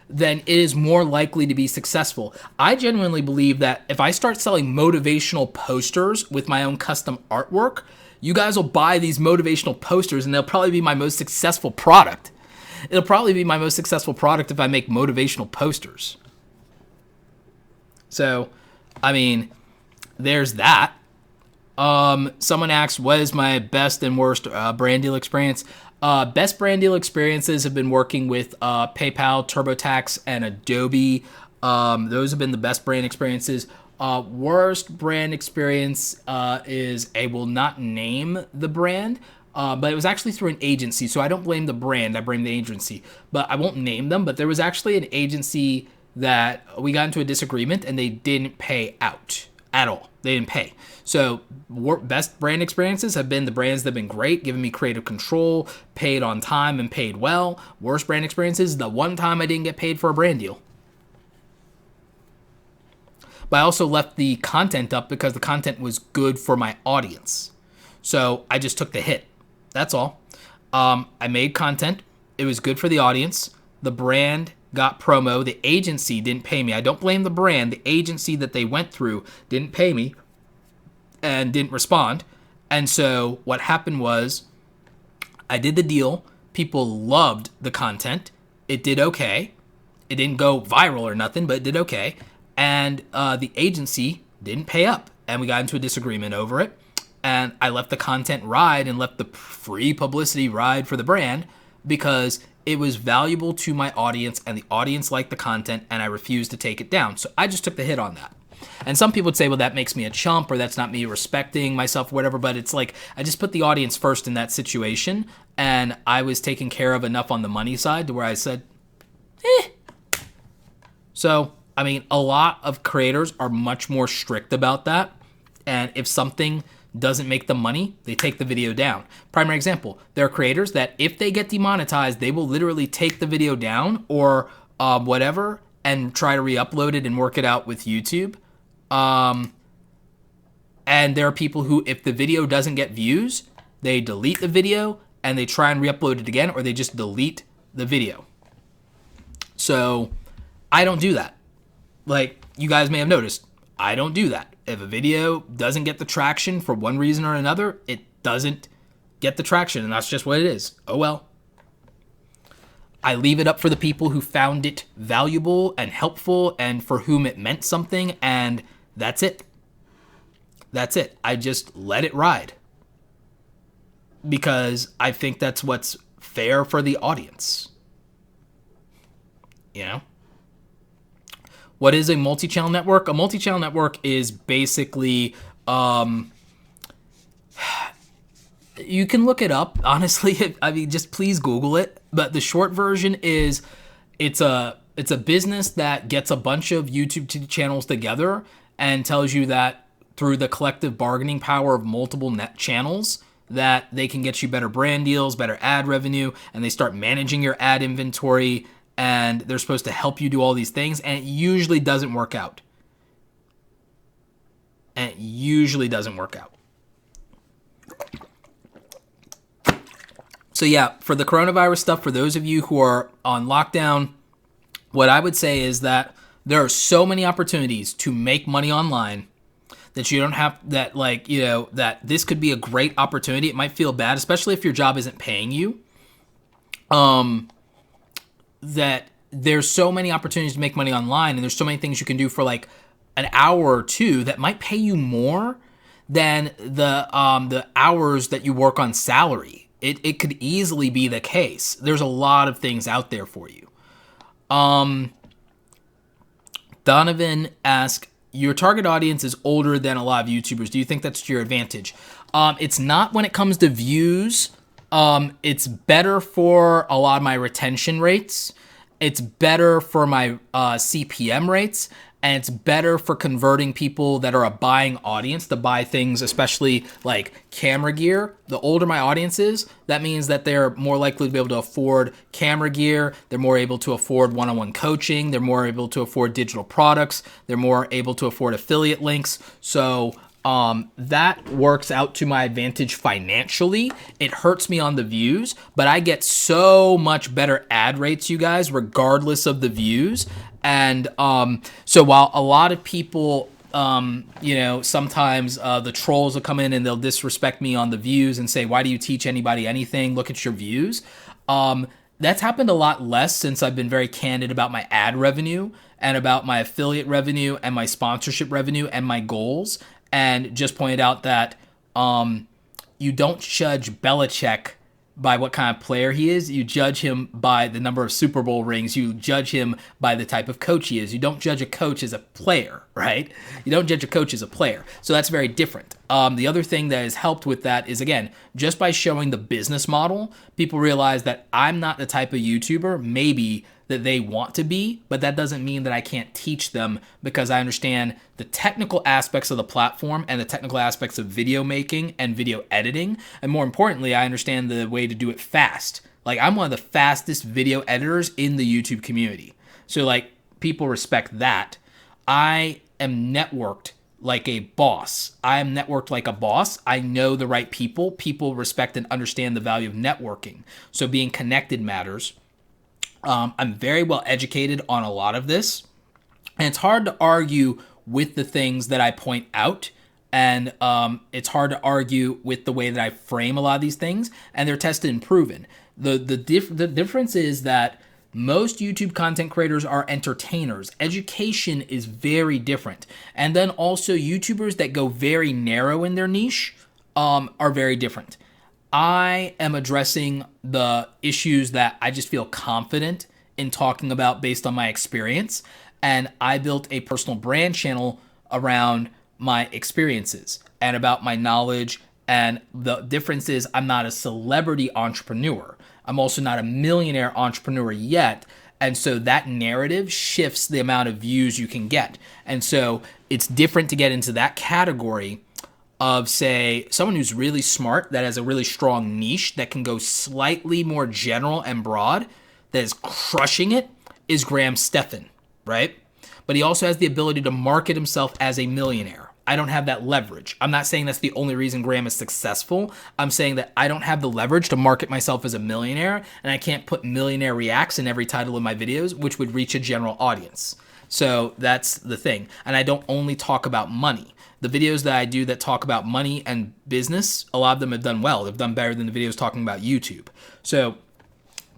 then it is more likely to be successful. I genuinely believe that if I start selling motivational posters with my own custom artwork, you guys will buy these motivational posters and they'll probably be my most successful product. It'll probably be my most successful product if I make motivational posters. So, I mean, there's that. Someone asked, what is my best and worst brand deal experience? Best brand deal experiences have been working with PayPal, TurboTax, and Adobe. Those have been the best brand experiences. Worst brand experience is, I will not name the brand, but it was actually through an agency. So I don't blame the brand, I blame the agency. But I won't name them, but there was actually an agency that we got into a disagreement and they didn't pay out at all. They didn't pay. So best brand experiences have been the brands that have been great, giving me creative control, paid on time and paid well. Worst brand experiences, the one time I didn't get paid for a brand deal. But I also left the content up because the content was good for my audience. So I just took the hit. That's all. I made content. It was good for the audience. The brand got promo. The agency didn't pay me. I don't blame the brand. The agency that they went through didn't pay me and didn't respond. And so what happened was I did the deal. People loved the content. It did okay. It didn't go viral or nothing, but it did okay. And the agency didn't pay up. And we got into a disagreement over it. And I let the content ride and let the free publicity ride for the brand because it was valuable to my audience and the audience liked the content and I refused to take it down. So I just took the hit on that. And some people would say, well, that makes me a chump or that's not me respecting myself, whatever. But it's like, I just put the audience first in that situation. And I was taken care of enough on the money side to where I said, eh. So, I mean, a lot of creators are much more strict about that. And if something doesn't make them money, they take the video down. Primary example, there are creators that if they get demonetized, they will literally take the video down or whatever and try to re-upload it and work it out with YouTube. And there are people who, if the video doesn't get views, they delete the video and they try and re-upload it again, or they just delete the video. So I don't do that. Like you guys may have noticed, I don't do that. If a video doesn't get the traction for one reason or another, it doesn't get the traction, and that's just what it is. Oh well. I leave it up for the people who found it valuable and helpful and for whom it meant something, and that's it. That's it. I just let it ride. Because I think that's what's fair for the audience. You know? What is a multi-channel network? A multi-channel network is basically, you can look it up, honestly. I mean, just please Google it. But the short version is it's a business that gets a bunch of YouTube channels together and tells you that through the collective bargaining power of multiple net channels, that they can get you better brand deals, better ad revenue, and they start managing your ad inventory, and they're supposed to help you do all these things, and it usually doesn't work out. So yeah, for the coronavirus stuff, for those of you who are on lockdown, what I would say is that there are so many opportunities to make money online that you don't have that, like, you know, that this could be a great opportunity. It might feel bad, especially if your job isn't paying you. That there's so many opportunities to make money online, and there's so many things you can do for like an hour or two that might pay you more than the hours that you work on salary. It could easily be the case. There's a lot of things out there for you. Donovan asks, your target audience is older than a lot of YouTubers. Do you think that's to your advantage? It's not when it comes to views. It's better for a lot of my retention rates. It's better for my CPM rates. And it's better for converting people that are a buying audience to buy things, especially like camera gear. The older my audience is, that means that they're more likely to be able to afford camera gear. They're more able to afford one-on-one coaching. They're more able to afford digital products. They're more able to afford affiliate links. So that works out to my advantage financially. It hurts me on the views, but I get so much better ad rates, you guys, regardless of the views. And so while a lot of people, sometimes the trolls will come in and they'll disrespect me on the views and say, why do you teach anybody anything? Look at your views. That's happened a lot less since I've been very candid about my ad revenue and about my affiliate revenue and my sponsorship revenue and my goals. And just pointed out that you don't judge Belichick by what kind of player he is. You judge him by the number of Super Bowl rings. You judge him by the type of coach he is. You don't judge a coach as a player, right? You don't judge a coach as a player. So that's very different. The other thing that has helped with that is, again, just by showing the business model, people realize that I'm not the type of YouTuber maybe that they want to be, but that doesn't mean that I can't teach them, because I understand the technical aspects of the platform and the technical aspects of video making and video editing. And more importantly, I understand the way to do it fast. Like, I'm one of the fastest video editors in the YouTube community. So like, people respect that. I am networked like a boss. I am networked like a boss. I know the right people. People respect and understand the value of networking. So being connected matters. I'm very well educated on a lot of this, and it's hard to argue with the things that I point out, and it's hard to argue with the way that I frame a lot of these things, and they're tested and proven. The difference is that most YouTube content creators are entertainers. Education is very different. And then also YouTubers that go very narrow in their niche are very different. I am addressing the issues that I just feel confident in talking about based on my experience. And I built a personal brand channel around my experiences and about my knowledge. And the difference is I'm not a celebrity entrepreneur. I'm also not a millionaire entrepreneur yet. And so that narrative shifts the amount of views you can get. And so it's different to get into that category of, say, someone who's really smart, that has a really strong niche, that can go slightly more general and broad, that is crushing it, is Graham Stephan, right? But he also has the ability to market himself as a millionaire. I don't have that leverage. I'm not saying that's the only reason Graham is successful. I'm saying that I don't have the leverage to market myself as a millionaire, and I can't put millionaire reacts in every title of my videos, which would reach a general audience. So that's the thing. And I don't only talk about money. The videos that I do that talk about money and business, a lot of them have done well. They've done better than the videos talking about YouTube. So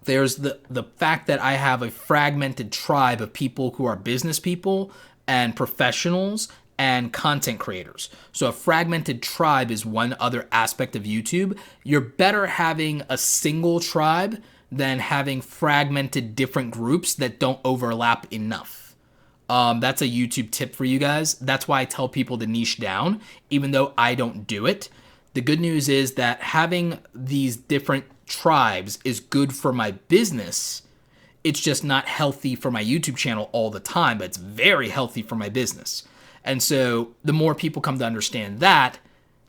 there's the fact that I have a fragmented tribe of people who are business people and professionals and content creators. So a fragmented tribe is one other aspect of YouTube. You're better having a single tribe than having fragmented different groups that don't overlap enough. That's a YouTube tip for you guys. That's why I tell people to niche down, even though I don't do it. The good news is that having these different tribes is good for my business. It's just not healthy for my YouTube channel all the time, but it's very healthy for my business. And so the more people come to understand that,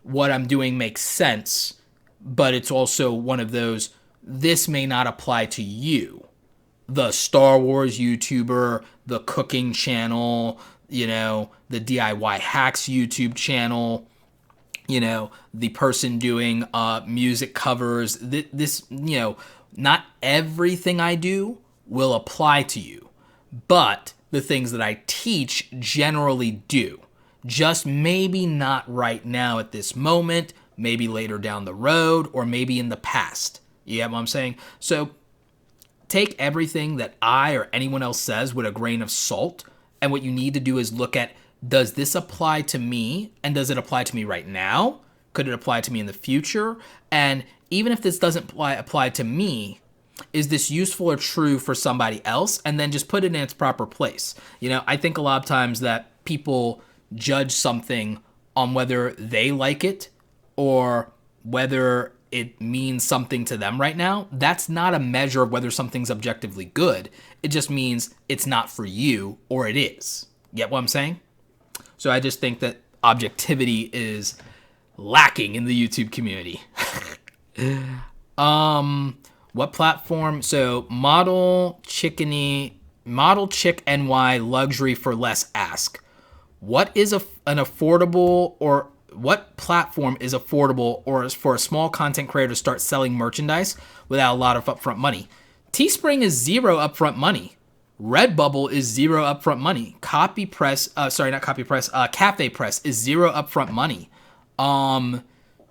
what I'm doing makes sense, but it's also one of those, this may not apply to you. The Star Wars YouTuber, the cooking channel, the DIY hacks YouTube channel, the person doing music covers. This, not everything I do will apply to you, but the things that I teach generally do. Just maybe not right now at this moment, maybe later down the road, or maybe in the past. You get what I'm saying? So take everything that I or anyone else says with a grain of salt, and what you need to do is look at, does this apply to me, and does it apply to me right now? Could it apply to me in the future? And even if this doesn't apply to me, is this useful or true for somebody else? And then just put it in its proper place. I think a lot of times that people judge something on whether they like it or whether it means something to them right now. That's not a measure of whether something's objectively good. It just means it's not for you, or it is. Get what I'm saying? So I just think that objectivity is lacking in the YouTube community. What platform? So Model Chick NY luxury for less ask. What is an affordable, or what platform is affordable or is for a small content creator to start selling merchandise without a lot of upfront money? Teespring is zero upfront money. Redbubble is zero upfront money. Cafe Press is zero upfront money.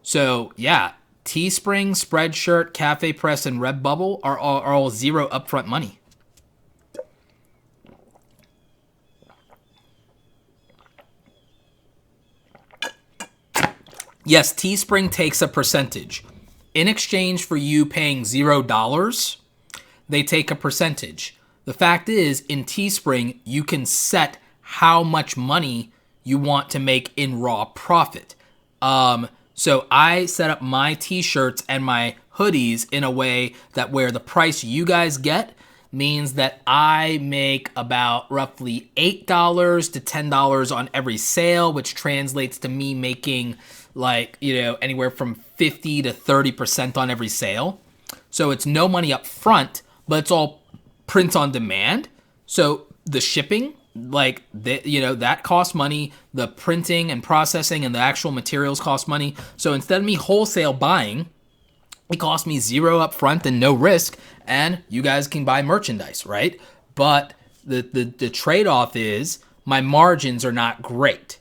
So yeah, Teespring, Spreadshirt, Cafe Press, and Redbubble are all zero upfront money. Yes, Teespring takes a percentage. In exchange for you paying $0, they take a percentage. The fact is, in Teespring, you can set how much money you want to make in raw profit. So I set up my t-shirts and my hoodies in a way that where the price you guys get means that I make about roughly $8 to $10 on every sale, which translates to me making anywhere from 50 to 30% on every sale. So it's no money up front, but it's all print on demand. So the shipping, that costs money. The printing and processing and the actual materials cost money. So instead of me wholesale buying, it costs me zero up front and no risk, and you guys can buy merchandise, right? But the trade-off is my margins are not great.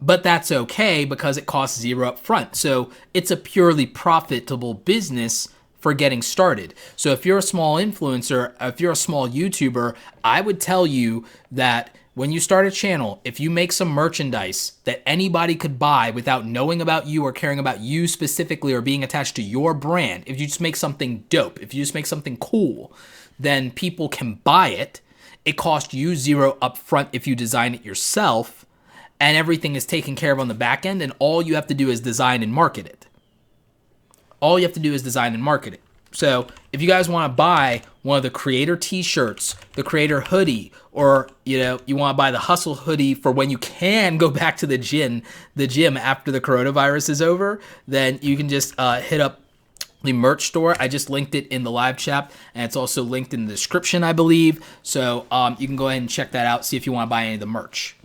But that's okay because it costs zero up front. So it's a purely profitable business for getting started. So if you're a small influencer, if you're a small YouTuber, I would tell you that when you start a channel, if you make some merchandise that anybody could buy without knowing about you or caring about you specifically or being attached to your brand, if you just make something dope, if you just make something cool, then people can buy it. It costs you zero upfront if you design it yourself, and everything is taken care of on the back end, and all you have to do is design and market it. All you have to do is design and market it. So if you guys want to buy one of the creator t-shirts, the creator hoodie, or you want to buy the hustle hoodie for when you can go back to the gym after the coronavirus is over, then you can just hit up the merch store. I just linked it in the live chat, and it's also linked in the description, I believe. So you can go ahead and check that out, see if you want to buy any of the merch.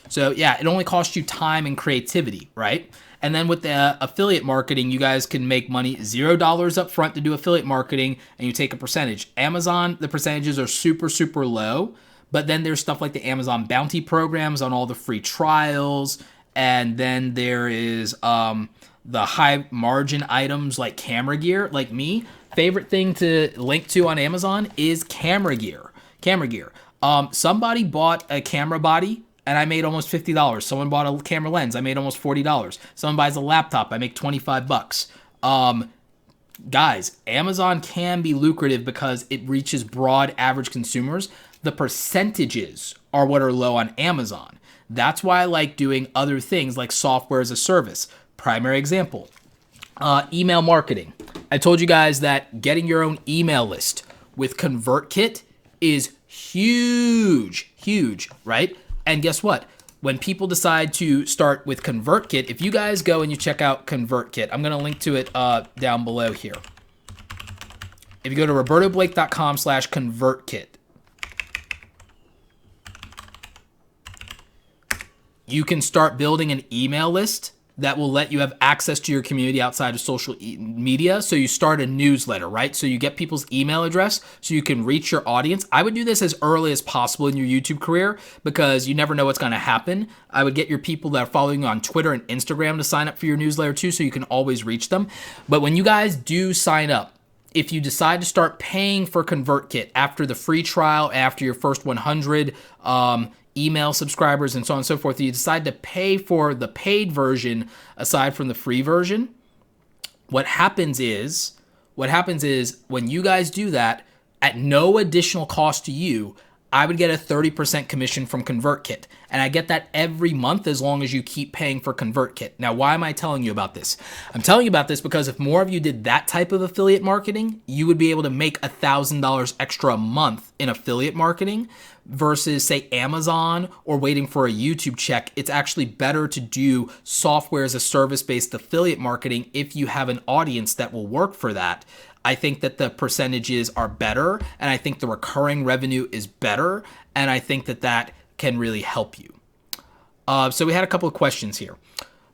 So yeah, it only costs you time and creativity, right? And then with the affiliate marketing, you guys can make money $0 up front to do affiliate marketing, and you take a percentage. Amazon, the percentages are super, super low, but then there's stuff like the Amazon bounty programs on all the free trials, and then there is the high margin items like camera gear. Like me, favorite thing to link to on Amazon is camera gear. Somebody bought a camera body and I made almost $50. Someone bought a camera lens, I made almost $40. Someone buys a laptop, I make $25. Guys, Amazon can be lucrative because it reaches broad average consumers. The percentages are what are low on Amazon. That's why I like doing other things like software as a service. Primary example, email marketing. I told you guys that getting your own email list with ConvertKit is huge, right? And guess what? When people decide to start with ConvertKit, if you guys go and you check out ConvertKit, I'm going to link to it down below here. If you go to robertoblake.com/ConvertKit, you can start building an email list that will let you have access to your community outside of social media. So you start a newsletter, right? So you get people's email address so you can reach your audience. I would do this as early as possible in your YouTube career because you never know what's going to happen. I would get your people that are following you on Twitter and Instagram to sign up for your newsletter too, so you can always reach them. But when you guys do sign up, if you decide to start paying for ConvertKit after the free trial, after your first 100 email subscribers and so on and so forth, you decide to pay for the paid version aside from the free version, what happens is when you guys do that, at no additional cost to you, I would get a 30% commission from ConvertKit. And I get that every month as long as you keep paying for ConvertKit. Now, why am I telling you about this? I'm telling you about this because if more of you did that type of affiliate marketing, you would be able to make $1,000 extra a month in affiliate marketing versus, say, Amazon or waiting for a YouTube check. It's actually better to do software as a service-based affiliate marketing if you have an audience that will work for that. I think that the percentages are better, and I think the recurring revenue is better, and I think that that can really help you. So we had a couple of questions here.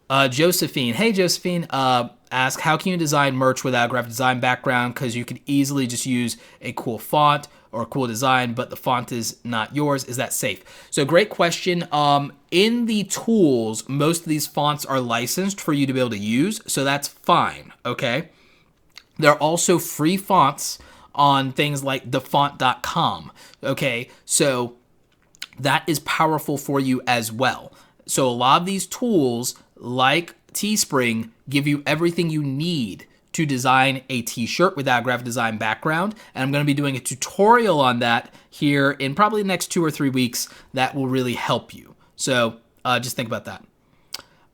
Josephine, hey Josephine, ask, how can you design merch without a graphic design background? Because you could easily just use a cool font or a cool design, but the font is not yours. Is that safe? So great question. In the tools, most of these fonts are licensed for you to be able to use, so that's fine, okay? There are also free fonts on things like thefont.com, okay? So that is powerful for you as well. So a lot of these tools, like Teespring, give you everything you need to design a t-shirt without a graphic design background. And I'm going to be doing a tutorial on that here in probably the next 2 or 3 weeks that will really help you. So just think about that.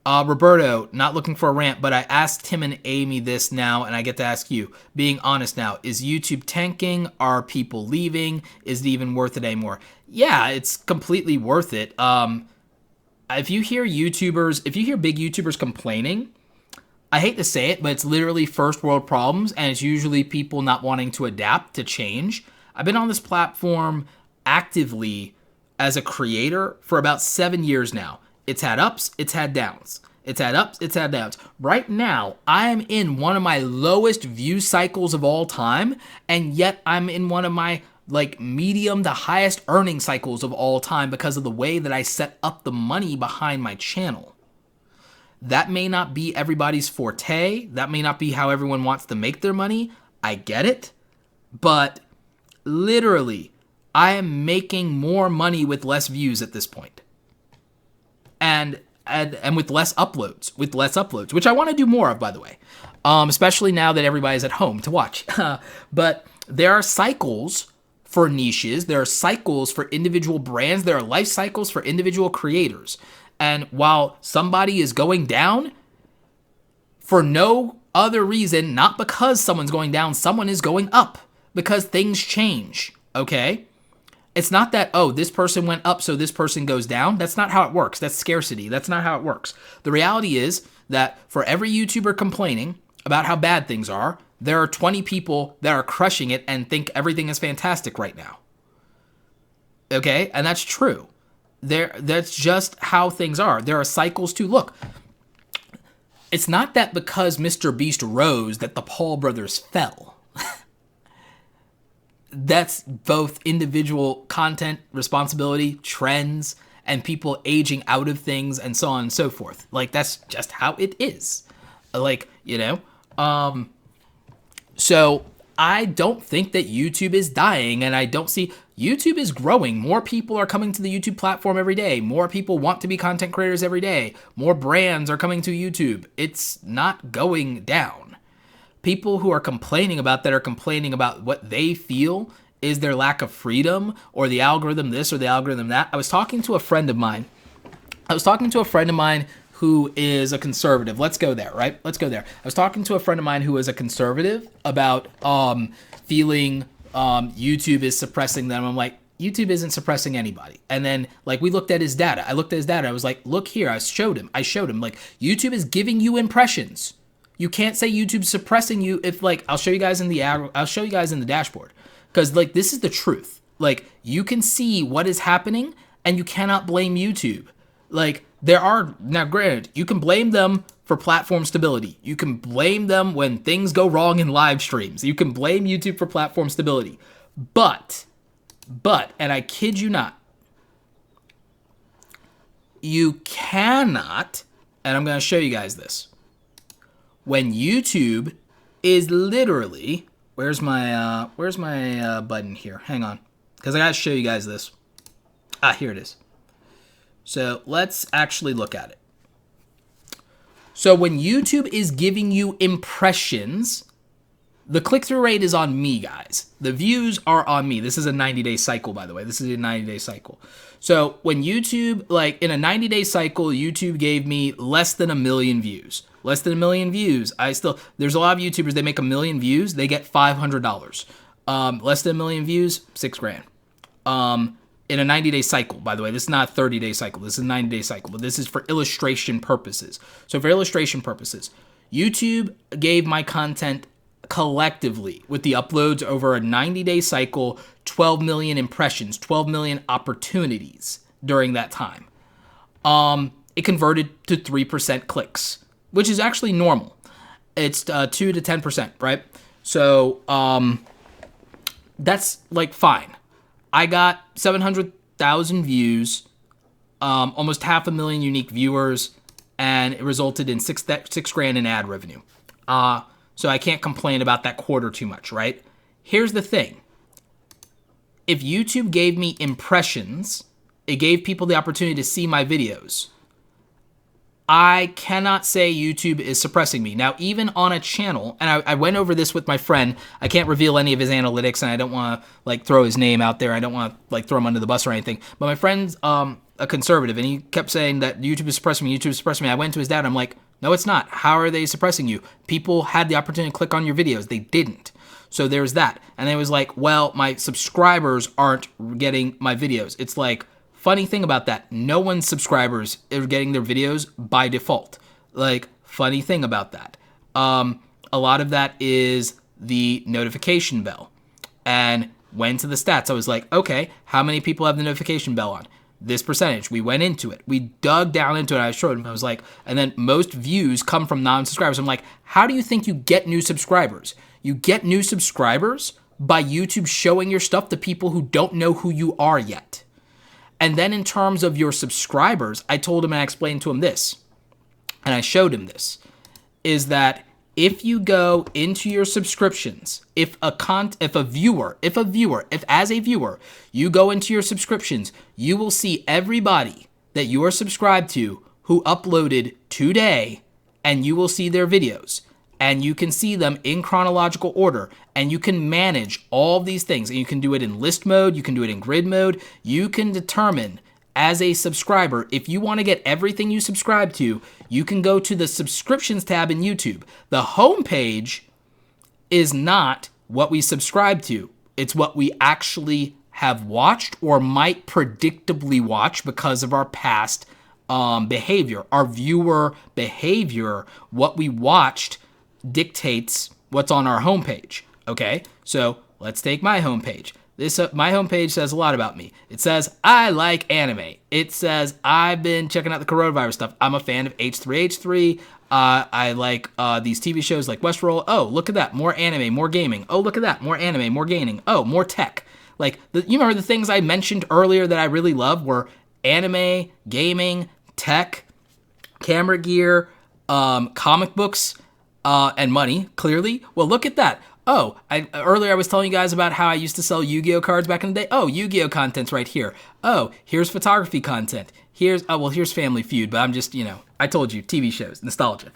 Roberto, not looking for a rant, but I asked Tim and Amy this now, and I get to ask you, being honest now, is YouTube tanking? Are people leaving? Is it even worth it anymore? Yeah, it's completely worth it. If you hear big YouTubers complaining, I hate to say it, but it's literally first world problems, and it's usually people not wanting to adapt to change. I've been on this platform actively as a creator for about 7 years now. It's had ups, it's had downs. It's had ups, it's had downs. Right now, I am in one of my lowest view cycles of all time, and yet I'm in one of my medium to highest earning cycles of all time because of the way that I set up the money behind my channel. That may not be everybody's forte. That may not be how everyone wants to make their money. I get it. But literally, I am making more money with less views at this point. And with less uploads, which I want to do more of, by the way, especially now that everybody's at home to watch. But there are cycles for niches. There are cycles for individual brands. There are life cycles for individual creators. And while somebody is going down, for no other reason, not because someone's going down, someone is going up because things change, okay? It's not that, oh, this person went up, so this person goes down. That's not how it works. That's scarcity. That's not how it works. The reality is that for every YouTuber complaining about how bad things are, there are 20 people that are crushing it and think everything is fantastic right now. Okay? And that's true. That's just how things are. There are cycles too. Look, it's not that because Mr. Beast rose that the Paul brothers fell. That's both individual content responsibility, trends, and people aging out of things, and so on and so forth. Like, that's just how it is. Like, you know, so I don't think that YouTube is dying, and I don't see YouTube is growing. More people are coming to the YouTube platform every day. More people want to be content creators every day. More brands are coming to YouTube. It's not going down. People who are complaining about that are complaining about what they feel is their lack of freedom or the algorithm this or the algorithm that. I was talking to a friend of mine who is a conservative. Let's go there, right? Let's go there. I was talking to a friend of mine who is a conservative about feeling YouTube is suppressing them. I'm like, YouTube isn't suppressing anybody. And then, like, we looked at his data. I looked at his data. I was like, look here. I showed him, like, YouTube is giving you impressions. You can't say YouTube's suppressing you if, like, I'll show you guys in the dashboard. Because, like, this is the truth. Like, you can see what is happening, and you cannot blame YouTube. Like, now granted, you can blame them for platform stability. You can blame them when things go wrong in live streams. You can blame YouTube for platform stability. But, and I kid you not, you cannot, and I'm going to show you guys this. When YouTube is literally, where's my button here? Hang on, because I gotta show you guys this. Here it is. So let's actually look at it. So when YouTube is giving you impressions, the click-through rate is on me, guys. The views are on me. This is a 90-day cycle, by the way. This is a 90-day cycle. So when YouTube, like in a 90-day cycle, YouTube gave me less than 1 million views. Less than 1 million views. There's a lot of YouTubers, they make 1 million views, they get $500. Less than 1 million views, $6,000. In a 90-day cycle, by the way. This is not a 30-day cycle. This is a 90-day cycle, but this is for illustration purposes. So for illustration purposes, YouTube gave my content collectively with the uploads over a 90-day cycle, 12 million impressions, 12 million opportunities during that time. It converted to 3% clicks, which is actually normal. It's 2 to 10%, right? So that's like fine. I got 700,000 views, almost 500,000 unique viewers, and it resulted in $6,000 in ad revenue. So I can't complain about that quarter too much, right? Here's the thing. If YouTube gave me impressions, it gave people the opportunity to see my videos. I cannot say YouTube is suppressing me. Now, even on a channel, and I went over this with my friend. I can't reveal any of his analytics, and I don't want to, like, throw his name out there. I don't want to, like, throw him under the bus or anything. But my friend's a conservative, and he kept saying that YouTube is suppressing me, YouTube is suppressing me. I went to his dad, and I'm like, no, it's not. How are they suppressing you? People had the opportunity to click on your videos. They didn't. So there's that. And it was like, well, my subscribers aren't getting my videos. It's like, funny thing about that, no one's subscribers are getting their videos by default. Like, funny thing about that. A lot of that is the notification bell. And went to the stats. I was like, okay, how many people have the notification bell on? This percentage. We went into it. We dug down into it. I showed him. I was like, and then most views come from non-subscribers. I'm like, how do you think you get new subscribers? You get new subscribers by YouTube showing your stuff to people who don't know who you are yet. And then in terms of your subscribers, I told him and I explained to him this, and I showed him this, is that if you go into your subscriptions, if as a viewer, you go into your subscriptions, you will see everybody that you are subscribed to who uploaded today, and you will see their videos. And you can see them in chronological order, and you can manage all of these things. And you can do it in list mode, you can do it in grid mode. You can determine as a subscriber, if you want to get everything you subscribe to, you can go to the subscriptions tab in YouTube. The homepage is not what we subscribe to. It's what we actually have watched or might predictably watch because of our past behavior. Our viewer behavior, what we watched, dictates what's on our homepage. Okay, so let's take my homepage. My homepage says a lot about me. It says I like anime. It says I've been checking out the coronavirus stuff. I'm a fan of H3H3. I like these TV shows like Westworld. Oh, look at that, more anime, more gaming. Oh, look at that, more anime, more gaming. Oh, more tech. Like you remember the things I mentioned earlier that I really love were anime, gaming, tech, camera gear, comic books, and money. Clearly, well, look at that. Oh, earlier I was telling you guys about how I used to sell Yu-Gi-Oh cards back in the day. Oh, Yu-Gi-Oh content's right here. Oh, here's photography content. Here's Family Feud, but I'm just, I told you, TV shows, nostalgia.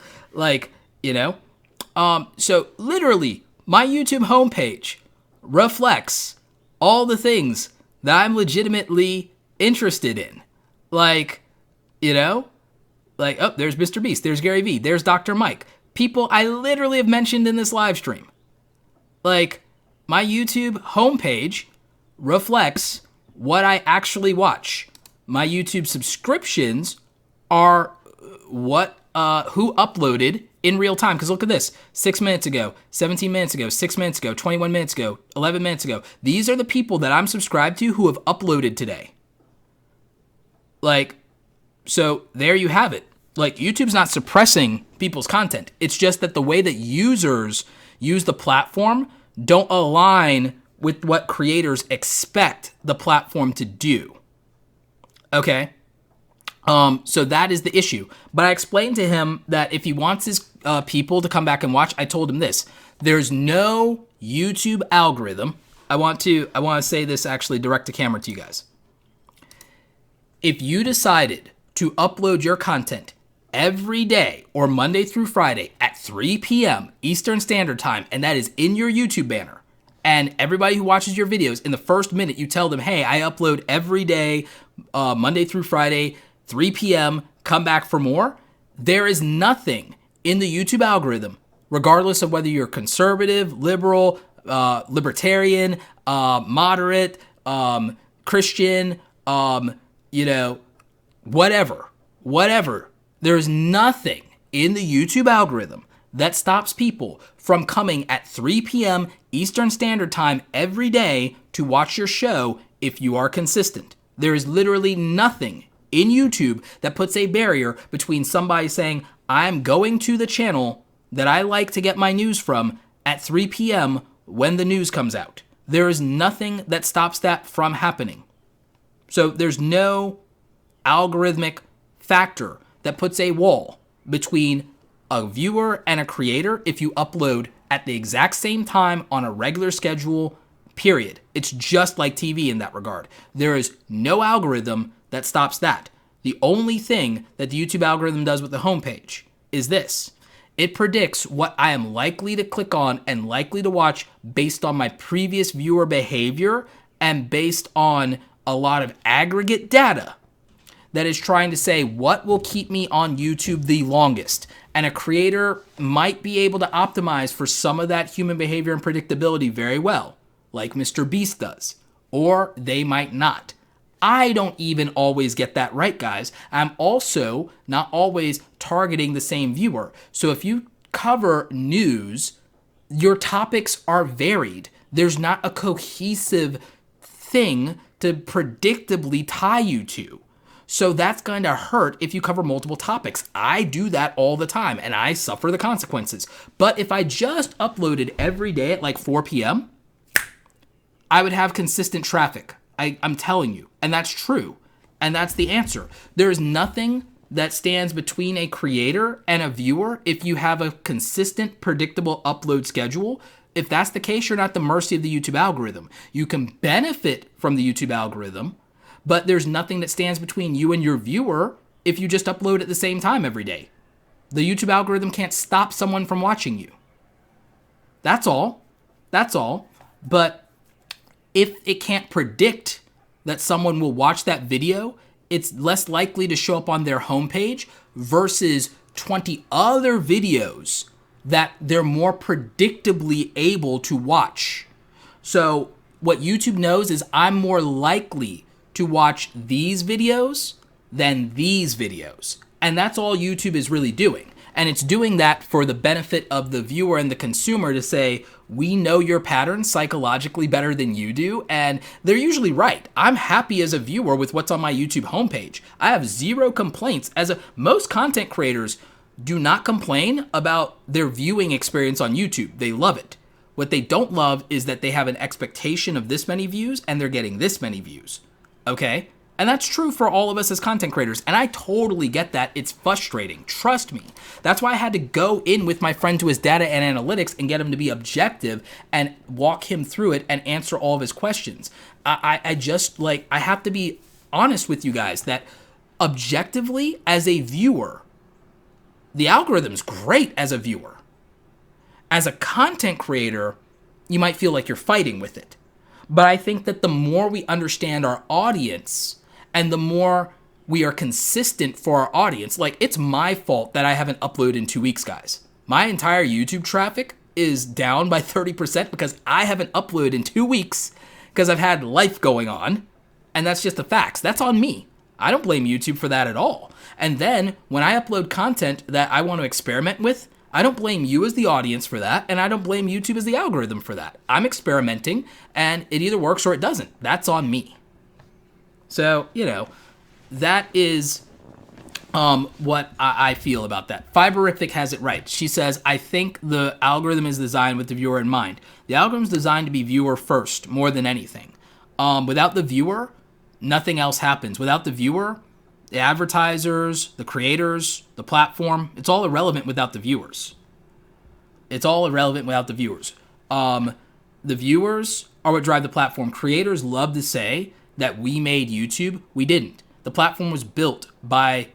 So literally, my YouTube homepage reflects all the things that I'm legitimately interested in. Oh, there's Mr. Beast, there's Gary Vee, there's Dr. Mike. People I literally have mentioned in this live stream. My YouTube homepage reflects what I actually watch. My YouTube subscriptions are who uploaded in real time. Because look at this, 6 minutes ago, 17 minutes ago, 6 minutes ago, 21 minutes ago, 11 minutes ago. These are the people that I'm subscribed to who have uploaded today. So there you have it. YouTube's not suppressing people's content. It's just that the way that users use the platform don't align with what creators expect the platform to do. Okay? So that is the issue. But I explained to him that if he wants his people to come back and watch, I told him this. There's no YouTube algorithm. I want to say this actually direct to camera to you guys. If you decided to upload your content every day or Monday through Friday at 3 p.m. Eastern Standard Time, and that is in your YouTube banner, and everybody who watches your videos, in the first minute you tell them, hey, I upload every day, Monday through Friday, 3 p.m., come back for more, there is nothing in the YouTube algorithm, regardless of whether you're conservative, liberal, libertarian, moderate, Christian, whatever. There's nothing in the YouTube algorithm that stops people from coming at 3 p.m. Eastern Standard Time every day to watch your show if you are consistent. There is literally nothing in YouTube that puts a barrier between somebody saying, I'm going to the channel that I like to get my news from at 3 p.m. when the news comes out. There is nothing that stops that from happening. So there's no algorithmic factor that puts a wall between a viewer and a creator if you upload at the exact same time on a regular schedule, period. It's just like TV in that regard. There is no algorithm that stops that. The only thing that the YouTube algorithm does with the homepage is this. It predicts what I am likely to click on and likely to watch based on my previous viewer behavior and based on a lot of aggregate data that is trying to say what will keep me on YouTube the longest. And a creator might be able to optimize for some of that human behavior and predictability very well, like Mr. Beast does, or they might not. I don't even always get that right, guys. I'm also not always targeting the same viewer. So if you cover news, your topics are varied. There's not a cohesive thing to predictably tie you to. So that's going to hurt if you cover multiple topics. I do that all the time, and I suffer the consequences. But if I just uploaded every day at 4 p.m., I would have consistent traffic. I'm telling you. And that's true. And that's the answer. There is nothing that stands between a creator and a viewer if you have a consistent, predictable upload schedule. If that's the case, you're not at the mercy of the YouTube algorithm. You can benefit from the YouTube algorithm, but there's nothing that stands between you and your viewer if you just upload at the same time every day. The YouTube algorithm can't stop someone from watching you. That's all. That's all. But if it can't predict that someone will watch that video, it's less likely to show up on their homepage versus 20 other videos that they're more predictably able to watch. So what YouTube knows is I'm more likely to watch these videos than these videos. And that's all YouTube is really doing. And it's doing that for the benefit of the viewer and the consumer to say, we know your patterns psychologically better than you do, and they're usually right. I'm happy as a viewer with what's on my YouTube homepage. I have zero complaints. Most content creators do not complain about their viewing experience on YouTube. They love it. What they don't love is that they have an expectation of this many views and they're getting this many views. Okay? And that's true for all of us as content creators. And I totally get that. It's frustrating. Trust me. That's why I had to go in with my friend to his data and analytics and get him to be objective and walk him through it and answer all of his questions. I have to be honest with you guys that objectively, as a viewer, the algorithm's great as a viewer. As a content creator, you might feel like you're fighting with it. But I think that the more we understand our audience and the more we are consistent for our audience, like it's my fault that I haven't uploaded in 2 weeks, guys. My entire YouTube traffic is down by 30% because I haven't uploaded in 2 weeks because I've had life going on. And that's just the facts. That's on me. I don't blame YouTube for that at all. And then when I upload content that I want to experiment with, I don't blame you as the audience for that, and I don't blame YouTube as the algorithm for that. I'm experimenting, and it either works or it doesn't. That's on me. So, that is what I feel about that. Fiberific has it right. She says, I think the algorithm is designed with the viewer in mind. The algorithm is designed to be viewer first, more than anything. Without the viewer, nothing else happens. Without the viewer, the advertisers, the creators, the platform, it's all irrelevant without the viewers. It's all irrelevant without the viewers. The viewers are what drive the platform. Creators love to say that we made YouTube. We didn't. The platform was built by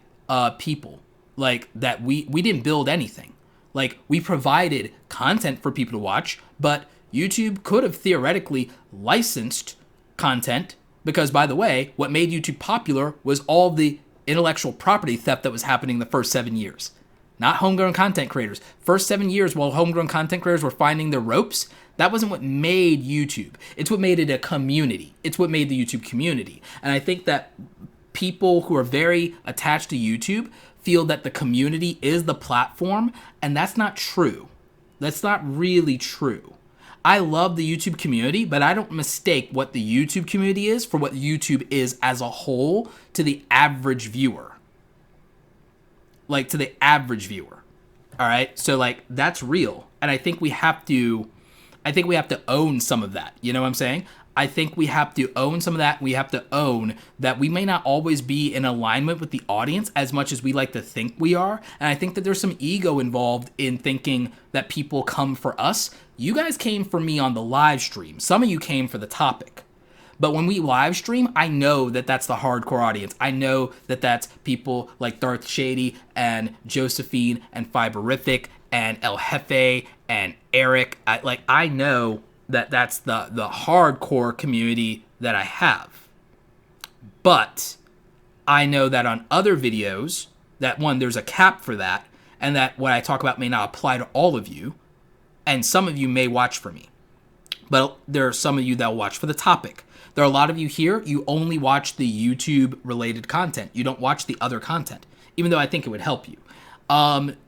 people. Like that we didn't build anything. Like we provided content for people to watch, but YouTube could have theoretically licensed content because, by the way, what made YouTube popular was all the intellectual property theft that was happening the first 7 years. Not homegrown content creators. First 7 years while homegrown content creators were finding their ropes, that wasn't what made YouTube. It's what made it a community. It's what made the YouTube community. And I think that people who are very attached to YouTube feel that the community is the platform, and that's not true. That's not really true. I love the YouTube community, but I don't mistake what the YouTube community is for what YouTube is as a whole to the average viewer. Like to the average viewer. All right? So like that's real. And I think we have to own some of that. You know what I'm saying? I think we have to own some of that. We have to own that we may not always be in alignment with the audience as much as we like to think we are. And I think that there's some ego involved in thinking that people come for us. You guys came for me on the live stream. Some of you came for the topic. But when we live stream, I know that that's the hardcore audience. I know that that's people like Darth Shady and Josephine and Fiberific and El Jefe and Eric. I know that that's the hardcore community that I have. But I know that on other videos, that one, there's a cap for that, and that what I talk about may not apply to all of you, and some of you may watch for me. But there are some of you that will watch for the topic. There are a lot of you here, you only watch the YouTube-related content. You don't watch the other content, even though I think it would help you.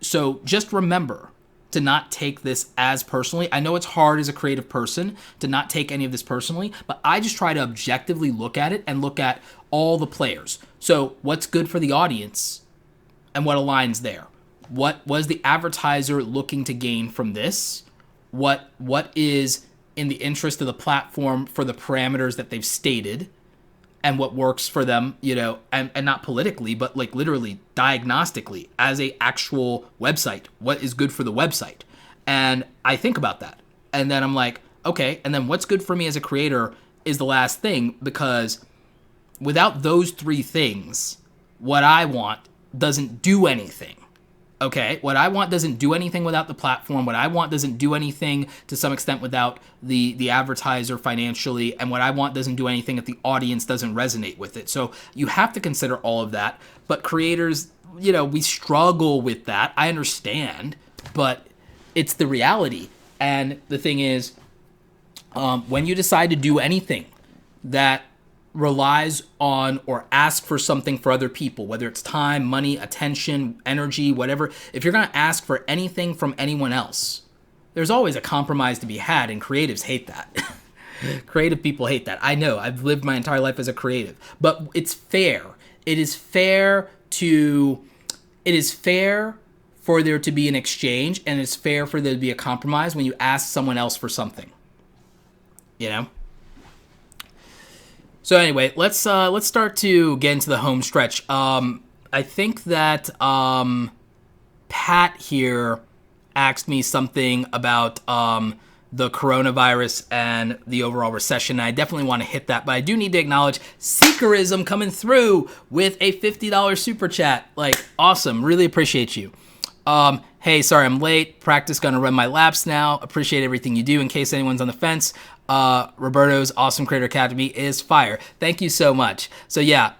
So just remember to not take this as personally. I know it's hard as a creative person to not take any of this personally, but I just try to objectively look at it and look at all the players. So what's good for the audience and what aligns there? What was the advertiser looking to gain from this? What is in the interest of the platform for the parameters that they've stated? and what works for them, and not politically, but like literally diagnostically as a actual website, what is good for the website. And I think about that. And then I'm like, okay, and then what's good for me as a creator is the last thing, because without those three things, what I want doesn't do anything. Okay, what I want doesn't do anything without the platform. What I want doesn't do anything to some extent without the advertiser financially. And what I want doesn't do anything if the audience doesn't resonate with it. So you have to consider all of that. But creators, we struggle with that. I understand, but it's the reality. And the thing is, when you decide to do anything that relies on or ask for something for other people, whether it's time, money, attention, energy, whatever, if you're going to ask for anything from anyone else, there's always a compromise to be had, and creatives hate that. Creative people hate that. I know, I've lived my entire life as a creative, but it's fair. It is fair for there to be an exchange, and it's fair for there to be a compromise when you ask someone else for something. So anyway, let's start to get into the home stretch. I think that Pat here asked me something about the coronavirus and the overall recession. I definitely want to hit that, but I do need to acknowledge Seekerism coming through with a $50 super chat. Like, awesome. Really appreciate you. Hey, sorry I'm late. Practice gonna run my laps now. Appreciate everything you do. In case anyone's on the fence, Roberto's Awesome Creator Academy is fire. Thank you so much. So yeah,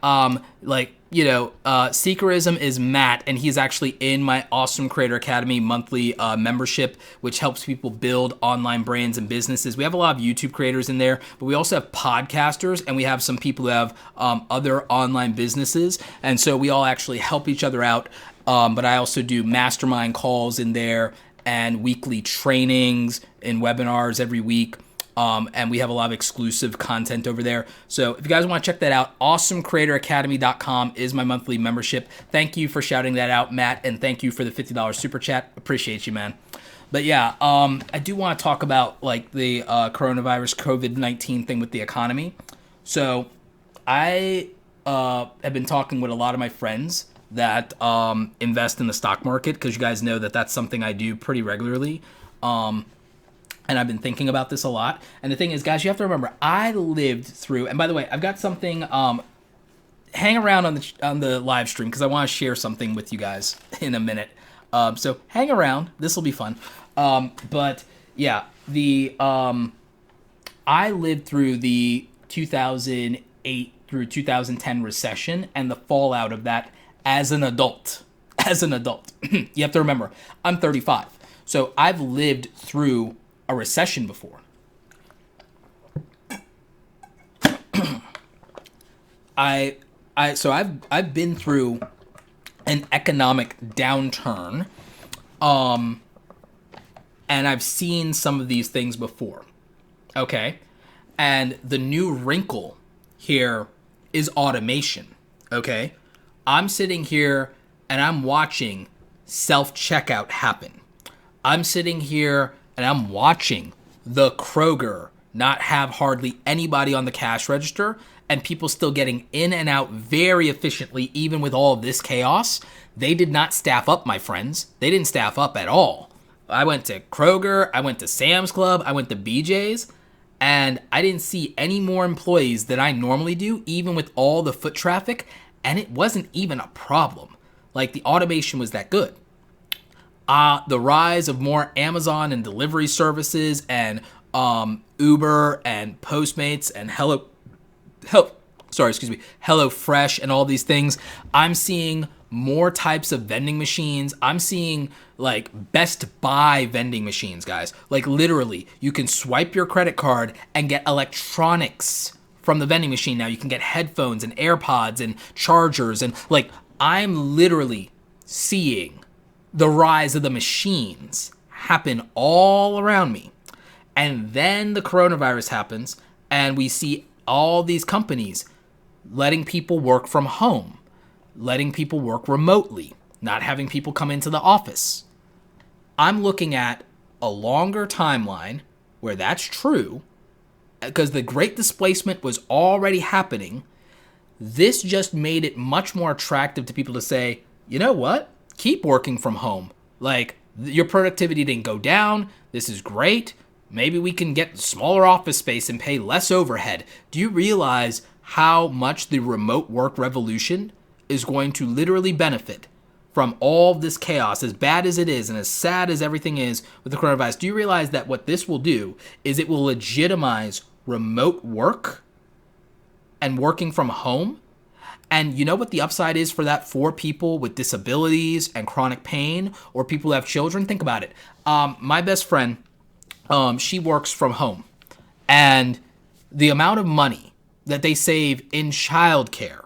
Seekerism is Matt, and he's actually in my Awesome Creator Academy monthly membership, which helps people build online brands and businesses. We have a lot of YouTube creators in there, but we also have podcasters, and we have some people who have other online businesses, and so we all actually help each other out. But I also do mastermind calls in there and weekly trainings and webinars every week. And we have a lot of exclusive content over there. So if you guys want to check that out, awesomecreatoracademy.com is my monthly membership. Thank you for shouting that out, Matt, and thank you for the $50 super chat. Appreciate you, man. But yeah, I do want to talk about like the coronavirus COVID-19 thing with the economy. So I have been talking with a lot of my friends that invest in the stock market, because you guys know that that's something I do pretty regularly. And I've been thinking about this a lot. And the thing is, guys, you have to remember, I lived through, and by the way, I've got something, hang around on the live stream, because I want to share something with you guys in a minute. So hang around, this will be fun. But yeah, I lived through the 2008 through 2010 recession and the fallout of that as an adult. You have to remember, I'm 35. So I've lived through a recession before. I've been through an economic downturn, and I've seen some of these things before. Okay? And the new wrinkle here is automation. Okay? I'm sitting here and I'm watching self-checkout happen. I'm sitting here and I'm watching the Kroger not have hardly anybody on the cash register, and people still getting in and out very efficiently, even with all of this chaos. They did not staff up, my friends. They didn't staff up at all. I went to Kroger, I went to Sam's Club, I went to BJ's, and I didn't see any more employees than I normally do, even with all the foot traffic, and it wasn't even a problem. Like, the automation was that good. The rise of more Amazon and delivery services and Uber and Postmates and HelloFresh and all these things. I'm seeing more types of vending machines. I'm seeing like Best Buy vending machines, guys. Like, literally, you can swipe your credit card and get electronics from the vending machine now. You can get headphones and AirPods and chargers, and like, I'm literally seeing the rise of the machines happen all around me. And then the coronavirus happens, and we see all these companies letting people work from home, letting people work remotely, not having people come into the office. I'm looking at a longer timeline where that's true, because the great displacement was already happening, this just made it much more attractive to people to say, you know what? Keep working from home. Like, your productivity didn't go down. This is great. Maybe we can get smaller office space and pay less overhead. Do you realize how much the remote work revolution is going to literally benefit from all this chaos, as bad as it is and as sad as everything is with the coronavirus? Do you realize that what this will do is it will legitimize remote work and working from home? And you know what the upside is for that for people with disabilities and chronic pain, or people who have children? Think about it. My best friend, she works from home, and the amount of money that they save in childcare,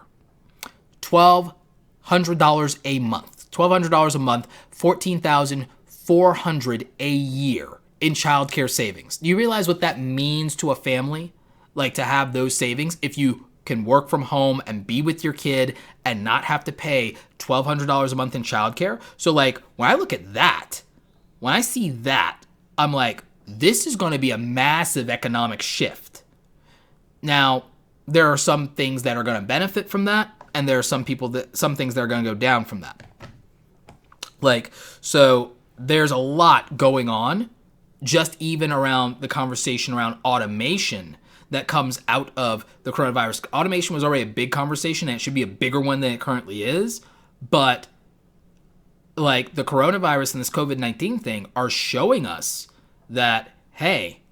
$1,200 a month, $1,200 a month, $14,400 a year in childcare savings. Do you realize what that means to a family? Like, to have those savings if you can work from home and be with your kid and not have to pay $1,200 a month in childcare. So like, when I look at that, when I see that, I'm like, this is going to be a massive economic shift. Now, there are some things that are going to benefit from that, and there are some things that are going to go down from that. Like, so there's a lot going on, just even around the conversation around automation that comes out of the coronavirus. Automation was already a big conversation, and it should be a bigger one than it currently is. But like, the coronavirus and this COVID-19 thing are showing us that, hey,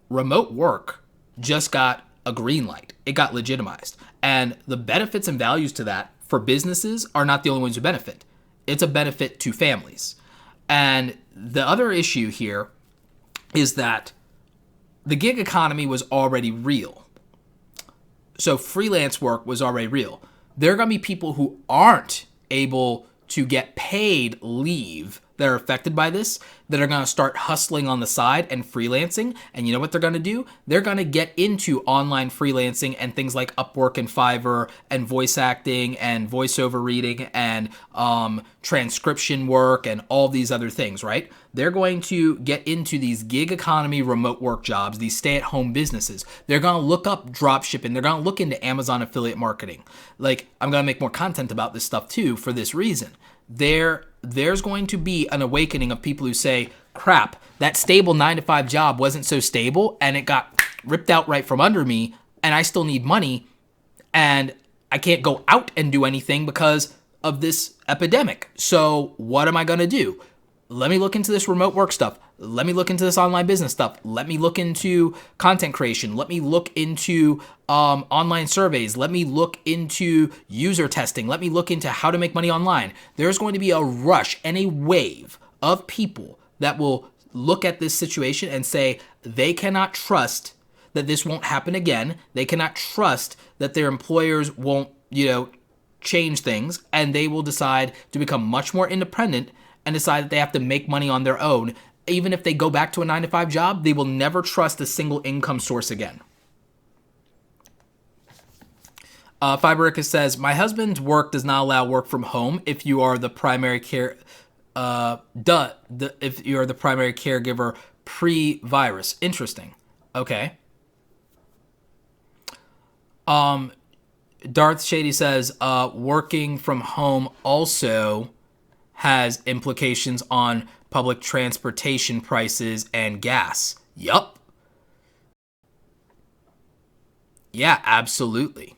remote work just got a green light. It got legitimized. And the benefits and values to that for businesses are not the only ones who benefit. It's a benefit to families. And the other issue here is that the gig economy was already real. So freelance work was already real. There are going to be people who aren't able to get paid leave that are affected by this, that are going to start hustling on the side and freelancing. And you know what they're going to do? They're going to get into online freelancing and things like Upwork and Fiverr and voice acting and voiceover reading and transcription work and all these other things, right? They're going to get into these gig economy remote work jobs, these stay-at-home businesses. They're going to look up drop shipping. They're going to look into Amazon affiliate marketing. Like, I'm going to make more content about this stuff too for this reason. There's going to be an awakening of people who say, crap, that stable 9-to-5 job wasn't so stable and it got ripped out right from under me, and I still need money, and I can't go out and do anything because of this epidemic. So what am I going to do? Let me look into this remote work stuff. Let me look into this online business stuff. Let me look into content creation. Let me look into online surveys. Let me look into user testing. Let me look into how to make money online. There's going to be a rush and a wave of people that will look at this situation and say they cannot trust that this won't happen again. They cannot trust that their employers won't, change things, and they will decide to become much more independent and decide that they have to make money on their own. Even if they go back to a 9-to-5 job, they will never trust a single income source again. Fiberica says, my husband's work does not allow work from home if you are the primary care, if you are the primary caregiver pre-virus. Interesting. Okay. Darth Shady says, working from home also has implications on public transportation prices and gas. Yup. Yeah, absolutely.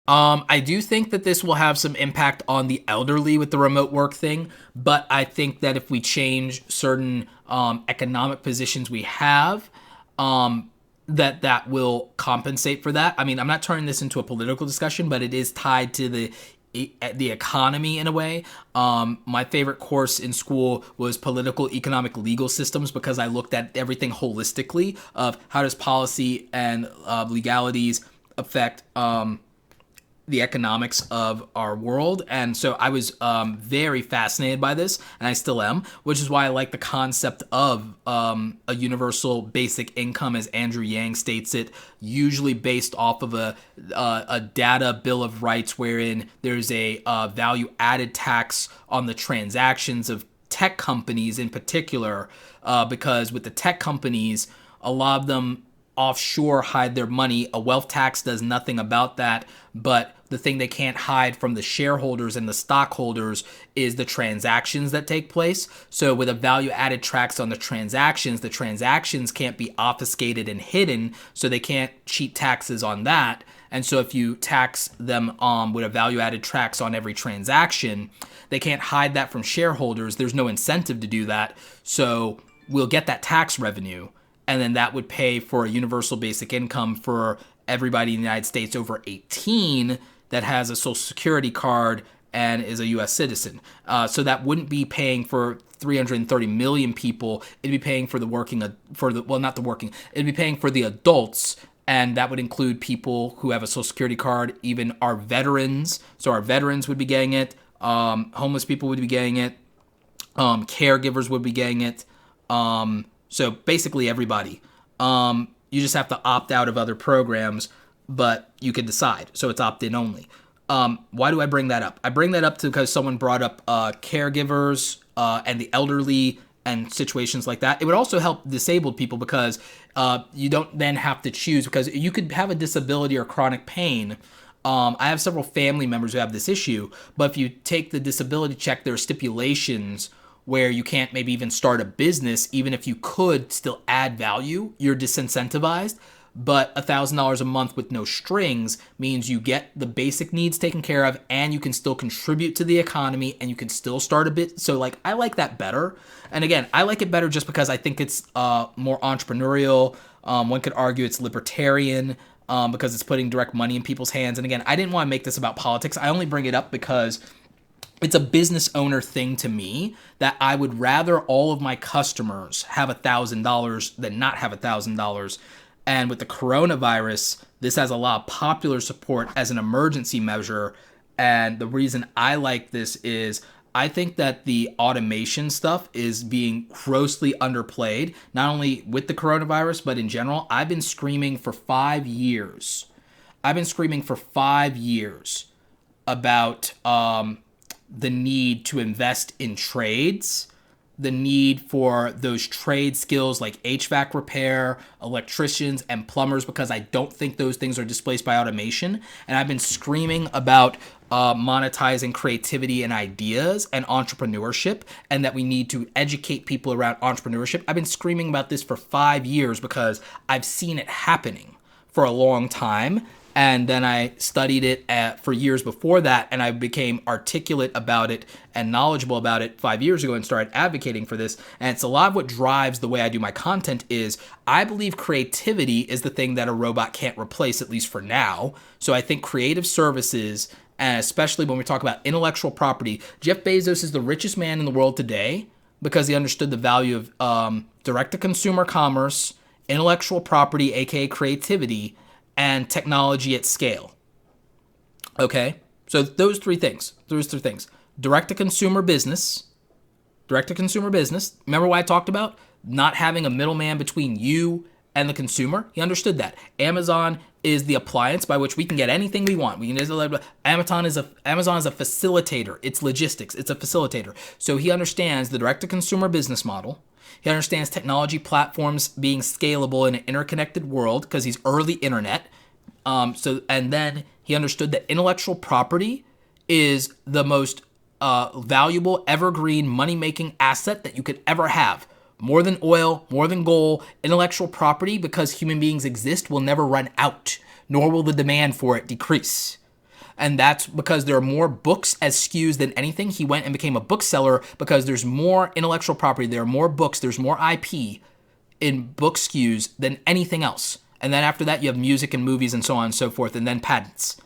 I do think that this will have some impact on the elderly with the remote work thing, but I think that if we change certain economic positions we have, that will compensate for that. I mean, I'm not turning this into a political discussion, but it is tied to the economy in a way. My favorite course in school was political, economic, legal systems, because I looked at everything holistically of how does policy and legalities affect the economics of our world. And so I was very fascinated by this, and I still am, which is why I like the concept of a universal basic income, as Andrew Yang states it, usually based off of a data bill of rights wherein there's a value added tax on the transactions of tech companies in particular, because with the tech companies, a lot of them offshore hide their money. A wealth tax does nothing about that, but the thing they can't hide from the shareholders and the stockholders is the transactions that take place. So with a value-added tax on the transactions can't be obfuscated and hidden, so they can't cheat taxes on that. And so if you tax them with a value-added tax on every transaction, they can't hide that from shareholders. There's no incentive to do that. So we'll get that tax revenue, and then that would pay for a universal basic income for everybody in the United States over 18 that has a Social Security card and is a U.S. citizen. So that wouldn't be paying for 330 million people. It'd be paying for it'd be paying for the adults. And that would include people who have a Social Security card, even our veterans. So our veterans would be getting it. Homeless people would be getting it. Caregivers would be getting it. So basically everybody. You just have to opt out of other programs, but you can decide. So it's opt-in only. Why do I bring that up? I bring that up because someone brought up caregivers and the elderly and situations like that. It would also help disabled people because you don't then have to choose, because you could have a disability or chronic pain. I have several family members who have this issue, but if you take the disability check, there are stipulations where you can't maybe even start a business. Even if you could still add value, you're disincentivized. But $1,000 a month with no strings means you get the basic needs taken care of, and you can still contribute to the economy, and you can still start a bit. So like, I like that better. And again, I like it better just because I think it's more entrepreneurial. One could argue it's libertarian because it's putting direct money in people's hands. And again, I didn't want to make this about politics. I only bring it up because it's a business owner thing to me that I would rather all of my customers have $1,000 than not have $1,000. And with the coronavirus, this has a lot of popular support as an emergency measure. And the reason I like this is I think that the automation stuff is being grossly underplayed, not only with the coronavirus, but in general. I've been screaming for 5 years. About the need to invest in trades, the need for those trade skills like HVAC repair, electricians, and plumbers, because I don't think those things are displaced by automation. And I've been screaming about monetizing creativity and ideas and entrepreneurship, and that we need to educate people around entrepreneurship. I've been screaming about this for 5 years because I've seen it happening for a long time. And then I studied it for years before that, and I became articulate about it and knowledgeable about it 5 years ago and started advocating for this. And it's a lot of what drives the way I do my content is I believe creativity is the thing that a robot can't replace, at least for now. So I think creative services, and especially when we talk about intellectual property, Jeff Bezos is the richest man in the world today because he understood the value of direct-to-consumer commerce, intellectual property, aka creativity, and technology at scale. Okay? So those three things. Direct-to-consumer business. Remember what I talked about? Not having a middleman between you and the consumer. He understood that. Amazon is the appliance by which we can get anything we want. Amazon is a facilitator. It's logistics. It's a facilitator. So he understands the direct-to-consumer business model. He understands technology platforms being scalable in an interconnected world because he's early internet. And then he understood that intellectual property is the most valuable, evergreen, money-making asset that you could ever have. More than oil, more than gold, intellectual property, because human beings exist, will never run out, nor will the demand for it decrease. And that's because there are more books as SKUs than anything. He went and became a bookseller because there's more intellectual property. There are more books. There's more IP in book SKUs than anything else. And then after that, you have music and movies and so on and so forth, and then patents.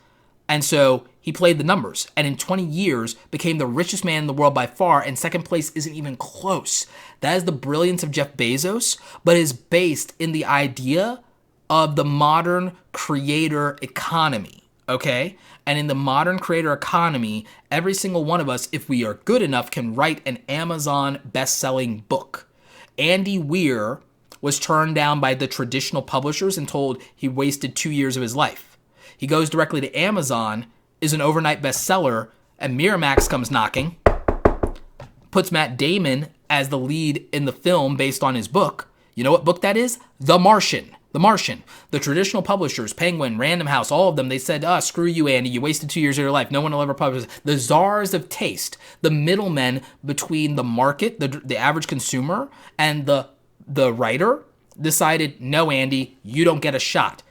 And so he played the numbers, and in 20 years became the richest man in the world by far, and second place isn't even close. That is the brilliance of Jeff Bezos, but is based in the idea of the modern creator economy, okay? And in the modern creator economy, every single one of us, if we are good enough, can write an Amazon best-selling book. Andy Weir was turned down by the traditional publishers and told he wasted 2 years of his life. He goes directly to Amazon, is an overnight bestseller, and Miramax comes knocking, puts Matt Damon as the lead in the film based on his book. You know what book that is? The Martian. The Martian, the traditional publishers, Penguin, Random House, all of them, they said, screw you, Andy, you wasted 2 years of your life. No one will ever publish. The czars of taste, the middlemen between the market, the average consumer, and the writer, decided, no, Andy, you don't get a shot.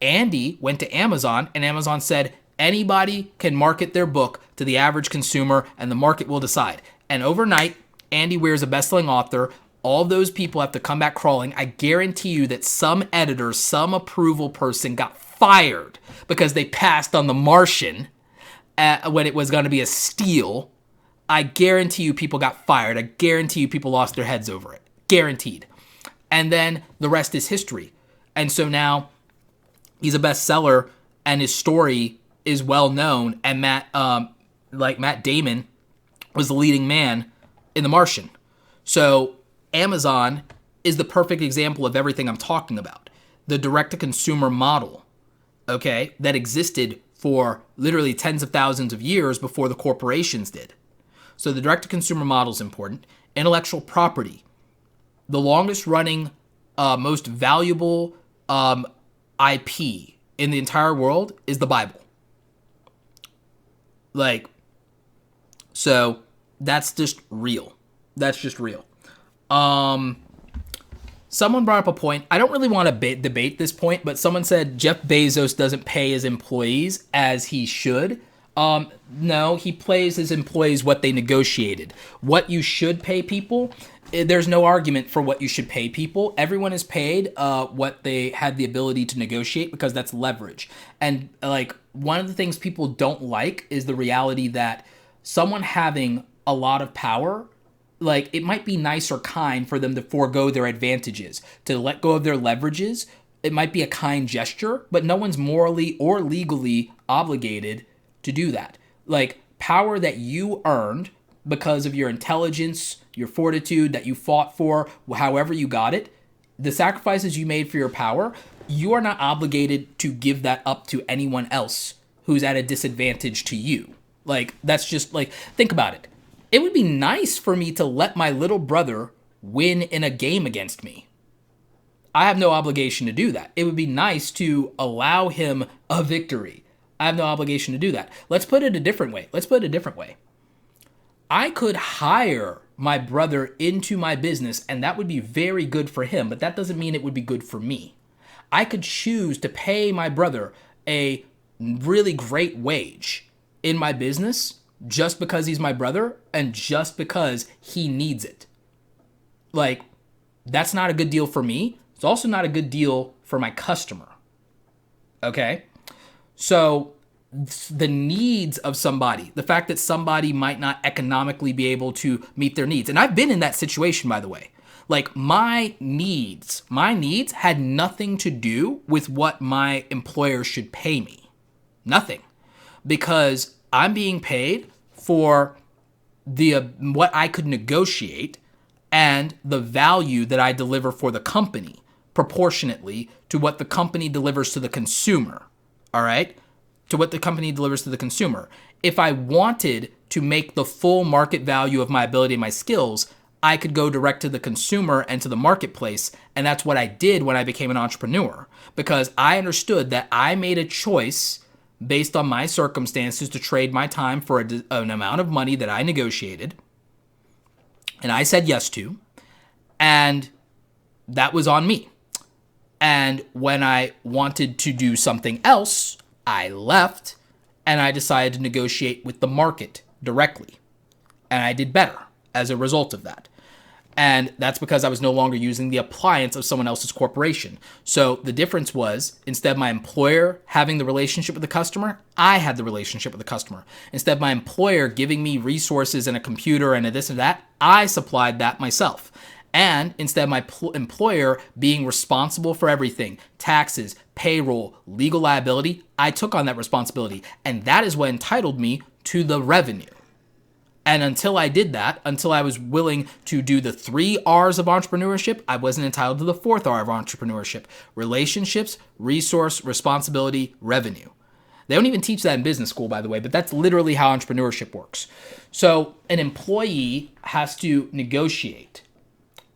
Andy went to Amazon, and Amazon said, anybody can market their book to the average consumer, and the market will decide. And overnight, Andy Weir's a best-selling author. All those people have to come back crawling. I guarantee you that some editor, some approval person got fired because they passed on The Martian when it was going to be a steal. I guarantee you people got fired. I guarantee you people lost their heads over it. Guaranteed. And then the rest is history. And so now he's a bestseller and his story is well known. And Matt Damon was the leading man in The Martian. So Amazon is the perfect example of everything I'm talking about. The direct-to-consumer model, okay, that existed for literally tens of thousands of years before the corporations did. So the direct-to-consumer model is important. Intellectual property. The longest-running, most valuable IP in the entire world is the Bible. So that's just real. That's just real. Someone brought up a point. I don't really want to debate this point, but someone said Jeff Bezos doesn't pay his employees as he should. No, he pays his employees what they negotiated. What you should pay people, there's no argument for what you should pay people. Everyone is paid what they had the ability to negotiate because that's leverage. And one of the things people don't like is the reality that someone having a lot of power, it might be nice or kind for them to forego their advantages, to let go of their leverages. It might be a kind gesture, but no one's morally or legally obligated to do that. Power that you earned because of your intelligence, your fortitude that you fought for, however you got it, the sacrifices you made for your power, you are not obligated to give that up to anyone else who's at a disadvantage to you. That's just think about it. It would be nice for me to let my little brother win in a game against me. I have no obligation to do that. It would be nice to allow him a victory. I have no obligation to do that. Let's put it a different way. I could hire my brother into my business, and that would be very good for him, but that doesn't mean it would be good for me. I could choose to pay my brother a really great wage in my business just because he's my brother and just because he needs it. That's not a good deal for me. It's also not a good deal for my customer. Okay? So the needs of somebody, the fact that somebody might not economically be able to meet their needs. And I've been in that situation, by the way. My needs had nothing to do with what my employer should pay me. Nothing. Because I'm being paid for what I could negotiate and the value that I deliver for the company proportionately to what the company delivers to the consumer. All right? To what the company delivers to the consumer. If I wanted to make the full market value of my ability and my skills, I could go direct to the consumer and to the marketplace. And that's what I did when I became an entrepreneur, because I understood that I made a choice based on my circumstances to trade my time for an amount of money that I negotiated. And I said yes to. And that was on me. And when I wanted to do something else, I left and I decided to negotiate with the market directly. And I did better as a result of that. And that's because I was no longer using the appliance of someone else's corporation. So the difference was, instead of my employer having the relationship with the customer, I had the relationship with the customer. Instead of my employer giving me resources and a computer and a this and that, I supplied that myself. And instead of my employer being responsible for everything, taxes, payroll, legal liability, I took on that responsibility. And that is what entitled me to the revenue. And until I did that, until I was willing to do the 3 R's of entrepreneurship, I wasn't entitled to the 4th R of entrepreneurship: relationships, resource, responsibility, revenue. They don't even teach that in business school, by the way, but that's literally how entrepreneurship works. So an employee has to negotiate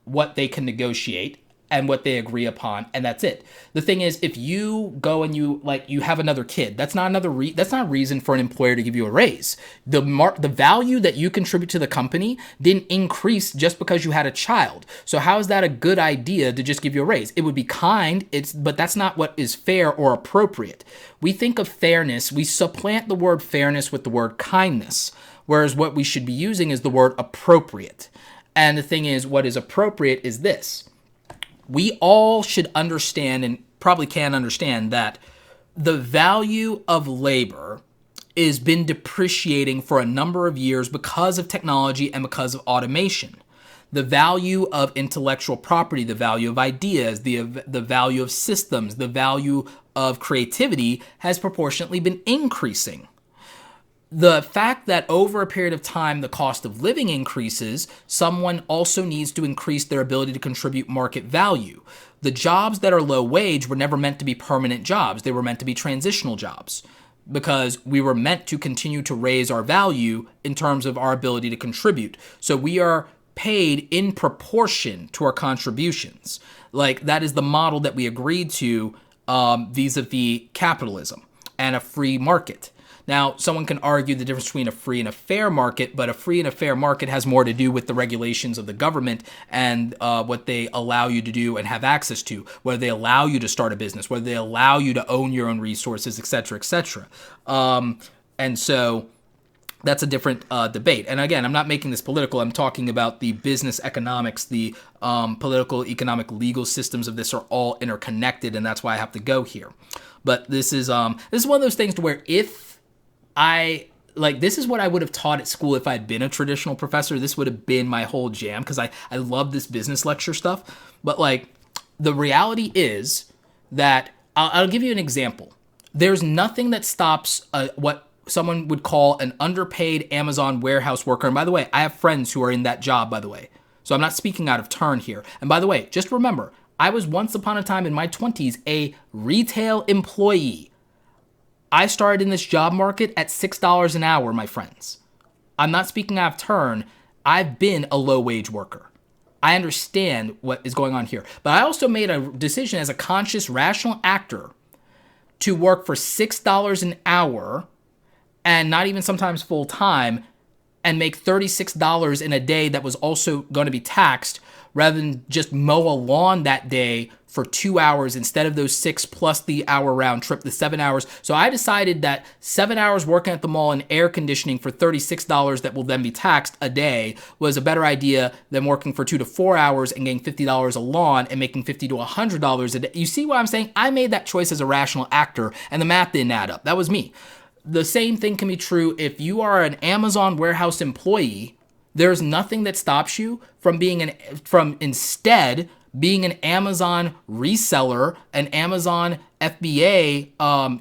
what they can negotiate, and what they agree upon, and that's it. The thing is, if you go and you have another kid, that's not that's not a reason for an employer to give you a raise. The value that you contribute to the company didn't increase just because you had a child. So how is that a good idea to just give you a raise? It would be kind, but that's not what is fair or appropriate. We think of fairness, we supplant the word fairness with the word kindness, whereas what we should be using is the word appropriate. And the thing is, what is appropriate is this. We all should understand, and probably can understand, that the value of labor has been depreciating for a number of years because of technology and because of automation. The value of intellectual property, the value of ideas, the value of systems, the value of creativity has proportionately been increasing. The fact that over a period of time the cost of living increases, someone also needs to increase their ability to contribute market value. The jobs that are low wage were never meant to be permanent jobs. They were meant to be transitional jobs because we were meant to continue to raise our value in terms of our ability to contribute. So we are paid in proportion to our contributions. Like, that is the model that we agreed to vis-a-vis capitalism and a free market. Now, someone can argue the difference between a free and a fair market, but a free and a fair market has more to do with the regulations of the government and what they allow you to do and have access to, whether they allow you to start a business, whether they allow you to own your own resources, et cetera, et cetera. And so that's a different debate. And again, I'm not making this political. I'm talking about the business economics, the political, economic, legal systems of this are all interconnected, and that's why I have to go here. But this is one of those things to where if this is what I would have taught at school if I'd been a traditional professor. This would have been my whole jam because I love this business lecture stuff. But the reality is that I'll give you an example. There's nothing that stops what someone would call an underpaid Amazon warehouse worker. And by the way, I have friends who are in that job, by the way. So I'm not speaking out of turn here. And by the way, just remember, I was once upon a time in my 20s a retail employee. I started in this job market at $6 an hour, my friends. I'm not speaking out of turn. I've been a low-wage worker. I understand what is going on here. But I also made a decision as a conscious, rational actor to work for $6 an hour and not even sometimes full-time and make $36 in a day that was also going to be taxed rather than just mow a lawn that day for 2 hours instead of those 6 plus the hour round trip, the 7 hours. So I decided that 7 hours working at the mall in air conditioning for $36 that will then be taxed a day was a better idea than working for 2 to 4 hours and getting $50 a lawn and making $50 to $100 a day. You see what I'm saying? I made that choice as a rational actor and the math didn't add up. That was me. The same thing can be true if you are an Amazon warehouse employee. There's nothing that stops you from instead being an Amazon reseller, an Amazon FBA,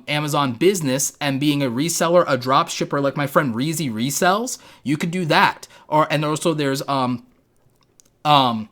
Amazon business, and being a reseller, a drop shipper like my friend Reezy resells. You could do that. And also there's Leela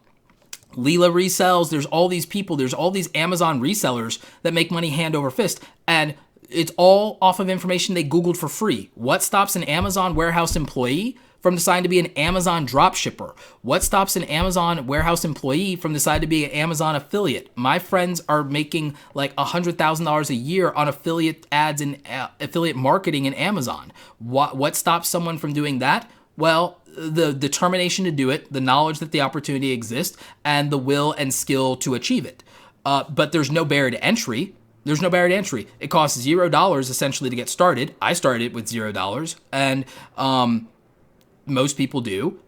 resells. There's all these people. There's all these Amazon resellers that make money hand over fist. And it's all off of information they Googled for free. What stops an Amazon warehouse employee from deciding to be an Amazon drop shipper? What stops an Amazon warehouse employee from deciding to be an Amazon affiliate? My friends are making like $100,000 a year on affiliate ads and affiliate marketing in Amazon. What stops someone from doing that? Well, the determination to do it, the knowledge that the opportunity exists, and the will and skill to achieve it. But there's no barrier to entry. There's no barrier to entry. It costs $0 essentially to get started. I started with $0, and most people do.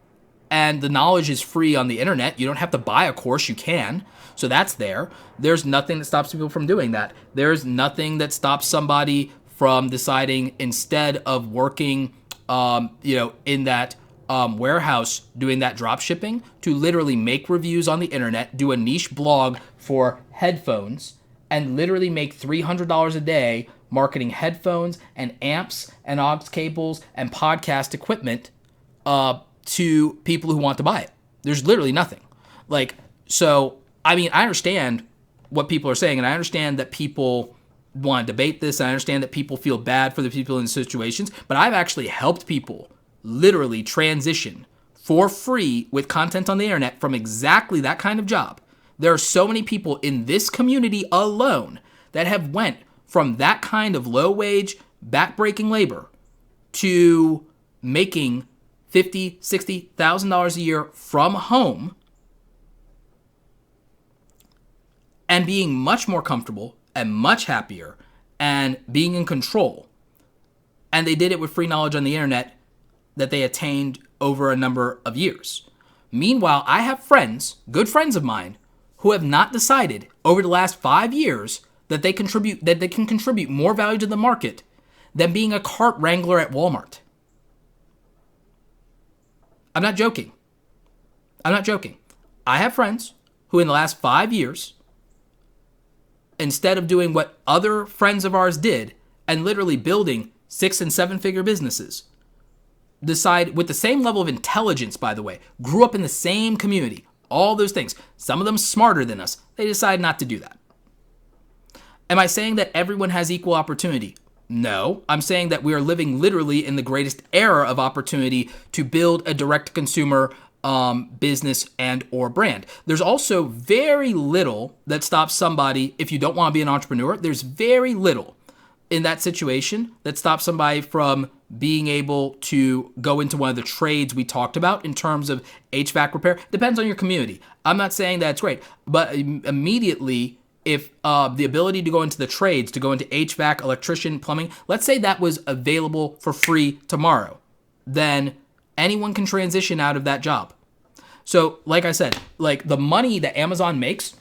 And the knowledge is free on the internet. You don't have to buy a course. You can. So that's there. There's nothing that stops people from doing that. There's nothing that stops somebody from deciding instead of working, in that warehouse doing that drop shipping to literally make reviews on the internet, do a niche blog for headphones, and literally make $300 a day marketing headphones and amps and aux cables and podcast equipment to people who want to buy it. There's literally nothing. So, I mean, I understand what people are saying, and I understand that people want to debate this, and I understand that people feel bad for the people in situations, but I've actually helped people literally transition for free with content on the internet from exactly that kind of job, There are so many people in this community alone that have went from that kind of low wage, backbreaking labor to making $50,000, $60,000 a year from home and being much more comfortable and much happier and being in control. And they did it with free knowledge on the internet that they attained over a number of years. Meanwhile, I have friends, good friends of mine, who have not decided over the last 5 years that they can contribute more value to the market than being a cart wrangler at Walmart. I'm not joking. I have friends who in the last 5 years, instead of doing what other friends of ours did and literally building 6- and 7-figure businesses, decide with the same level of intelligence, by the way, grew up in the same community, all those things, some of them smarter than us, they decide not to do that. Am I saying that everyone has equal opportunity? No, I'm saying that we are living literally in the greatest era of opportunity to build a direct-to-consumer business and or brand. There's also very little that stops somebody, if you don't want to be an entrepreneur, there's very little in that situation that stops somebody from being able to go into one of the trades we talked about in terms of HVAC repair. Depends on your community. I'm not saying that's great, but immediately, if the ability to go into the trades, to go into HVAC, electrician, plumbing, let's say that was available for free tomorrow, then anyone can transition out of that job. So like I said, like the money that Amazon makes,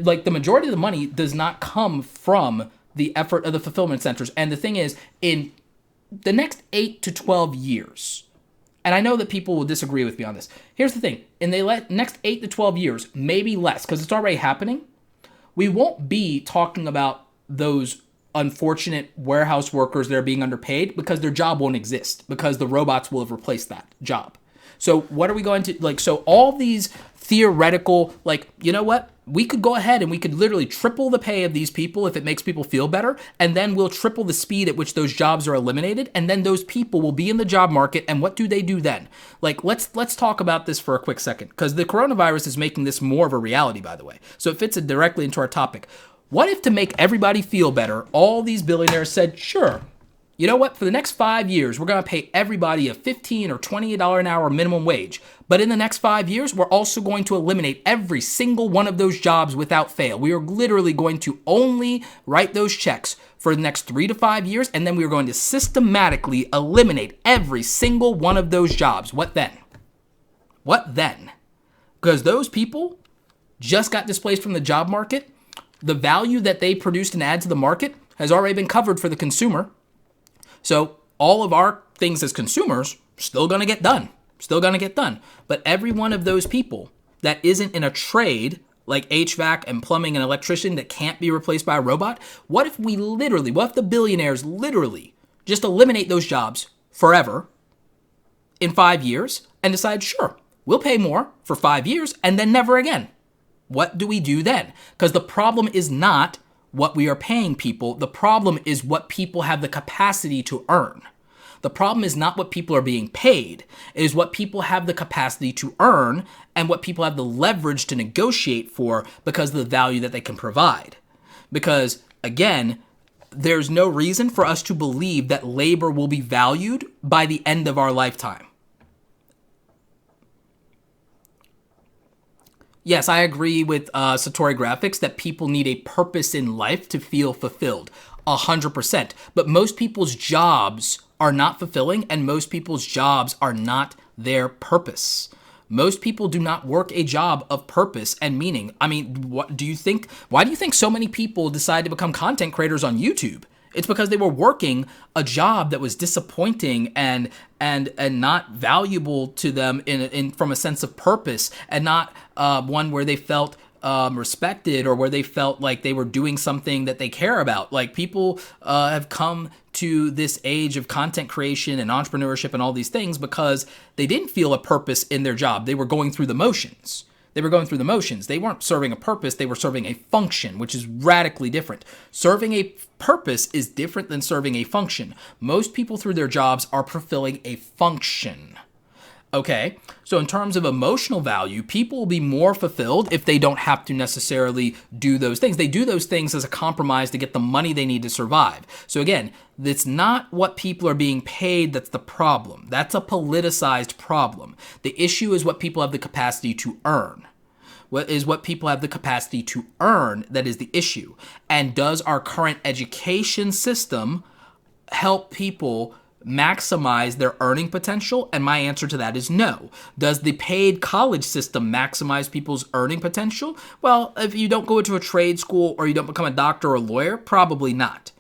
like the majority of the money does not come from the effort of the fulfillment centers. And the thing is, in the next 8 to 12 years, and I know that people will disagree with me on this. Here's the thing. In the next 8 to 12 years, maybe less, because it's already happening, we won't be talking about those unfortunate warehouse workers that are being underpaid because their job won't exist, because the robots will have replaced that job. So what are we going to, like, so all these theoretical, like, you know what? We could go ahead and we could literally triple the pay of these people if it makes people feel better, and then we'll triple the speed at which those jobs are eliminated, and then those people will be in the job market, and what do they do then? Like, let's talk about this for a quick second, because the coronavirus is making this more of a reality, by the way. So it fits directly into our topic. What if, to make everybody feel better, all these billionaires said, sure, you know what? For the next 5 years, we're going to pay everybody a $15 or $20 an hour minimum wage. But in the next 5 years, we're also going to eliminate every single one of those jobs without fail. We are literally going to only write those checks for the next 3 to 5 years, and then we are going to systematically eliminate every single one of those jobs. What then? What then? Because those people just got displaced from the job market. The value that they produced and add to the market has already been covered for the consumer. So all of our things as consumers still going to get done. But every one of those people that isn't in a trade like HVAC and plumbing and electrician that can't be replaced by a robot, what if the billionaires literally just eliminate those jobs forever in 5 years and decide, sure, we'll pay more for 5 years and then never again? What do we do then? Because the problem is not what we are paying people. The problem is what people have the capacity to earn. The problem is not what people are being paid. It is what people have the capacity to earn and what people have the leverage to negotiate for because of the value that they can provide. Because, again, there's no reason for us to believe that labor will be valued by the end of our lifetime. Yes, I agree with Satori Graphics that people need a purpose in life to feel fulfilled, 100%. But most people's jobs are not fulfilling, and most people's jobs are not their purpose. Most people do not work a job of purpose and meaning. I mean, why do you think so many people decide to become content creators on YouTube? It's because they were working a job that was disappointing and not valuable to them in from a sense of purpose, and not one where they felt respected or where they felt like they were doing something that they care about. Like, people have come to this age of content creation and entrepreneurship and all these things because they didn't feel a purpose in their job. They were going through the motions. They weren't serving a purpose. They were serving a function, which is radically different. Serving a purpose is different than serving a function. Most people through their jobs are fulfilling a function. Okay, so in terms of emotional value, people will be more fulfilled if they don't have to necessarily do those things. They do those things as a compromise to get the money they need to survive. So again, it's not what people are being paid that's the problem. That's a politicized problem. The issue is what people have the capacity to earn. What people have the capacity to earn that is the issue. And does our current education system help people maximize their earning potential? And my answer to that is no. Does the paid college system maximize people's earning potential? Well, if you don't go into a trade school or you don't become a doctor or a lawyer, probably not.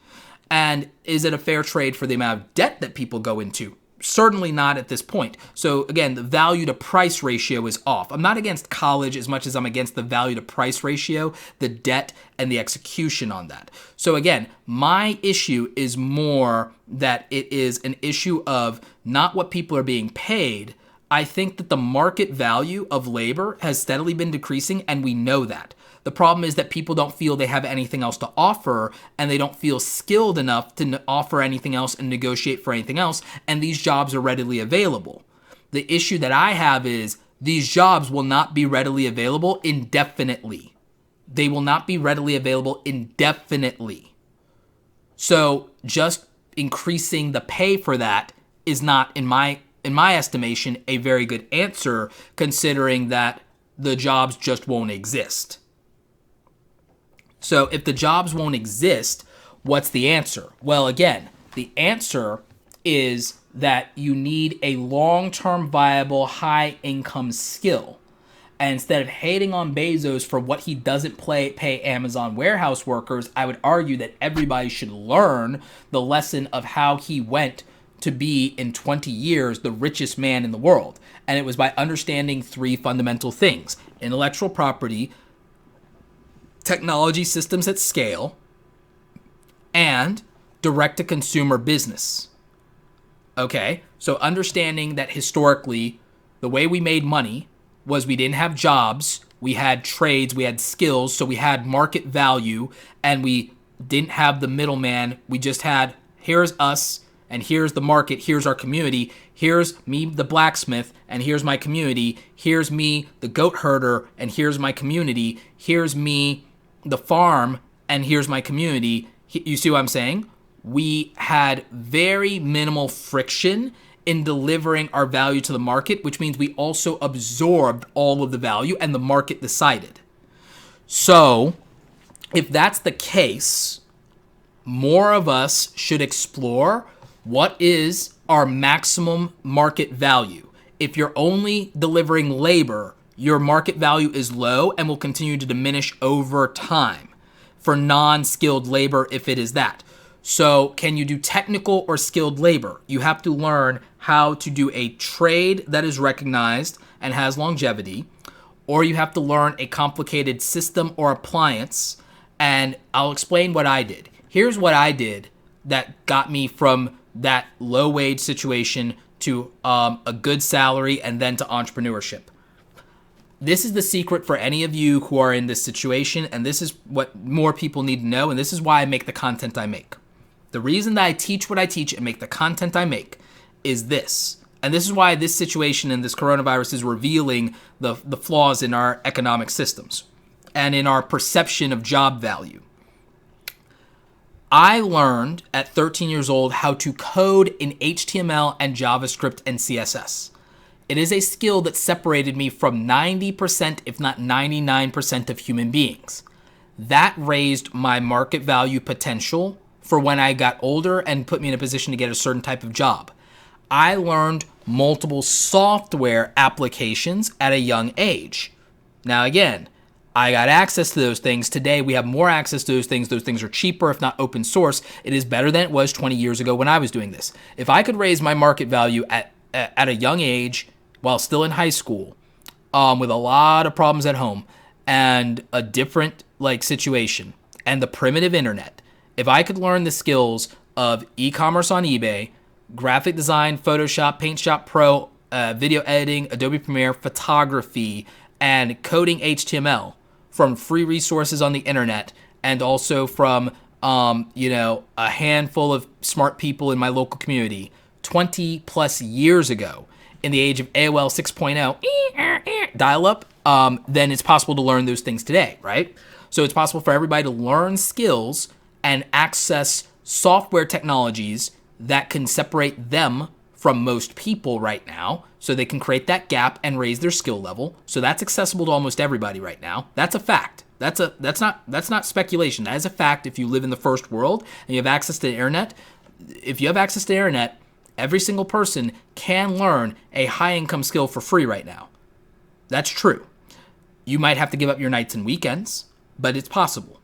And is it a fair trade for the amount of debt that people go into? Certainly not at this point. So again, the value to price ratio is off. I'm not against college as much as I'm against the value to price ratio, the debt, and the execution on that. So again, my issue is more that it is an issue of not what people are being paid. I think that the market value of labor has steadily been decreasing, and we know that. The problem is that people don't feel they have anything else to offer, and they don't feel skilled enough to offer anything else and negotiate for anything else, and these jobs are readily available. The issue that I have is these jobs will not be readily available indefinitely. They will not be readily available indefinitely. So just increasing the pay for that is not, in my estimation, a very good answer, considering that the jobs just won't exist. So if the jobs won't exist, what's the answer? Well, again, the answer is that you need a long-term viable, high-income skill. And instead of hating on Bezos for what he doesn't pay Amazon warehouse workers, I would argue that everybody should learn the lesson of how he went to be, in 20 years, the richest man in the world. And it was by understanding three fundamental things: intellectual property, technology systems at scale, and direct-to-consumer business. Okay, so understanding that historically, the way we made money was we didn't have jobs, we had trades, we had skills, so we had market value, and we didn't have the middleman. We just had, here's us, and here's the market, here's our community, here's me, the blacksmith, and here's my community, here's me, the goat herder, and here's my community, here's me, the farm, and here's my community. You see what I'm saying? We had very minimal friction in delivering our value to the market, which means we also absorbed all of the value and the market decided. So if that's the case, more of us should explore what is our maximum market value. If you're only delivering labor, your market value is low and will continue to diminish over time for non-skilled labor if it is that. So can you do technical or skilled labor? You have to learn how to do a trade that is recognized and has longevity, or you have to learn a complicated system or appliance, and I'll explain what I did. Here's what I did that got me from that low wage situation to a good salary and then to entrepreneurship. This is the secret for any of you who are in this situation, and this is what more people need to know, and this is why I make the content I make. The reason that I teach what I teach and make the content I make is this. And this is why this situation and this coronavirus is revealing the flaws in our economic systems and in our perception of job value. I learned at 13 years old how to code in HTML and JavaScript and CSS. It is a skill that separated me from 90%, if not 99% of human beings. That raised my market value potential for when I got older and put me in a position to get a certain type of job. I learned multiple software applications at a young age. Now again, I got access to those things. Today we have more access to those things. Those things are cheaper, if not open source. It is better than it was 20 years ago when I was doing this. If I could raise my market value at a young age while still in high school, with a lot of problems at home and a different situation and the primitive internet, if I could learn the skills of e-commerce on eBay, graphic design, Photoshop, PaintShop Pro, video editing, Adobe Premiere, photography, and coding HTML from free resources on the internet, and also from a handful of smart people in my local community 20 plus years ago, in the age of AOL 6.0 dial-up, then it's possible to learn those things today, right? So it's possible for everybody to learn skills and access software technologies that can separate them from most people right now, so they can create that gap and raise their skill level. So that's accessible to almost everybody right now. That's a fact. That's not speculation. That is a fact. If you live in the first world and you have access to the internet, every single person can learn a high income skill for free right now. That's true. You might have to give up your nights and weekends, but it's possible.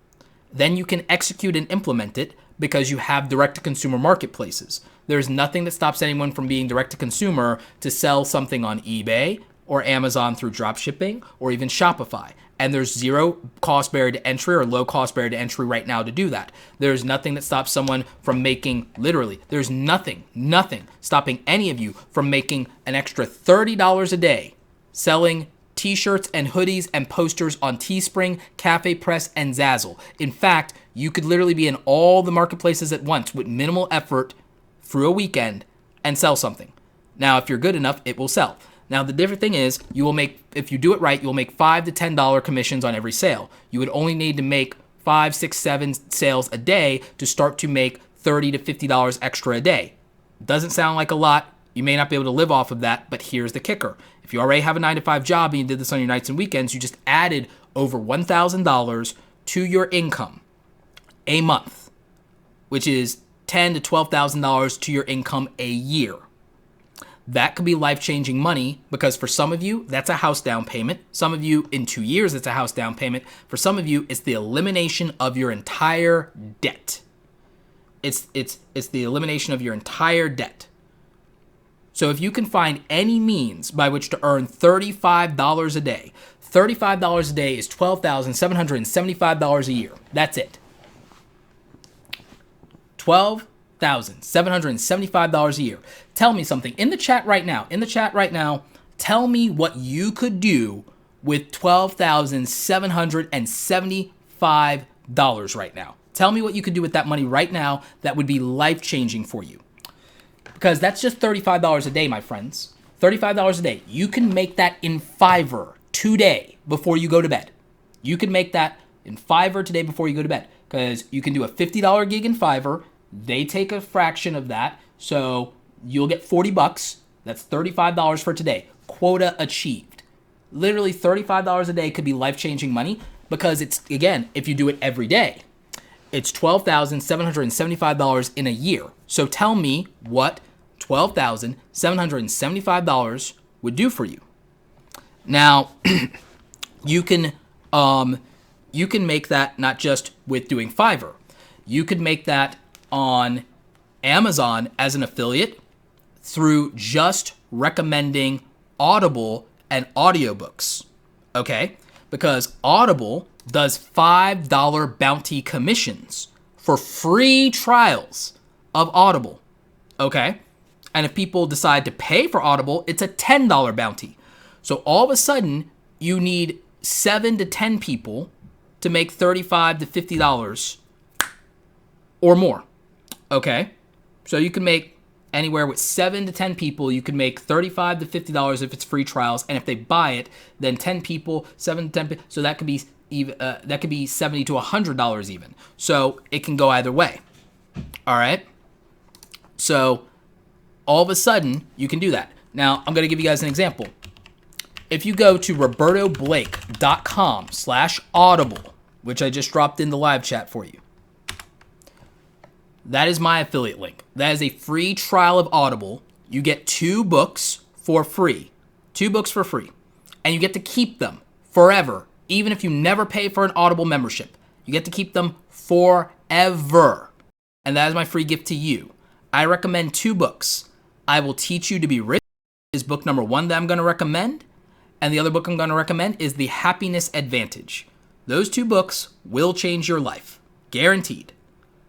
Then you can execute and implement it because you have direct-to-consumer marketplaces. There's nothing that stops anyone from being direct-to-consumer to sell something on eBay or Amazon through dropshipping or even Shopify. And there's zero cost barrier to entry or low cost barrier to entry right now to do that. There's nothing that stops someone from making, literally, there's nothing stopping any of you from making an extra $30 a day selling t-shirts and hoodies and posters on Teespring, Cafe Press, and Zazzle. In fact, you could literally be in all the marketplaces at once with minimal effort through a weekend and sell something. Now, if you're good enough, it will sell. Now, the different thing is, you will make, if you do it right, you'll make $5 to $10 commissions on every sale. You would only need to make 5, 6, 7 sales a day to start to make $30 to $50 extra a day. Doesn't sound like a lot. You may not be able to live off of that, but here's the kicker. If you already have a 9-to-5 job and you did this on your nights and weekends, you just added over $1,000 to your income a month, which is $10,000 to $12,000 to your income a year. That could be life-changing money because for some of you, that's a house down payment. Some of you, in 2 years, it's a house down payment. For some of you, it's the elimination of your entire debt. It's the elimination of your entire debt. So if you can find any means by which to earn $35 a day, $35 a day is $12,775 a year. That's it. $12,775 a year. Tell me something in the chat right now. Tell me what you could do with $12,775 right now. Tell me what you could do with that money right now that would be life-changing for you. Because that's just $35 a day, my friends. $35 a day. You can make that in Fiverr today before you go to bed. You can make that in Fiverr today before you go to bed. Because you can do a $50 gig in Fiverr. They take a fraction of that. So you'll get $40. That's $35 for today. Quota achieved. Literally $35 a day could be life-changing money because it's, again, if you do it every day, it's $12,775 in a year. So tell me what $12,775 would do for you. Now, you can make that not just with doing Fiverr. You could make that on Amazon as an affiliate through just recommending Audible and audiobooks. Okay? Because Audible does $5 bounty commissions for free trials of Audible. Okay? And if people decide to pay for Audible, it's a $10 bounty. So all of a sudden, you need 7 to 10 people to make $35 to $50 or more. Okay? So you can make anywhere with 7 to 10 people, you can make $35 to $50 if it's free trials. And if they buy it, then 10 people, 7 to 10 people. So that could be $70 to $100 even. So it can go either way. All right? So all of a sudden, you can do that. Now, I'm going to give you guys an example. If you go to robertoblake.com/audible, which I just dropped in the live chat for you, that is my affiliate link. That is a free trial of Audible. You get 2 books for free. 2 books for free. And you get to keep them forever, even if you never pay for an Audible membership. You get to keep them forever. And that is my free gift to you. I recommend 2 books. I Will Teach You to Be Rich is book number 1 that I'm going to recommend. And the other book I'm going to recommend is The Happiness Advantage. Those 2 books will change your life. Guaranteed.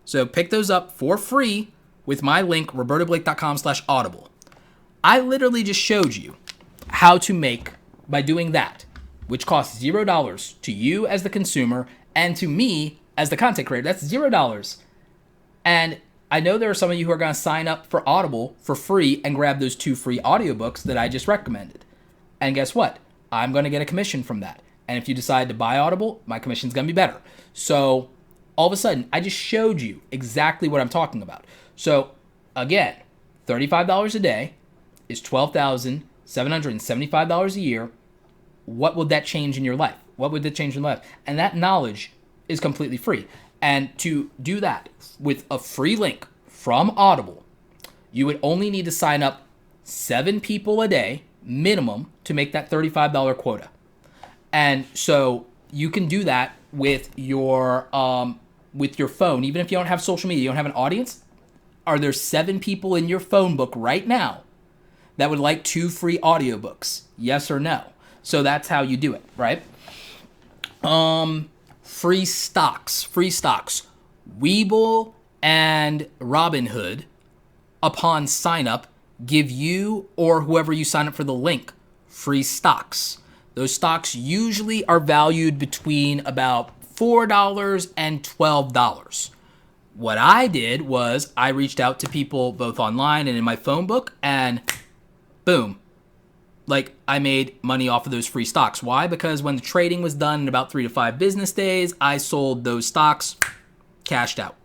So pick those up for free with my link, robertoblake.com/audible. I literally just showed you how to make, by doing that, which costs $0 to you as the consumer and to me as the content creator. That's $0. And I know there are some of you who are going to sign up for Audible for free and grab those 2 free audiobooks that I just recommended. And guess what? I'm going to get a commission from that. And if you decide to buy Audible, my commission's going to be better. So all of a sudden, I just showed you exactly what I'm talking about. So again, $35 a day is $12,775 a year. What would that change in your life? What would that change in your life? And that knowledge is completely free. And to do that with a free link from Audible, you would only need to sign up 7 people a day minimum to make that $35 quota. And so you can do that with your phone, even if you don't have social media, you don't have an audience. Are there 7 people in your phone book right now that would like 2 free audiobooks? Yes or no? So that's how you do it, right? Free stocks. Webull and Robinhood, upon sign up, give you or whoever you sign up for the link free stocks. Those stocks usually are valued between about $4 and $12. What I did was I reached out to people both online and in my phone book, and boom, like I made money off of those free stocks. Why? Because when the trading was done in about 3 to 5 business days, I sold those stocks, cashed out.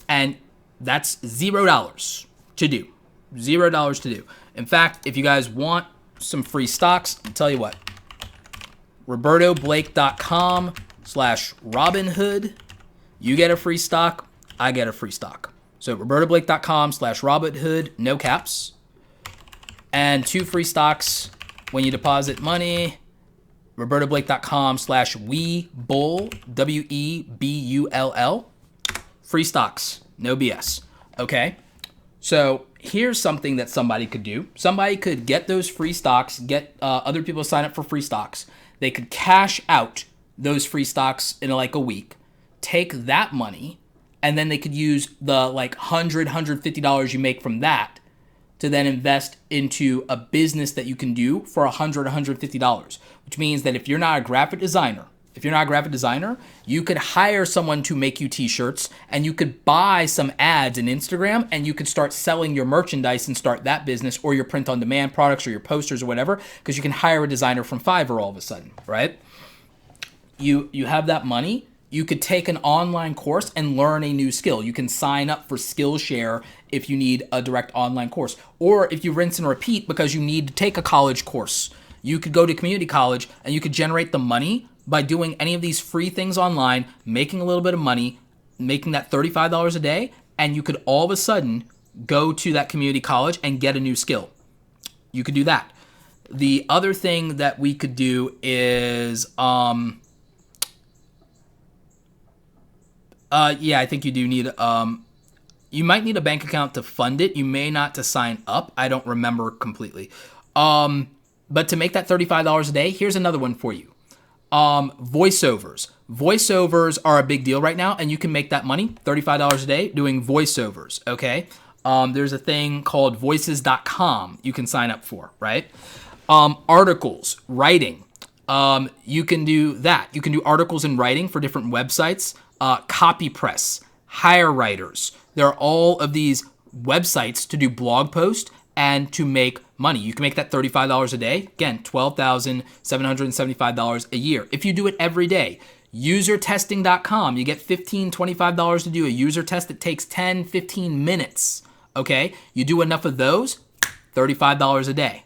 And that's $0 to do. $0 to do. In fact, if you guys want some free stocks, I'll tell you what. RobertoBlake.com/Robinhood. You get a free stock, I get a free stock. So RobertoBlake.com/Robinhood, no caps. And 2 free stocks when you deposit money. RobertoBlake.com/Webull, WEBULL. Free stocks, no BS. Okay? So here's something that somebody could do. Somebody could get those free stocks, get other people to sign up for free stocks. They could cash out those free stocks in like a week, take that money, and then they could use the like $150 you make from that to then invest into a business that you can do for $150, which means that if you're not a graphic designer, you could hire someone to make you t-shirts, and you could buy some ads in Instagram, and you could start selling your merchandise and start that business, or your print-on-demand products or your posters or whatever, because you can hire a designer from Fiverr all of a sudden, right? You have that money. You could take an online course and learn a new skill. You can sign up for Skillshare if you need a direct online course. Or if you rinse and repeat because you need to take a college course, you could go to community college and you could generate the money by doing any of these free things online, making a little bit of money, making that $35 a day, and you could all of a sudden go to that community college and get a new skill. You could do that. The other thing that we could do is... I think you do need, you might need a bank account to fund it. You may not to sign up. I don't remember completely. But to make that $35 a day, here's another one for you. Voiceovers. Voiceovers are a big deal right now, and you can make that money, $35 a day, doing voiceovers, okay? There's a thing called voices.com you can sign up for, right? Articles, writing. You can do that. You can do articles in writing for different websites. Copy press, hire writers. There are all of these websites to do blog posts and to make money. You can make that $35 a day. Again, $12,775 a year. If you do it every day, usertesting.com, you get $15, $25 to do a user test that takes 10, 15 minutes. Okay? You do enough of those, $35 a day.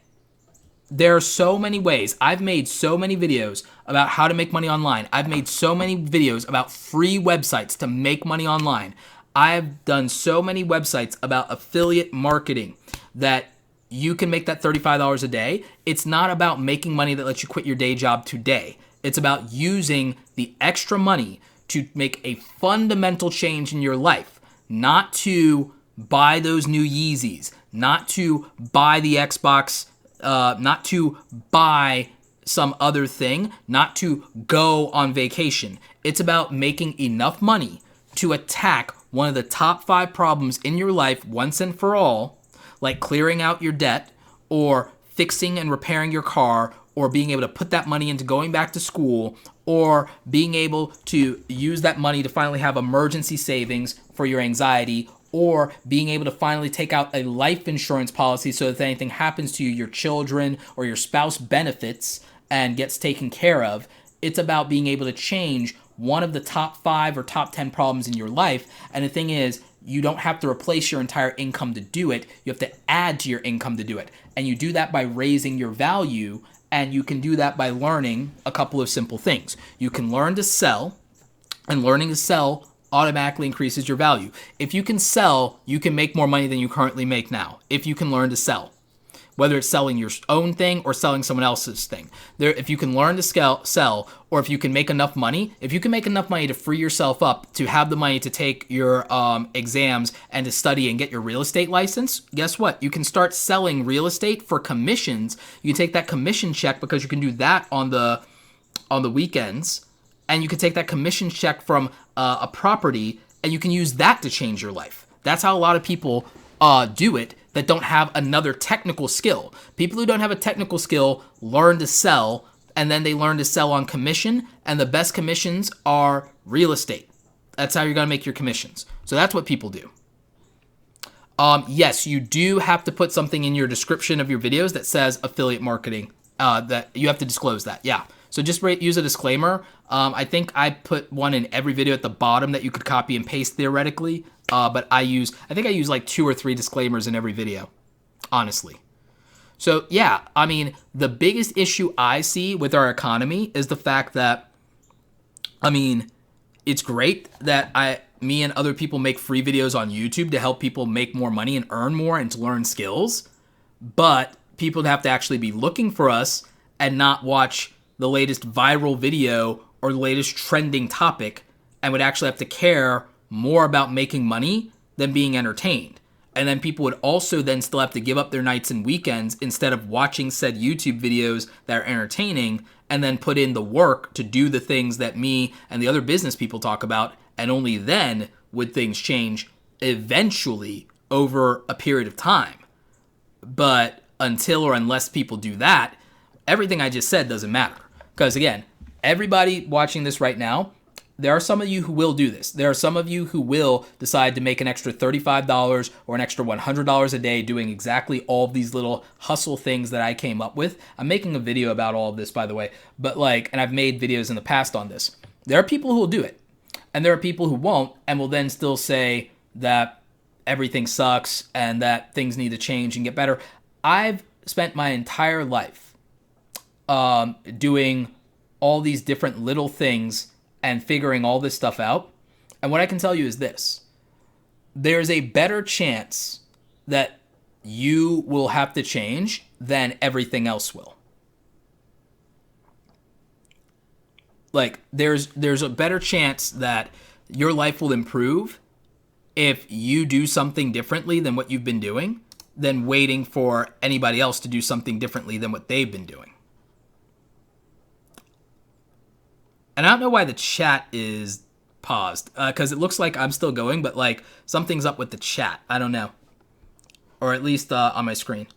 There are so many ways. I've made so many videos about how to make money online. I've made so many videos about free websites to make money online. I've done so many websites about affiliate marketing that you can make that $35 a day. It's not about making money that lets you quit your day job today. It's about using the extra money to make a fundamental change in your life, not to buy those new Yeezys, not to buy the Xbox, not to buy some other thing, not to go on vacation. It's about making enough money to attack one of the top 5 problems in your life once and for all, like clearing out your debt or fixing and repairing your car or being able to put that money into going back to school, or being able to use that money to finally have emergency savings for your anxiety, or being able to finally take out a life insurance policy so that if anything happens to you, your children or your spouse benefits and gets taken care of. It's about being able to change one of the top 5 or top 10 problems in your life. And the thing is, you don't have to replace your entire income to do it. You have to add to your income to do it. And you do that by raising your value, and you can do that by learning a couple of simple things. You can learn to sell, and learning to sell automatically increases your value. If you can sell, you can make more money than you currently make now, if you can learn to sell. Whether it's selling your own thing or selling someone else's thing. If you can learn to sell, or if you can make enough money, to free yourself up to have the money to take your exams and to study and get your real estate license, guess what? You can start selling real estate for commissions. You can take that commission check, because you can do that on the weekends, and you can take that commission check from a property, and you can use that to change your life. That's how a lot of people do it that don't have another technical skill. People who don't have a technical skill learn to sell, and then they learn to sell on commission, and the best commissions are real estate. That's how you're going to make your commissions. So that's what people do. Yes, you do have to put something in your description of your videos that says affiliate marketing. That you have to disclose that. Yeah. So just use a disclaimer. I think I put one in every video at the bottom that you could copy and paste theoretically. But I think I use like 2 or 3 disclaimers in every video, honestly. So yeah, I mean, the biggest issue I see with our economy is the fact that, I mean, it's great that me and other people make free videos on YouTube to help people make more money and earn more and to learn skills. But people have to actually be looking for us and not watch the latest viral video or the latest trending topic, and would actually have to care more about making money than being entertained. And then people would also then still have to give up their nights and weekends instead of watching said YouTube videos that are entertaining, and then put in the work to do the things that me and the other business people talk about, and only then would things change eventually over a period of time. But until or unless people do that, everything I just said doesn't matter. Because again, everybody watching this right now, there are some of you who will do this. There are some of you who will decide to make an extra $35 or an extra $100 a day doing exactly all of these little hustle things that I came up with. I'm making a video about all of this, by the way. But and I've made videos in the past on this. There are people who will do it. And there are people who won't, and will then still say that everything sucks and that things need to change and get better. I've spent my entire life doing all these different little things and figuring all this stuff out. And what I can tell you is this: there's a better chance that you will have to change than everything else will. There's a better chance that your life will improve if you do something differently than what you've been doing, than waiting for anybody else to do something differently than what they've been doing. And I don't know why the chat is paused, because it looks like I'm still going, but something's up with the chat. I don't know. Or at least on my screen.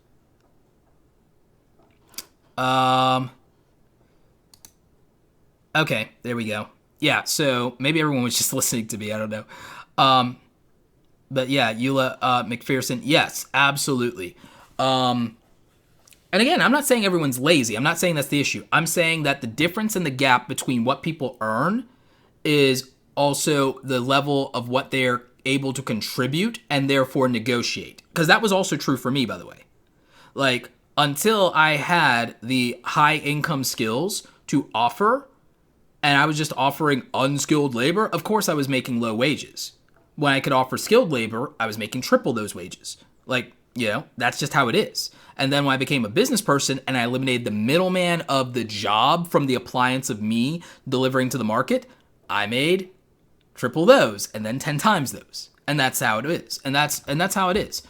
Okay, there we go. Yeah, so maybe everyone was just listening to me. I don't know. But yeah, Eula McPherson, yes, absolutely. And again, I'm not saying everyone's lazy. I'm not saying that's the issue. I'm saying that the difference in the gap between what people earn is also the level of what they're able to contribute and therefore negotiate. Because that was also true for me, by the way. Until I had the high income skills to offer, and I was just offering unskilled labor, of course I was making low wages. When I could offer skilled labor, I was making triple those wages. That's just how it is. And then when I became a business person and I eliminated the middleman of the job from the appliance of me delivering to the market, I made triple those and then 10 times those. And that's how it is. And that's how it is.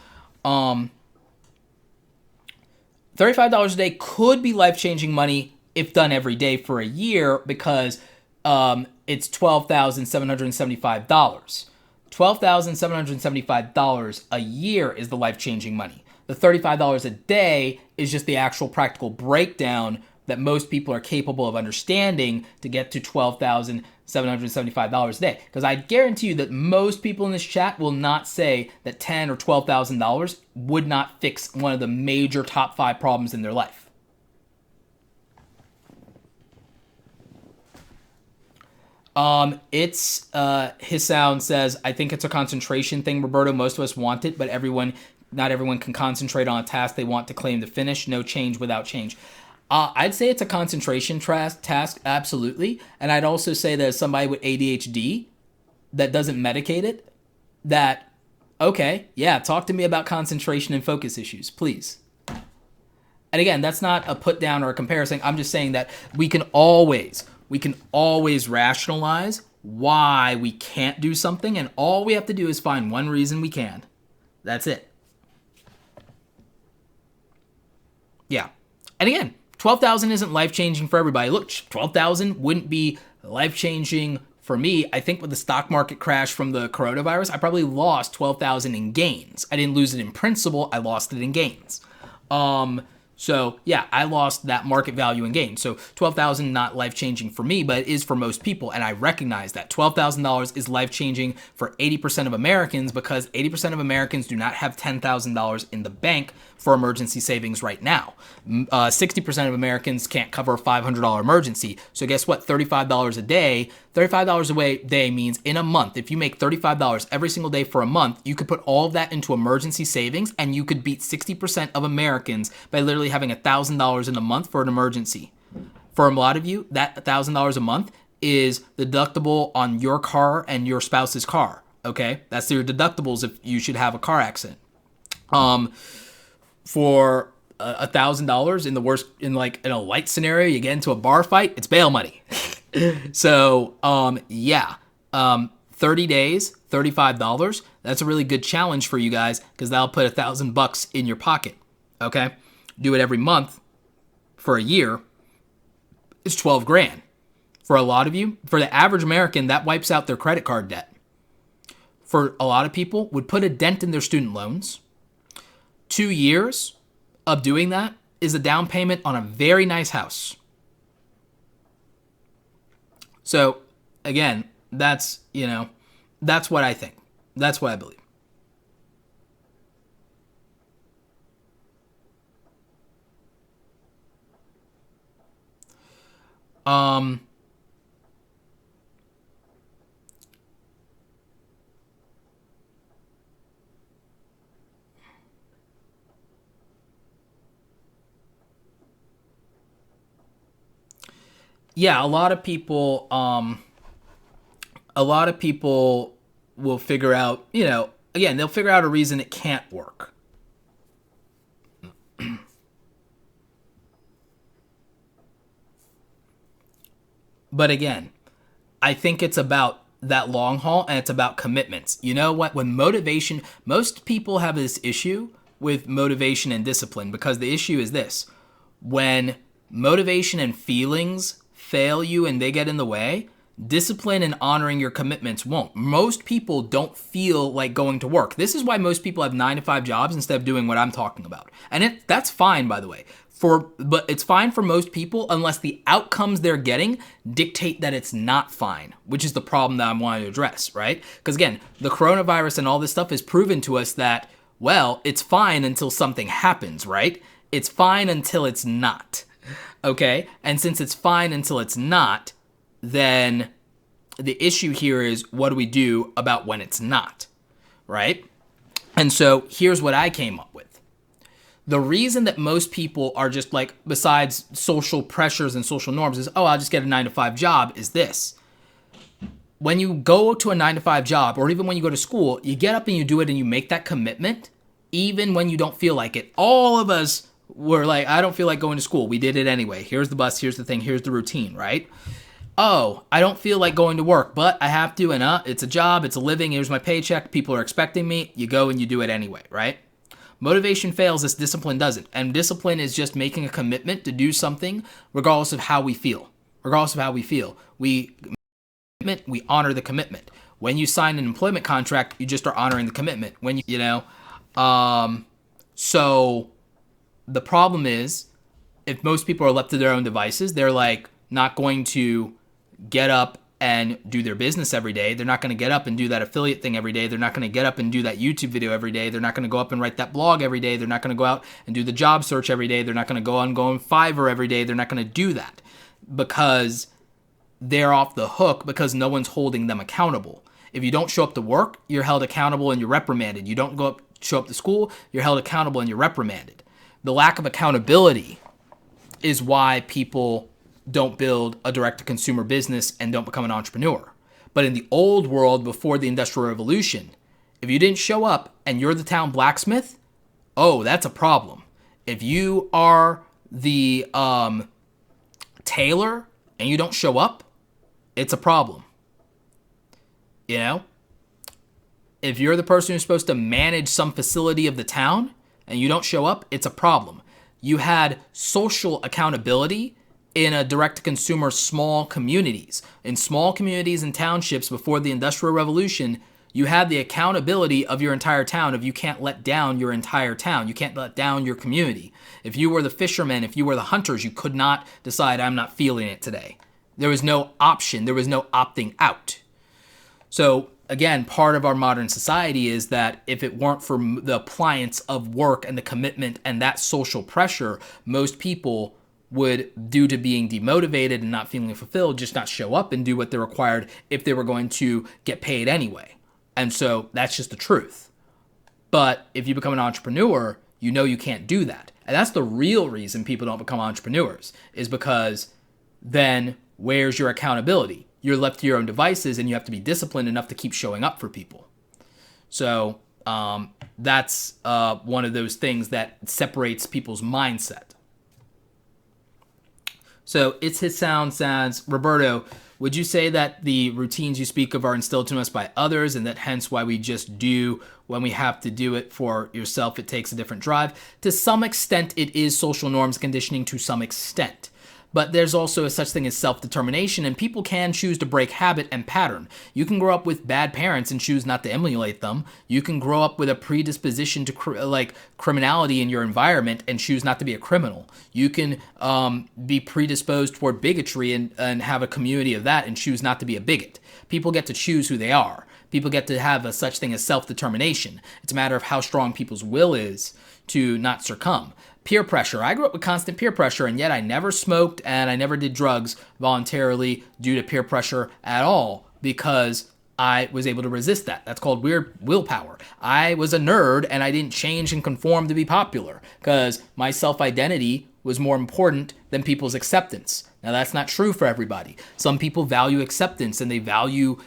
$35 a day could be life-changing money if done every day for a year, because it's $12,775. $12,775 a year is the life-changing money. The $35 a day is just the actual practical breakdown that most people are capable of understanding to get to $12,775 a day. Because I guarantee you that most people in this chat will not say that $10,000 or $12,000 would not fix one of the major top 5 problems in their life. His sound says, I think it's a concentration thing, Roberto. Most of us want it, but not everyone can concentrate on a task they want to claim to finish. No change without change. I'd say it's a concentration task, absolutely. And I'd also say that as somebody with ADHD that doesn't medicate it, that, okay, yeah, talk to me about concentration and focus issues, please. And again, that's not a put down or a comparison. I'm just saying that we can always rationalize why we can't do something, and all we have to do is find one reason we can. That's it. Yeah. And again, 12,000 isn't life-changing for everybody. Look, 12,000 wouldn't be life-changing for me. I think with the stock market crash from the coronavirus, I probably lost 12,000 in gains. I didn't lose it in principal, I lost it in gains. So yeah, I lost that market value in gain. So 12,000 not life-changing for me, but it is for most people. And I recognize that $12,000 is life-changing for 80% of Americans, because 80% of Americans do not have $10,000 in the bank for emergency savings right now. 60% of Americans can't cover a $500 emergency. So guess what? $35 a day. $35 a day means in a month, if you make $35 every single day for a month, you could put all of that into emergency savings, and you could beat 60% of Americans by literally having $1,000 in a month for an emergency. For a lot of you, that $1,000 a month is the deductible on your car and your spouse's car. Okay, that's your deductibles if you should have a car accident. For $1,000 in a light scenario, you get into a bar fight, it's bail money. So 30 days, $35. That's a really good challenge for you guys, because that'll put $1,000 in your pocket. Okay, do it every month for a year. It's 12 grand. For a lot of you, for the average American, that wipes out their credit card debt. For a lot of people, would put a dent in their student loans. 2 years of doing that is a down payment on a very nice house. So again, that's what I think. That's what I believe. Yeah, a lot of people will figure out, again, they'll figure out a reason it can't work. But again, I think it's about that long haul, and it's about commitments. You know what? When motivation, most people have this issue with motivation and discipline, because the issue is this: when motivation and feelings fail you and they get in the way, discipline and honoring your commitments won't. Most people don't feel like going to work. This is why most people have 9-to-5 jobs instead of doing what I'm talking about. And that's fine, by the way. But it's fine for most people unless the outcomes they're getting dictate that it's not fine, which is the problem that I'm wanting to address, right? Because again, the coronavirus and all this stuff has proven to us that, well, it's fine until something happens, right? It's fine until it's not. Okay, and since it's fine until it's not, then the issue here is, what do we do about when it's not, right? And so here's what I came up with. The reason that most people are just like, besides social pressures and social norms, is, oh, I'll just get a 9-to-5 job, is this. When you go to a 9-to-5 job, or even when you go to school, you get up and you do it and you make that commitment, even when you don't feel like it. All of us were like, I don't feel like going to school. We did it anyway. Here's the bus, here's the thing, here's the routine, right? Oh, I don't feel like going to work, but I have to, and it's a job, it's a living, here's my paycheck, people are expecting me, you go and you do it anyway, right? Motivation fails, this discipline doesn't. And discipline is just making a commitment to do something regardless of how we feel. Regardless of how we feel. We honor the commitment. When you sign an employment contract, you just are honoring the commitment. When so the problem is, if most people are left to their own devices, they're like not going to get up and do their business every day. They're not going to get up and do that affiliate thing every day. They're not going to get up and do that YouTube video every day. They're not going to go up and write that blog every day. They're not going to go out and do the job search every day. They're not going to go on Fiverr every day. They're not going to do that because they're off the hook because no one's holding them accountable. If you don't show up to work, you're held accountable and you're reprimanded. You don't show up to school, you're held accountable and you're reprimanded. The lack of accountability is why people don't build a direct-to-consumer business and don't become an entrepreneur. But in the old world, before the Industrial Revolution, if you didn't show up and you're the town blacksmith, oh, that's a problem. If you are the tailor and you don't show up, it's a problem. You know? If you're the person who's supposed to manage some facility of the town and you don't show up, it's a problem. You had social accountability in a direct-to-consumer small communities. In small communities and townships before the Industrial Revolution, you had the accountability of your entire town if you can't let down your entire town. You can't let down your community. If you were the fishermen, if you were the hunters, you could not decide, I'm not feeling it today. There was no option. There was no opting out. So again, part of our modern society is that if it weren't for the appliance of work and the commitment and that social pressure, most people would, due to being demotivated and not feeling fulfilled, just not show up and do what they're required if they were going to get paid anyway. And so that's just the truth. But if you become an entrepreneur, you know you can't do that. And that's the real reason people don't become entrepreneurs, is because then where's your accountability? You're left to your own devices and you have to be disciplined enough to keep showing up for people. So that's one of those things that separates people's mindset. So It's His Sound says, Roberto, would you say that the routines you speak of are instilled to us by others and that hence why we just do when we have to do it for yourself, it takes a different drive? To some extent, it is social norms conditioning to some extent. But there's also a such thing as self-determination, and people can choose to break habit and pattern. You can grow up with bad parents and choose not to emulate them. You can grow up with a predisposition to criminality in your environment and choose not to be a criminal. You can be predisposed toward bigotry and have a community of that and choose not to be a bigot. People get to choose who they are. People get to have a such thing as self-determination. It's a matter of how strong people's will is to not succumb. Peer pressure. I grew up with constant peer pressure, and yet I never smoked and I never did drugs voluntarily due to peer pressure at all because I was able to resist that. That's called weird willpower. I was a nerd and I didn't change and conform to be popular because my self-identity was more important than people's acceptance. Now, that's not true for everybody. Some people value acceptance and they value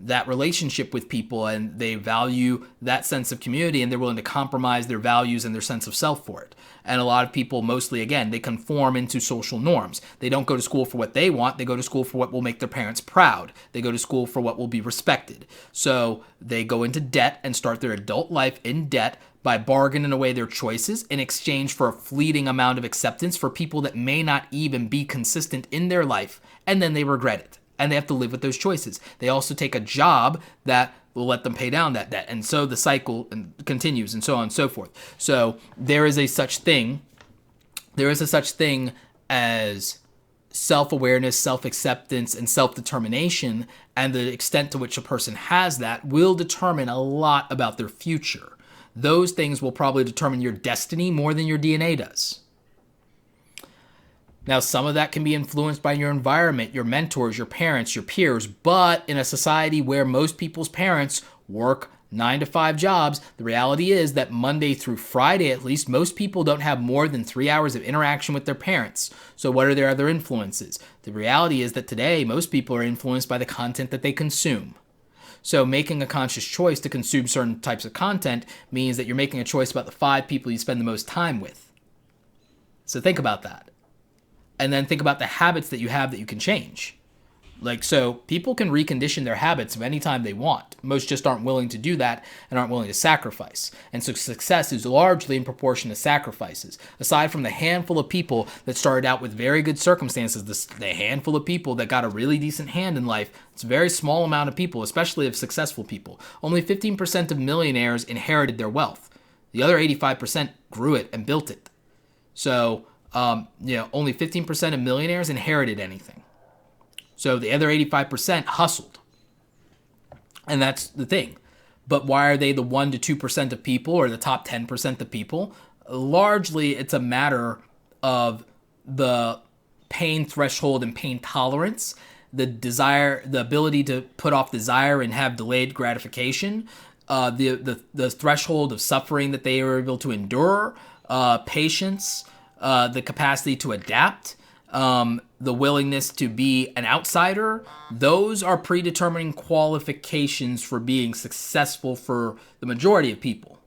that relationship with people and they value that sense of community and they're willing to compromise their values and their sense of self for it. And a lot of people, mostly, again, they conform into social norms. They don't go to school for what they want. They go to school for what will make their parents proud. They go to school for what will be respected. So they go into debt and start their adult life in debt by bargaining away their choices in exchange for a fleeting amount of acceptance for people that may not even be consistent in their life, and then they regret it. And they have to live with those choices. They also take a job that will let them pay down that debt. And so the cycle continues and so on and so forth. So there is a such thing as self-awareness, self-acceptance, and self-determination. And the extent to which a person has that will determine a lot about their future. Those things will probably determine your destiny more than your DNA does. Now, some of that can be influenced by your environment, your mentors, your parents, your peers, but in a society where most people's parents work 9-to-5 jobs, the reality is that Monday through Friday, at least, most people don't have more than 3 hours of interaction with their parents. So what are their other influences? The reality is that today, most people are influenced by the content that they consume. So making a conscious choice to consume certain types of content means that you're making a choice about the 5 people you spend the most time with. So think about that. And then think about the habits that you have that you can change. So people can recondition their habits of any time they want. Most just aren't willing to do that and aren't willing to sacrifice. And so success is largely in proportion to sacrifices. Aside from the handful of people that started out with very good circumstances, the handful of people that got a really decent hand in life, it's a very small amount of people, especially of successful people. Only 15% of millionaires inherited their wealth. The other 85% grew it and built it. So, only 15% of millionaires inherited anything. So the other 85% hustled. And that's the thing. But why are they the 1 to 2% of people, or the top 10% of people? Largely, it's a matter of the pain threshold and pain tolerance, the desire, the ability to put off desire and have delayed gratification, the threshold of suffering that they are able to endure, patience, the capacity to adapt, the willingness to be an outsider. Those are predetermining qualifications for being successful for the majority of people.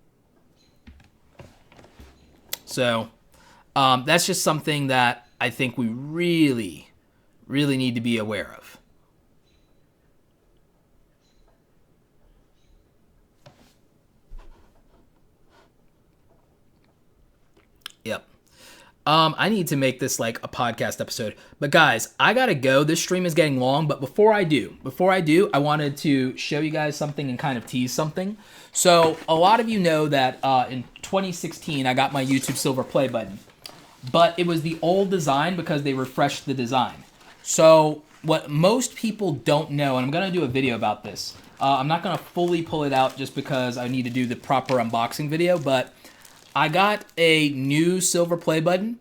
So that's just something that I think we really, really need to be aware of. Yep. I need to make this like a podcast episode. But guys, I gotta go. This stream is getting long. But before I do, I wanted to show you guys something and kind of tease something. So a lot of you know that in 2016, I got my YouTube Silver Play button. But it was the old design because they refreshed the design. So what most people don't know, and I'm gonna do a video about this. I'm not gonna fully pull it out just because I need to do the proper unboxing video, but I got a new silver play button,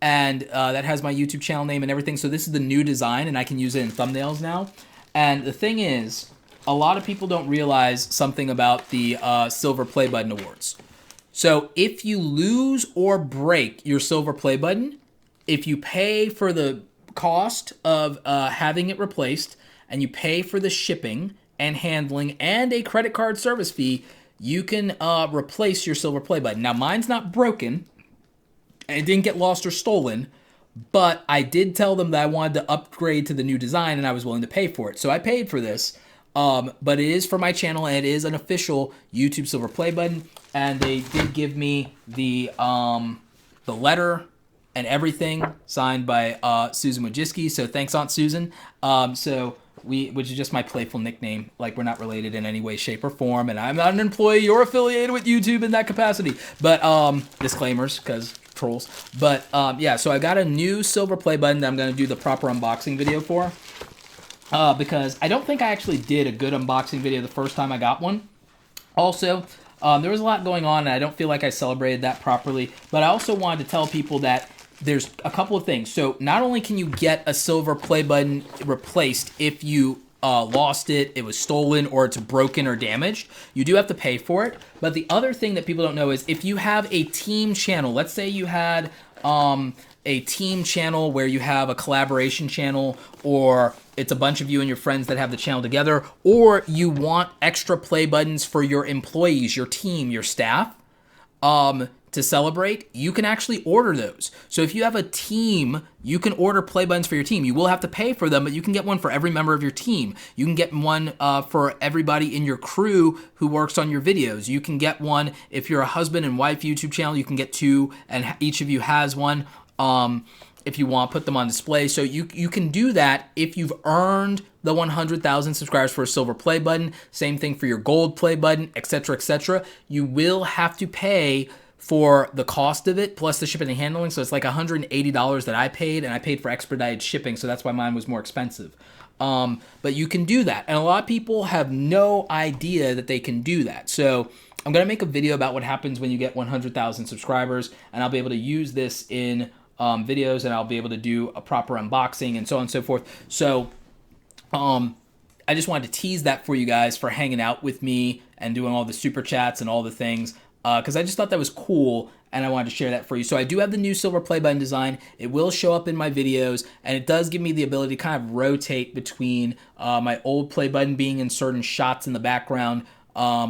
and that has my YouTube channel name and everything. So this is the new design, and I can use it in thumbnails now. And the thing is, a lot of people don't realize something about the Silver Play Button Awards. So if you lose or break your Silver Play Button, if you pay for the cost of having it replaced, and you pay for the shipping and handling and a credit card service fee, you can replace your Silver Play Button. Now, mine's not broken, and it didn't get lost or stolen, but I did tell them that I wanted to upgrade to the new design, and I was willing to pay for it. So I paid for this, but it is for my channel, and it is an official YouTube Silver Play Button, and they did give me the letter and everything signed by Susan Wojcicki. So thanks, Aunt Susan. Which is just my playful nickname. Like, we're not related in any way, shape, or form, and I'm not an employee or affiliated with YouTube in that capacity. But disclaimers, because trolls. But yeah, so I got a new Silver Play Button that I'm going to do the proper unboxing video for. Because I don't think I actually did a good unboxing video the first time I got one. Also, there was a lot going on, and I don't feel like I celebrated that properly. But I also wanted to tell people that there's a couple of things. So not only can you get a Silver Play Button replaced if you lost it, it was stolen, or it's broken or damaged, you do have to pay for it. But the other thing that people don't know is if you have a team channel, let's say you had a team channel where you have a collaboration channel, or it's a bunch of you and your friends that have the channel together, or you want extra play buttons for your employees, your team, your staff, to celebrate, you can actually order those. So if you have a team, you can order play buttons for your team. You will have to pay for them, but you can get one for every member of your team. You can get one for everybody in your crew who works on your videos. You can get one if you're a husband and wife YouTube channel. You can get two, and each of you has one. If you want, put them on display. So you can do that if you've earned the 100,000 subscribers for a Silver Play Button. Same thing for your Gold Play Button, etc., etc. You will have to pay for the cost of it, plus the shipping and handling. So it's like $180 that I paid, and I paid for expedited shipping, so that's why mine was more expensive. But you can do that, and a lot of people have no idea that they can do that. So I'm going to make a video about what happens when you get 100,000 subscribers, and I'll be able to use this in videos, and I'll be able to do a proper unboxing and so on and so forth. So I just wanted to tease that for you guys for hanging out with me and doing all the super chats and all the things, because I just thought that was cool, and I wanted to share that for you. So I do have the new Silver Play Button design. It will show up in my videos, and it does give me the ability to kind of rotate between my old play button being in certain shots in the background,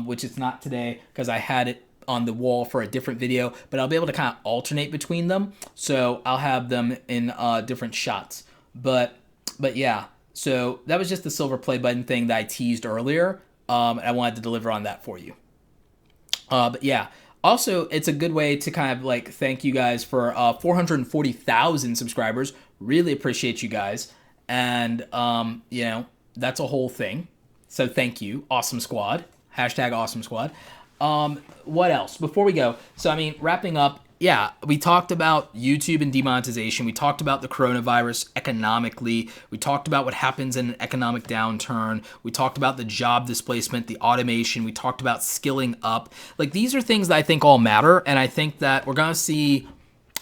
which it's not today because I had it on the wall for a different video, but I'll be able to kind of alternate between them. So I'll have them in different shots. But yeah, so that was just the Silver Play Button thing that I teased earlier. And I wanted to deliver on that for you. But yeah, also it's a good way to kind of like thank you guys for 440,000 subscribers. Really appreciate you guys. And you know, that's a whole thing. So thank you, Awesome Squad. #Awesome Squad. What else? Before we go, so I mean, wrapping up, yeah, we talked about YouTube and demonetization. We talked about the coronavirus economically. We talked about what happens in an economic downturn. We talked about the job displacement, the automation. We talked about skilling up. Like, these are things that I think all matter, and I think that we're gonna see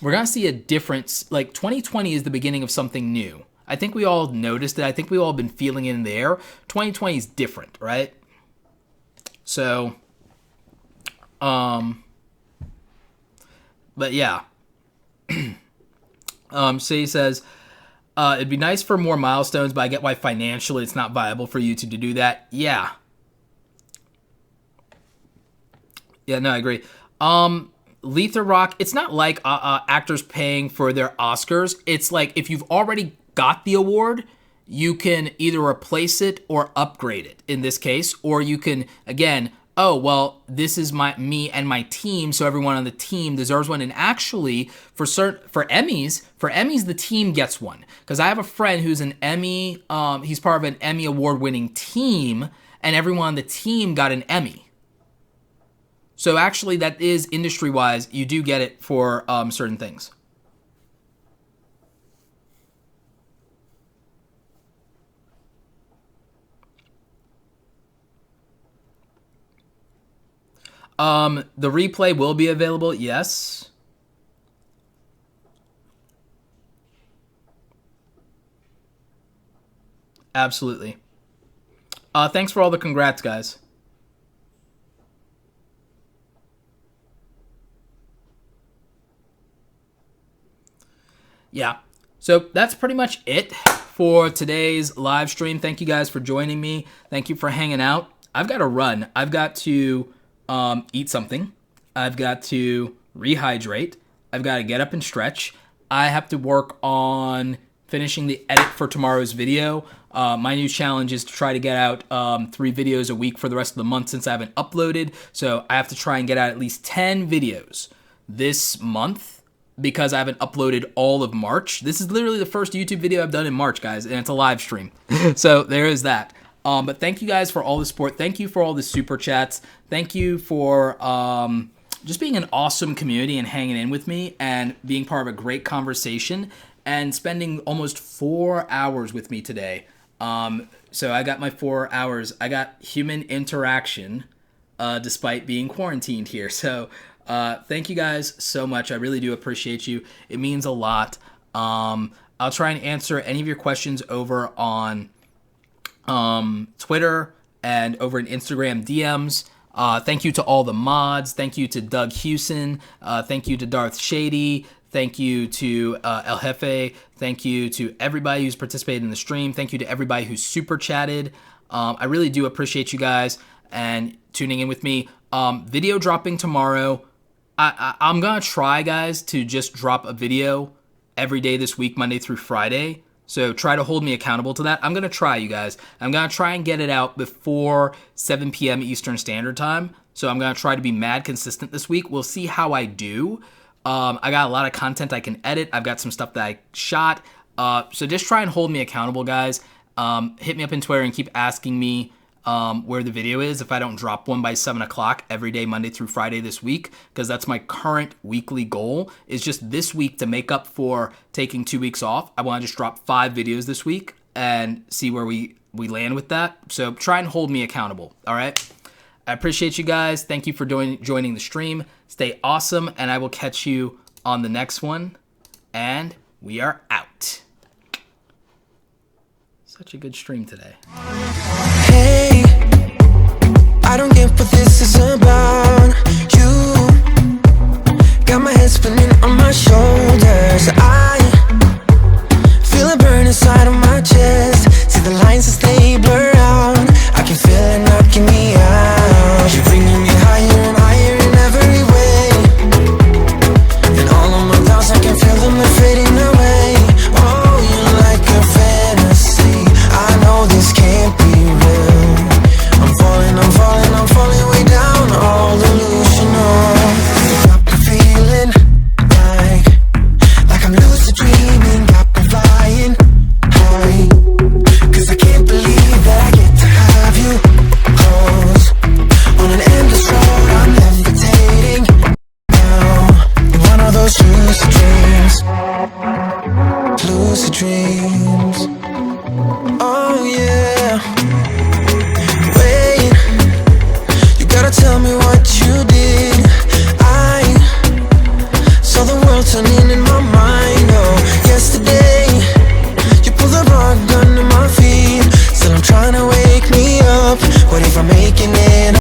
a difference. Like, 2020 is the beginning of something new. I think we all noticed it. I think we all been feeling it in the air. 2020 is different, right? So, but yeah. So he says, it'd be nice for more milestones, but I get why financially it's not viable for YouTube to do that. Yeah. Yeah, no, I agree. Letha Rock, it's not like actors paying for their Oscars. It's like, if you've already got the award, you can either replace it or upgrade it in this case, or you can, again, oh, well, this is me and my team, so everyone on the team deserves one. And actually, for Emmys, the team gets one. Because I have a friend who's an Emmy, he's part of an Emmy award-winning team, and everyone on the team got an Emmy. So actually, that is industry-wise, you do get it for certain things. The replay will be available, yes. Absolutely. Thanks for all the congrats, guys. Yeah. So that's pretty much it for today's live stream. Thank you guys for joining me. Thank you for hanging out. I've got to run. I've got to eat something. I've got to rehydrate. I've got to get up and stretch. I have to work on finishing the edit for tomorrow's video. My new challenge is to try to get out 3 videos a week for the rest of the month since I haven't uploaded. So I have to try and get out at least 10 videos this month because I haven't uploaded all of March. This is literally the first YouTube video I've done in March, guys, and it's a live stream. So there is that. But thank you guys for all the support. Thank you for all the super chats. Thank you for just being an awesome community and hanging in with me and being part of a great conversation and spending almost 4 hours with me today. So I got my 4 hours. I got human interaction despite being quarantined here. So thank you guys so much. I really do appreciate you. It means a lot. I'll try and answer any of your questions over on Twitter and over in Instagram DMs. Thank you to all the mods. Thank you to Doug Hewson. Thank you to Darth Shady. Thank you to El Jefe. Thank you to everybody who's participated in the stream. Thank you to everybody who's super chatted. I really do appreciate you guys and tuning in with me. Video dropping tomorrow. I'm going to try, guys, to just drop a video every day this week, Monday through Friday. So try to hold me accountable to that. I'm going to try, you guys. I'm going to try and get it out before 7 p.m. Eastern Standard Time. So I'm going to try to be mad consistent this week. We'll see how I do. I got a lot of content I can edit. I've got some stuff that I shot. So just try and hold me accountable, guys. Hit me up in Twitter and keep asking me where the video is if I don't drop one by 7 o'clock every day, Monday through Friday this week, because that's my current weekly goal, is just this week to make up for taking 2 weeks off. I want to just drop 5 videos this week and see where we land with that. So try and hold me accountable, all right? I appreciate you guys. Thank you for joining the stream. Stay awesome, and I will catch you on the next one. And we are out. Such a good stream today. Hey, I don't get what this is about. You got my head spinning on my shoulders. I feel a burn inside of my chest. See the lines as they blur out. I can feel it knocking me out. You're bringing me higher and higher in every way. And all of my doubts, I can feel them, they're fading away. Oh, you're like a fantasy. I know this can't be real. I'm falling way down. All delusional. Got me feeling like I'm lucid dreaming. Got me flying high. 'Cause I can't believe that I get to have you close. On an endless road, I'm levitating now. In one of lucid dreams. Oh yeah. Wait, you gotta tell me what you did. I saw the world turning in my mind. Oh, yesterday you pulled the rug under my feet. Still I'm trying to wake me up. What if I'm making it